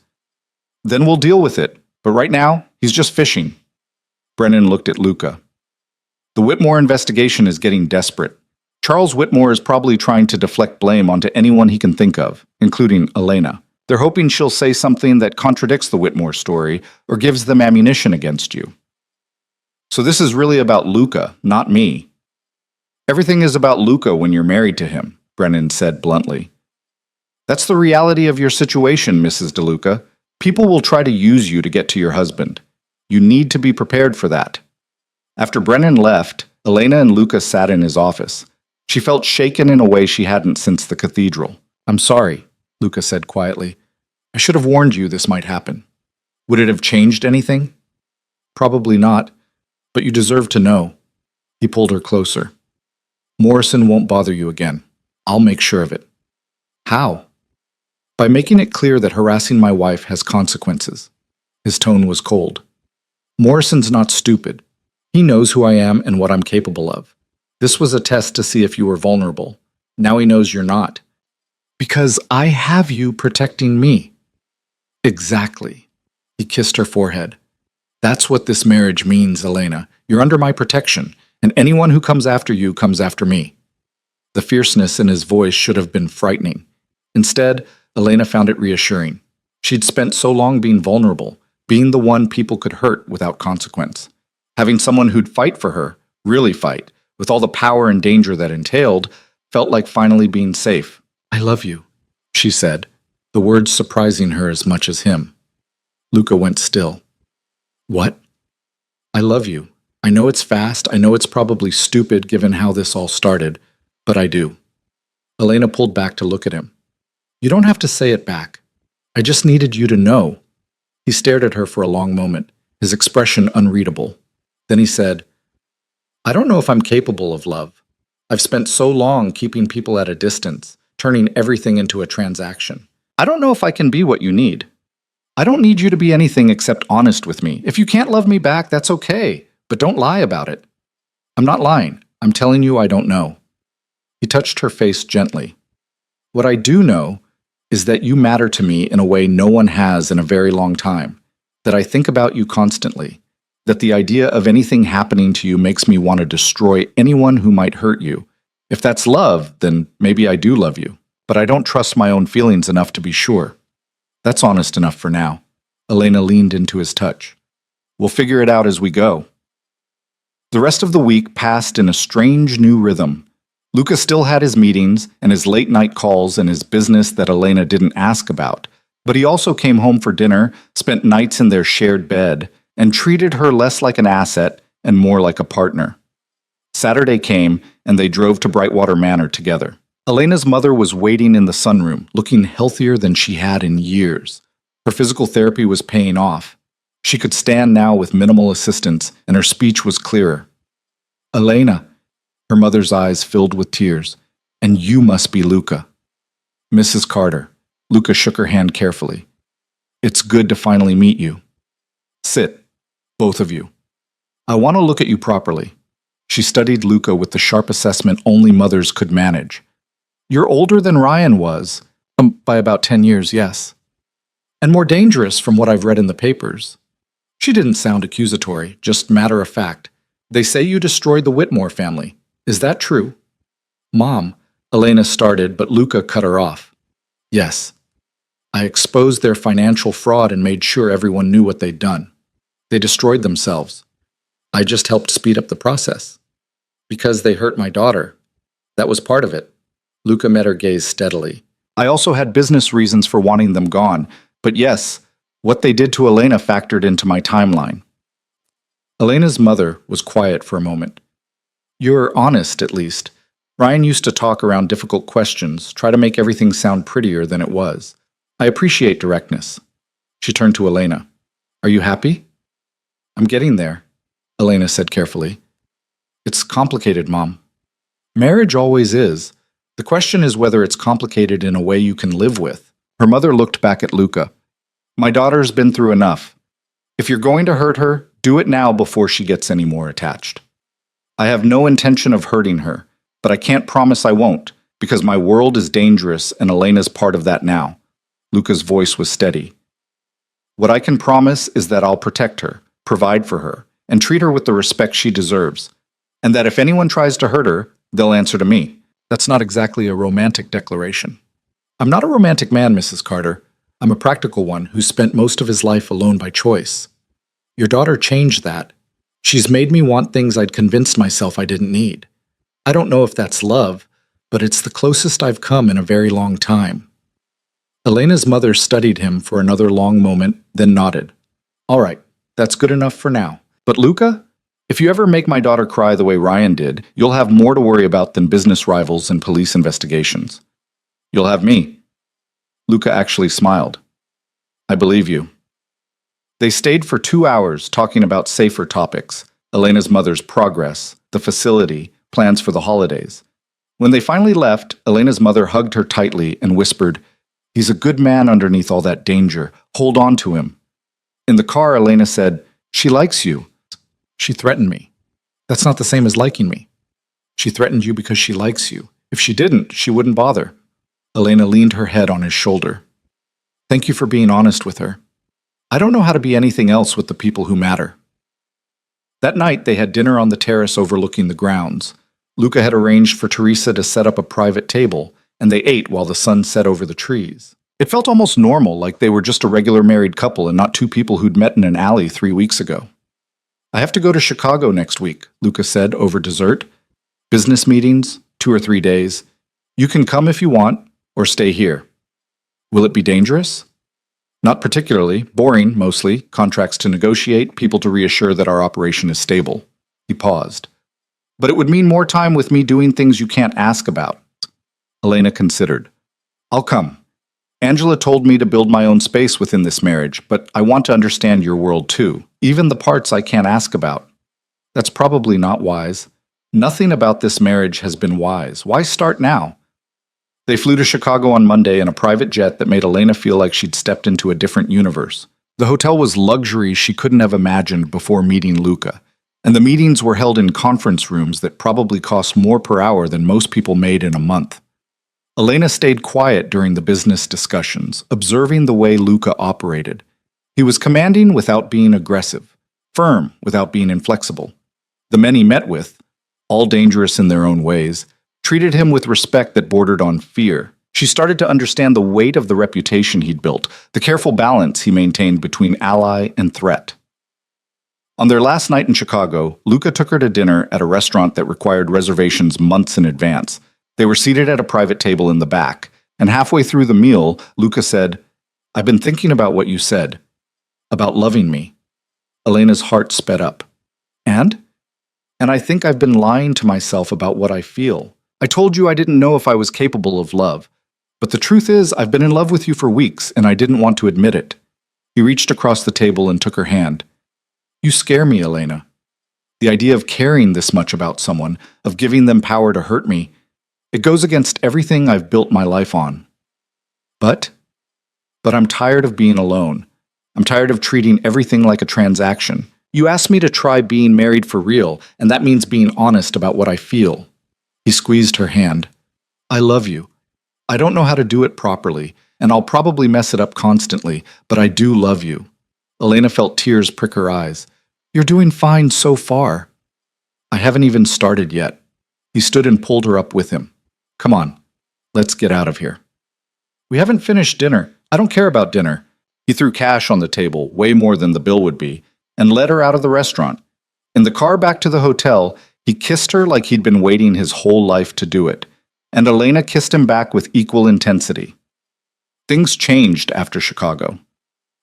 Then we'll deal with it, but right now, he's just fishing. Brennan looked at Luca. The Whitmore investigation is getting desperate. Charles Whitmore is probably trying to deflect blame onto anyone he can think of, including Elena. They're hoping she'll say something that contradicts the Whitmore story or gives them ammunition against you. So this is really about Luca, not me. Everything is about Luca when you're married to him, Brennan said bluntly. That's the reality of your situation, Mrs. DeLuca. People will try to use you to get to your husband. You need to be prepared for that. After Brennan left, Elena and Luca sat in his office. She felt shaken in a way she hadn't since the cathedral. I'm sorry, Luca said quietly. I should have warned you this might happen. Would it have changed anything? Probably not, but you deserve to know. He pulled her closer. Morrison won't bother you again. I'll make sure of it. How? By making it clear that harassing my wife has consequences. His tone was cold. Morrison's not stupid. He knows who I am and what I'm capable of. This was a test to see if you were vulnerable. Now he knows you're not. Because I have you protecting me. Exactly. He kissed her forehead. That's what this marriage means, Elena. You're under my protection, and anyone who comes after you comes after me. The fierceness in his voice should have been frightening. Instead, Elena found it reassuring. She'd spent so long being vulnerable, being the one people could hurt without consequence. Having someone who'd fight for her, really fight, with all the power and danger that entailed, felt like finally being safe. "I love you," she said, the words surprising her as much as him. Luca went still. "What?" "I love you. I know it's fast, I know it's probably stupid given how this all started, but I do." Elena pulled back to look at him. "You don't have to say it back. I just needed you to know." He stared at her for a long moment, his expression unreadable. Then he said, "I don't know if I'm capable of love. I've spent so long keeping people at a distance, turning everything into a transaction. I don't know if I can be what you need. I don't need you to be anything except honest with me. If you can't love me back, that's okay, but don't lie about it." "I'm not lying. I'm telling you I don't know." He touched her face gently. "What I do know is that you matter to me in a way no one has in a very long time, that I think about you constantly, that the idea of anything happening to you makes me want to destroy anyone who might hurt you. If that's love, then maybe I do love you, but I don't trust my own feelings enough to be sure." "That's honest enough for now." Elena leaned into his touch. "We'll figure it out as we go." The rest of the week passed in a strange new rhythm. Luca still had his meetings and his late-night calls and his business that Elena didn't ask about, but he also came home for dinner, spent nights in their shared bed, and treated her less like an asset and more like a partner. Saturday came, and they drove to Brightwater Manor together. Elena's mother was waiting in the sunroom, looking healthier than she had in years. Her physical therapy was paying off. She could stand now with minimal assistance, and her speech was clearer. "Elena," her mother's eyes filled with tears, "and you must be Luca." "Mrs. Carter." Luca shook her hand carefully. "It's good to finally meet you. Sit, both of you. I want to look at you properly." She studied Luca with the sharp assessment only mothers could manage. "You're older than Ryan was." By about 10 years, yes. "And more dangerous from what I've read in the papers." She didn't sound accusatory, just matter of fact. "They say you destroyed the Whitmore family. Is that true?" "Mom," Elena started, but Luca cut her off. "Yes. I exposed their financial fraud and made sure everyone knew what they'd done. They destroyed themselves. I just helped speed up the process. Because they hurt my daughter. That was part of it." Luca met her gaze steadily. "I also had business reasons for wanting them gone, but yes, what they did to Elena factored into my timeline." Elena's mother was quiet for a moment. "You're honest, at least. Ryan used to talk around difficult questions, try to make everything sound prettier than it was. I appreciate directness." She turned to Elena. "Are you happy?" "I'm getting there," Elena said carefully. "It's complicated, Mom." "Marriage always is. The question is whether it's complicated in a way you can live with." Her mother looked back at Luca. "My daughter's been through enough. If you're going to hurt her, do it now before she gets any more attached. I have no intention of hurting her, but I can't promise I won't, because my world is dangerous and Elena's part of that now." Luca's voice was steady. "What I can promise is that I'll protect her, provide for her, and treat her with the respect she deserves, and that if anyone tries to hurt her, they'll answer to me." "That's not exactly a romantic declaration." "I'm not a romantic man, Mrs. Carter. I'm a practical one who spent most of his life alone by choice. Your daughter changed that. She's made me want things I'd convinced myself I didn't need. I don't know if that's love, but it's the closest I've come in a very long time." Elena's mother studied him for another long moment, then nodded. "All right, that's good enough for now. But Luca, if you ever make my daughter cry the way Ryan did, you'll have more to worry about than business rivals and police investigations. You'll have me." Luca actually smiled. "I believe you." They stayed for 2 hours talking about safer topics, Elena's mother's progress, the facility, plans for the holidays. When they finally left, Elena's mother hugged her tightly and whispered, "He's a good man underneath all that danger. Hold on to him." In the car, Elena said, "She likes you." "She threatened me." "That's not the same as liking me." "She threatened you because she likes you. If she didn't, she wouldn't bother." Elena leaned her head on his shoulder. "Thank you for being honest with her." I don't know how to be anything else with the people who matter. That night, they had dinner on the terrace overlooking the grounds. Luca had arranged for Teresa to set up a private table, and they ate while the sun set over the trees. It felt almost normal, like they were just a regular married couple and not two people who'd met in an alley 3 weeks ago. I have to go to Chicago next week, Luca said over dessert. Business meetings, 2 or 3 days. You can come if you want, or stay here. Will it be dangerous? Not particularly. Boring, mostly. Contracts to negotiate, people to reassure that our operation is stable. He paused. But it would mean more time with me doing things you can't ask about. Elena considered. I'll come. Angela told me to build my own space within this marriage, but I want to understand your world too, even the parts I can't ask about. That's probably not wise. Nothing about this marriage has been wise. Why start now? They flew to Chicago on Monday in a private jet that made Elena feel like she'd stepped into a different universe. The hotel was luxury she couldn't have imagined before meeting Luca, and the meetings were held in conference rooms that probably cost more per hour than most people made in a month. Elena stayed quiet during the business discussions, observing the way Luca operated. He was commanding without being aggressive, firm without being inflexible. The men he met with, all dangerous in their own ways, treated him with respect that bordered on fear. She started to understand the weight of the reputation he'd built, the careful balance he maintained between ally and threat. On their last night in Chicago, Luca took her to dinner at a restaurant that required reservations months in advance. They were seated at a private table in the back, and halfway through the meal, Luca said, I've been thinking about what you said, about loving me. Elena's heart sped up. And I think I've been lying to myself about what I feel. I told you I didn't know if I was capable of love, but the truth is I've been in love with you for weeks, and I didn't want to admit it. He reached across the table and took her hand. You scare me, Elena. The idea of caring this much about someone, of giving them power to hurt me, it goes against everything I've built my life on. But I'm tired of being alone. I'm tired of treating everything like a transaction. You asked me to try being married for real, and that means being honest about what I feel. He squeezed her hand. I love you. I don't know how to do it properly, and I'll probably mess it up constantly, but I do love you. Elena felt tears prick her eyes. You're doing fine so far. I haven't even started yet. He stood and pulled her up with him. Come on, let's get out of here. We haven't finished dinner. I don't care about dinner. He threw cash on the table, way more than the bill would be, and led her out of the restaurant. In the car back to the hotel, he kissed her like he'd been waiting his whole life to do it, and Elena kissed him back with equal intensity. Things changed after Chicago.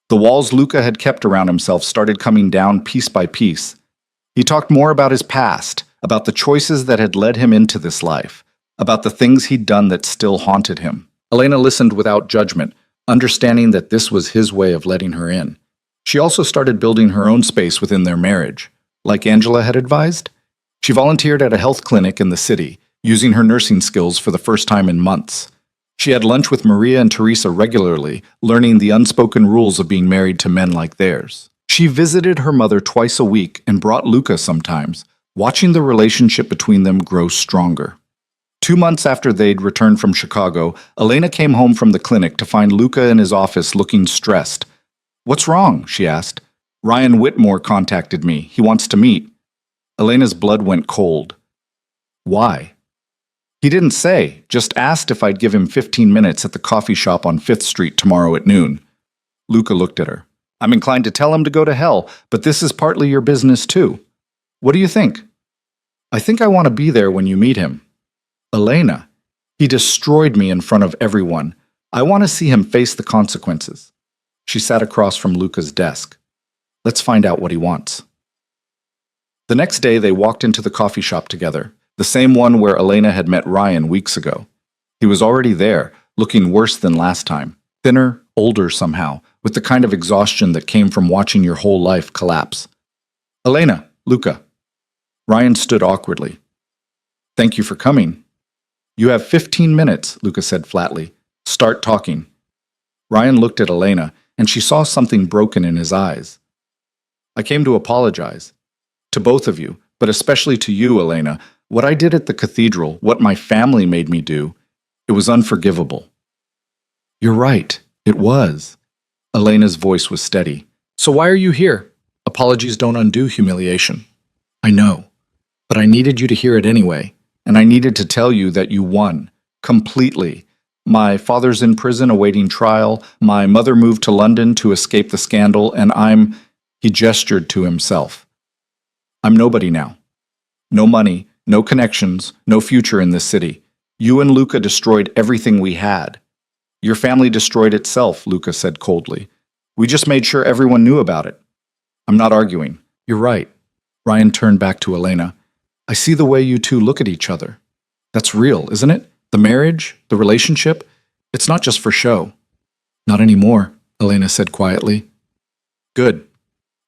The walls Luca had kept around himself started coming down piece by piece. He talked more about his past, about the choices that had led him into this life, about the things he'd done that still haunted him. Elena listened without judgment, understanding that this was his way of letting her in. She also started building her own space within their marriage. Like Angela had advised, she volunteered at a health clinic in the city, using her nursing skills for the first time in months. She had lunch with Maria and Teresa regularly, learning the unspoken rules of being married to men like theirs. She visited her mother twice a week and brought Luca sometimes, watching the relationship between them grow stronger. 2 months after they'd returned from Chicago, Elena came home from the clinic to find Luca in his office looking stressed. What's wrong? She asked. Ryan Whitmore contacted me. He wants to meet. Elena's blood went cold. Why? He didn't say, just asked if I'd give him 15 minutes at the coffee shop on 5th Street tomorrow at noon. Luca looked at her. I'm inclined to tell him to go to hell, but this is partly your business too. What do you think? I think I want to be there when you meet him. Elena, he destroyed me in front of everyone. I want to see him face the consequences. She sat across from Luca's desk. Let's find out what he wants. The next day, they walked into the coffee shop together, the same one where Elena had met Ryan weeks ago. He was already there, looking worse than last time, thinner, older somehow, with the kind of exhaustion that came from watching your whole life collapse. Elena, Luca. Ryan stood awkwardly. Thank you for coming. You have 15 minutes, Luca said flatly. Start talking. Ryan looked at Elena, and she saw something broken in his eyes. I came to apologize. To both of you, but especially to you, Elena. What I did at the cathedral, what my family made me do, it was unforgivable. You're right, it was. Elena's voice was steady. So why are you here? Apologies don't undo humiliation. I know, but I needed you to hear it anyway, and I needed to tell you that you won. Completely. My father's in prison awaiting trial, my mother moved to London to escape the scandal, and he gestured to himself. I'm nobody now. No money, no connections, no future in this city. You and Luca destroyed everything we had. Your family destroyed itself, Luca said coldly. We just made sure everyone knew about it. I'm not arguing. You're right. Ryan turned back to Elena. I see the way you two look at each other. That's real, isn't it? The marriage, the relationship, it's not just for show. Not anymore, Elena said quietly. Good.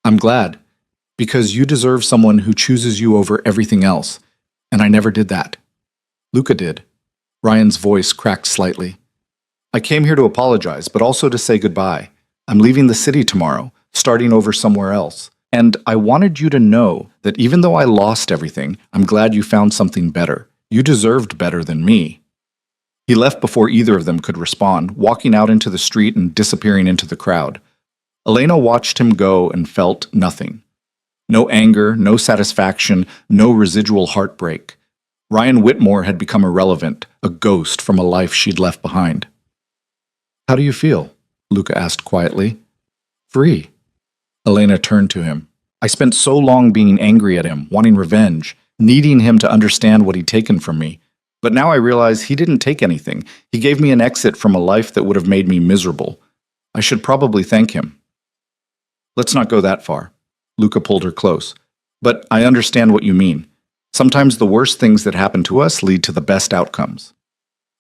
I'm glad. Because you deserve someone who chooses you over everything else. And I never did that. Luca did. Ryan's voice cracked slightly. I came here to apologize, but also to say goodbye. I'm leaving the city tomorrow, starting over somewhere else. And I wanted you to know that even though I lost everything, I'm glad you found something better. You deserved better than me. He left before either of them could respond, walking out into the street and disappearing into the crowd. Elena watched him go and felt nothing. No anger, no satisfaction, no residual heartbreak. Ryan Whitmore had become irrelevant, a ghost from a life she'd left behind. How do you feel? Luca asked quietly. Free. Elena turned to him. I spent so long being angry at him, wanting revenge, needing him to understand what he'd taken from me. But now I realize he didn't take anything. He gave me an exit from a life that would have made me miserable. I should probably thank him. Let's not go that far. Luca pulled her close. But I understand what you mean. Sometimes the worst things that happen to us lead to the best outcomes.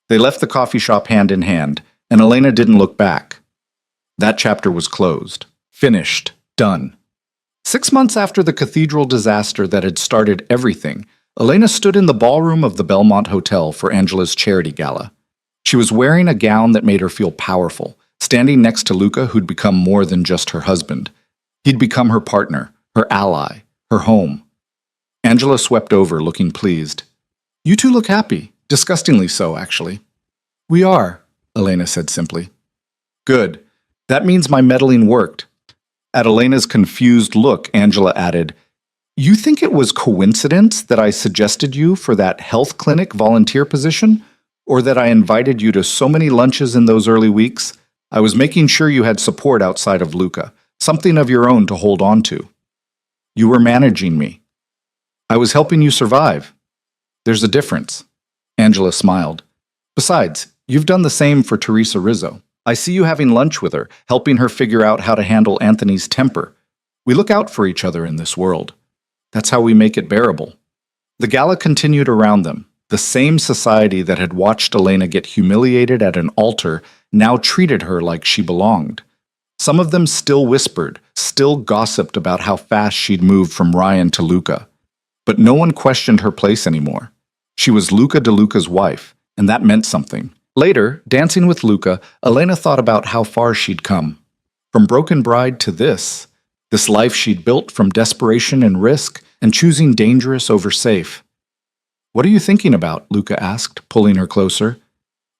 They left the coffee shop hand in hand, and Elena didn't look back. That chapter was closed. Finished. Done. 6 months after the cathedral disaster that had started everything, Elena stood in the ballroom of the Belmont Hotel for Angela's charity gala. She was wearing a gown that made her feel powerful, standing next to Luca, who'd become more than just her husband. He'd become her partner, her ally, her home. Angela swept over, looking pleased. You two look happy. Disgustingly so, actually. We are, Elena said simply. Good. That means my meddling worked. At Elena's confused look, Angela added, You think it was coincidence that I suggested you for that health clinic volunteer position? Or that I invited you to so many lunches in those early weeks? I was making sure you had support outside of Luca, something of your own to hold on to. You were managing me. I was helping you survive. There's a difference. Angela smiled. Besides, you've done the same for Teresa Rizzo. I see you having lunch with her, helping her figure out how to handle Anthony's temper. We look out for each other in this world. That's how we make it bearable. The gala continued around them. The same society that had watched Elena get humiliated at an altar now treated her like she belonged. Some of them still whispered, still gossiped about how fast she'd moved from Ryan to Luca. But no one questioned her place anymore. She was Luca DeLuca's wife, and that meant something. Later, dancing with Luca, Elena thought about how far she'd come. From broken bride to this life she'd built from desperation and risk, and choosing dangerous over safe. What are you thinking about? Luca asked, pulling her closer.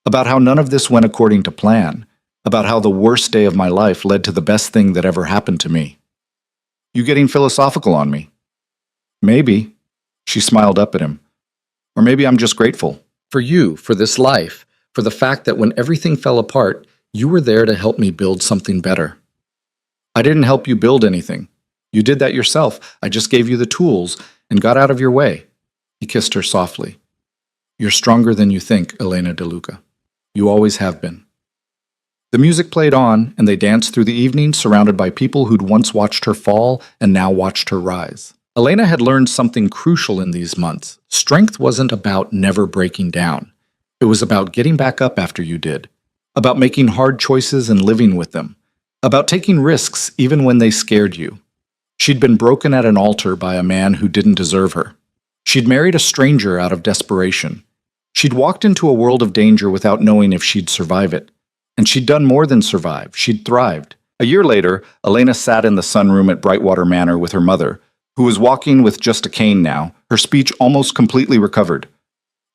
About how none of this went according to plan. About how the worst day of my life led to the best thing that ever happened to me. You getting philosophical on me? Maybe. She smiled up at him. Or maybe I'm just grateful. For you, for this life, for the fact that when everything fell apart, you were there to help me build something better. I didn't help you build anything. You did that yourself. I just gave you the tools and got out of your way. He kissed her softly. You're stronger than you think, Elena DeLuca. You always have been. The music played on, and they danced through the evening, surrounded by people who'd once watched her fall and now watched her rise. Elena had learned something crucial in these months. Strength wasn't about never breaking down. It was about getting back up after you did, about making hard choices and living with them, about taking risks even when they scared you. She'd been broken at an altar by a man who didn't deserve her. She'd married a stranger out of desperation. She'd walked into a world of danger without knowing if she'd survive it. And she'd done more than survive. She'd thrived. A year later, Elena sat in the sunroom at Brightwater Manor with her mother, who was walking with just a cane now, her speech almost completely recovered.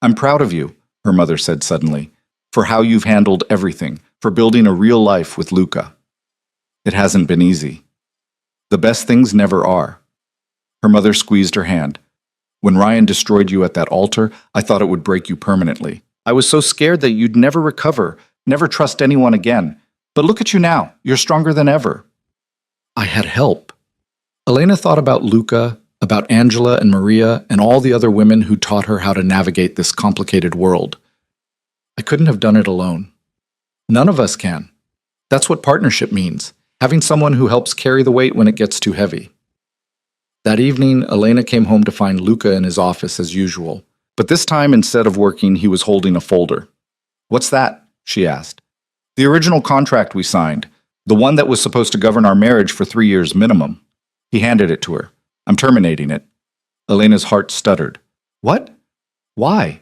I'm proud of you, her mother said suddenly, for how you've handled everything, for building a real life with Luca. It hasn't been easy. The best things never are. Her mother squeezed her hand. When Ryan destroyed you at that altar, I thought it would break you permanently. I was so scared that you'd never recover, never trust anyone again. But look at you now. You're stronger than ever. I had help. Elena thought about Luca, about Angela and Maria, and all the other women who taught her how to navigate this complicated world. I couldn't have done it alone. None of us can. That's what partnership means, having someone who helps carry the weight when it gets too heavy. That evening, Elena came home to find Luca in his office as usual. But this time, instead of working, he was holding a folder. "What's that?" she asked. "The original contract we signed, the one that was supposed to govern our marriage for 3 years minimum." He handed it to her. "I'm terminating it." Elena's heart stuttered. "What? Why?"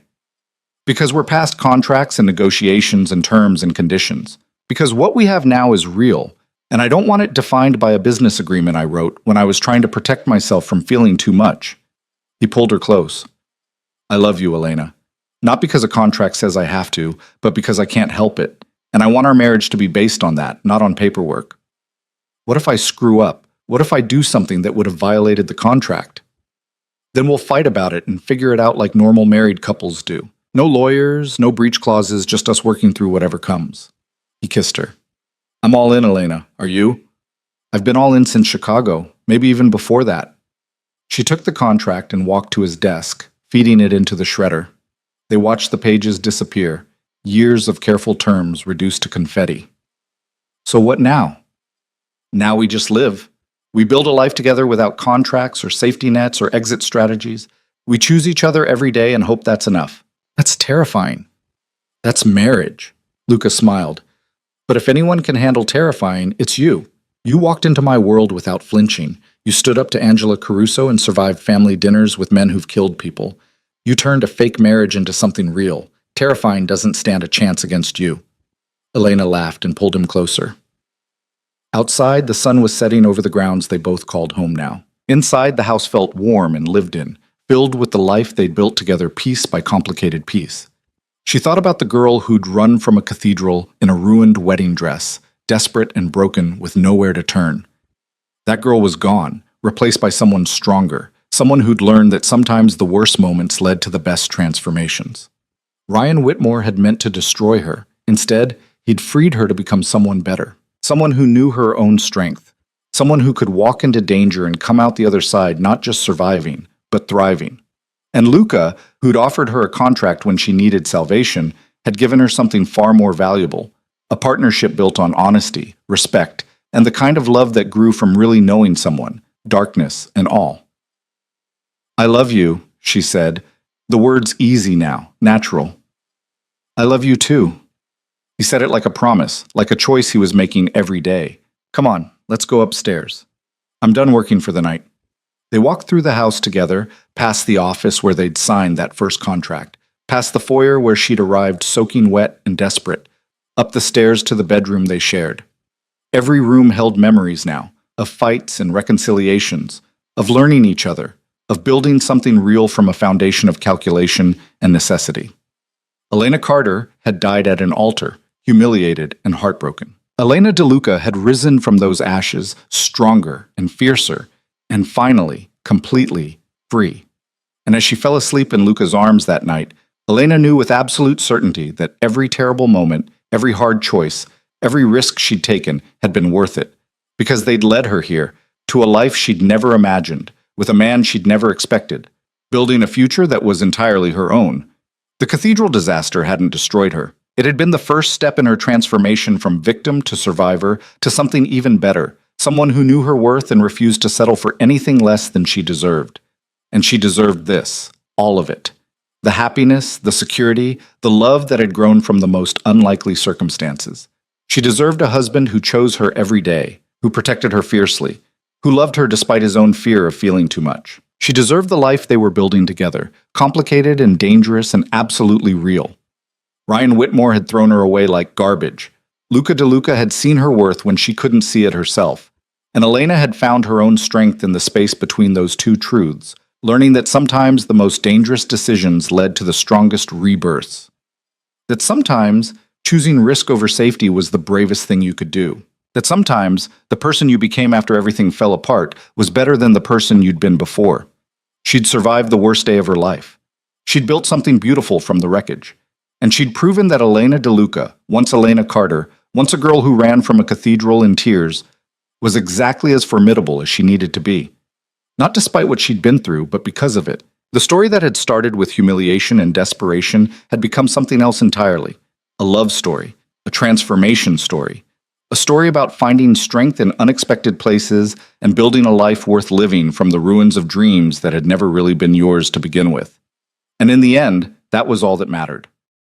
"Because we're past contracts and negotiations and terms and conditions. Because what we have now is real, and I don't want it defined by a business agreement I wrote when I was trying to protect myself from feeling too much." He pulled her close. "I love you, Elena. Not because a contract says I have to, but because I can't help it. And I want our marriage to be based on that, not on paperwork. What if I screw up? What if I do something that would have violated the contract? Then we'll fight about it and figure it out like normal married couples do. No lawyers, no breach clauses, just us working through whatever comes." He kissed her. "I'm all in, Elena. Are you?" "I've been all in since Chicago, maybe even before that." She took the contract and walked to his desk, feeding it into the shredder. They watched the pages disappear, years of careful terms reduced to confetti. "So what now?" "Now we just live. We build a life together without contracts or safety nets or exit strategies. We choose each other every day and hope that's enough." "That's terrifying." "That's marriage." Luca smiled. "But if anyone can handle terrifying, it's you. You walked into my world without flinching. You stood up to Angela Caruso and survived family dinners with men who've killed people. You turned a fake marriage into something real. Terrifying doesn't stand a chance against you." Elena laughed and pulled him closer. Outside, the sun was setting over the grounds they both called home now. Inside, the house felt warm and lived in, filled with the life they'd built together piece by complicated piece. She thought about the girl who'd run from a cathedral in a ruined wedding dress, desperate and broken with nowhere to turn. That girl was gone, replaced by someone stronger, someone who'd learned that sometimes the worst moments led to the best transformations. Ryan Whitmore had meant to destroy her. Instead, he'd freed her to become someone better, someone who knew her own strength, someone who could walk into danger and come out the other side not just surviving, but thriving. And Luca, who'd offered her a contract when she needed salvation, had given her something far more valuable, a partnership built on honesty, respect, and the kind of love that grew from really knowing someone, darkness and all. "I love you," she said, the words easy now, natural. "I love you too." He said it like a promise, like a choice he was making every day. "Come on, let's go upstairs. I'm done working for the night." They walked through the house together, past the office where they'd signed that first contract, past the foyer where she'd arrived soaking wet and desperate, up the stairs to the bedroom they shared. Every room held memories now, of fights and reconciliations, of learning each other, of building something real from a foundation of calculation and necessity. Elena Carter had died at an altar, humiliated and heartbroken. Elena DeLuca had risen from those ashes, stronger and fiercer, and finally, completely free. And as she fell asleep in Luca's arms that night, Elena knew with absolute certainty that every terrible moment, every hard choice, every risk she'd taken had been worth it, because they'd led her here, to a life she'd never imagined, with a man she'd never expected, building a future that was entirely her own. The cathedral disaster hadn't destroyed her. It had been the first step in her transformation from victim to survivor to something even better, someone who knew her worth and refused to settle for anything less than she deserved. And she deserved this, all of it. The happiness, the security, the love that had grown from the most unlikely circumstances. She deserved a husband who chose her every day, who protected her fiercely, who loved her despite his own fear of feeling too much. She deserved the life they were building together, complicated and dangerous and absolutely real. Ryan Whitmore had thrown her away like garbage. Luca DeLuca had seen her worth when she couldn't see it herself. And Elena had found her own strength in the space between those two truths, learning that sometimes the most dangerous decisions led to the strongest rebirths. That sometimes choosing risk over safety was the bravest thing you could do. That sometimes the person you became after everything fell apart was better than the person you'd been before. She'd survived the worst day of her life. She'd built something beautiful from the wreckage. And she'd proven that Elena DeLuca, once Elena Carter, once a girl who ran from a cathedral in tears, was exactly as formidable as she needed to be. Not despite what she'd been through, but because of it. The story that had started with humiliation and desperation had become something else entirely. A love story, a transformation story, a story about finding strength in unexpected places and building a life worth living from the ruins of dreams that had never really been yours to begin with. And in the end, that was all that mattered.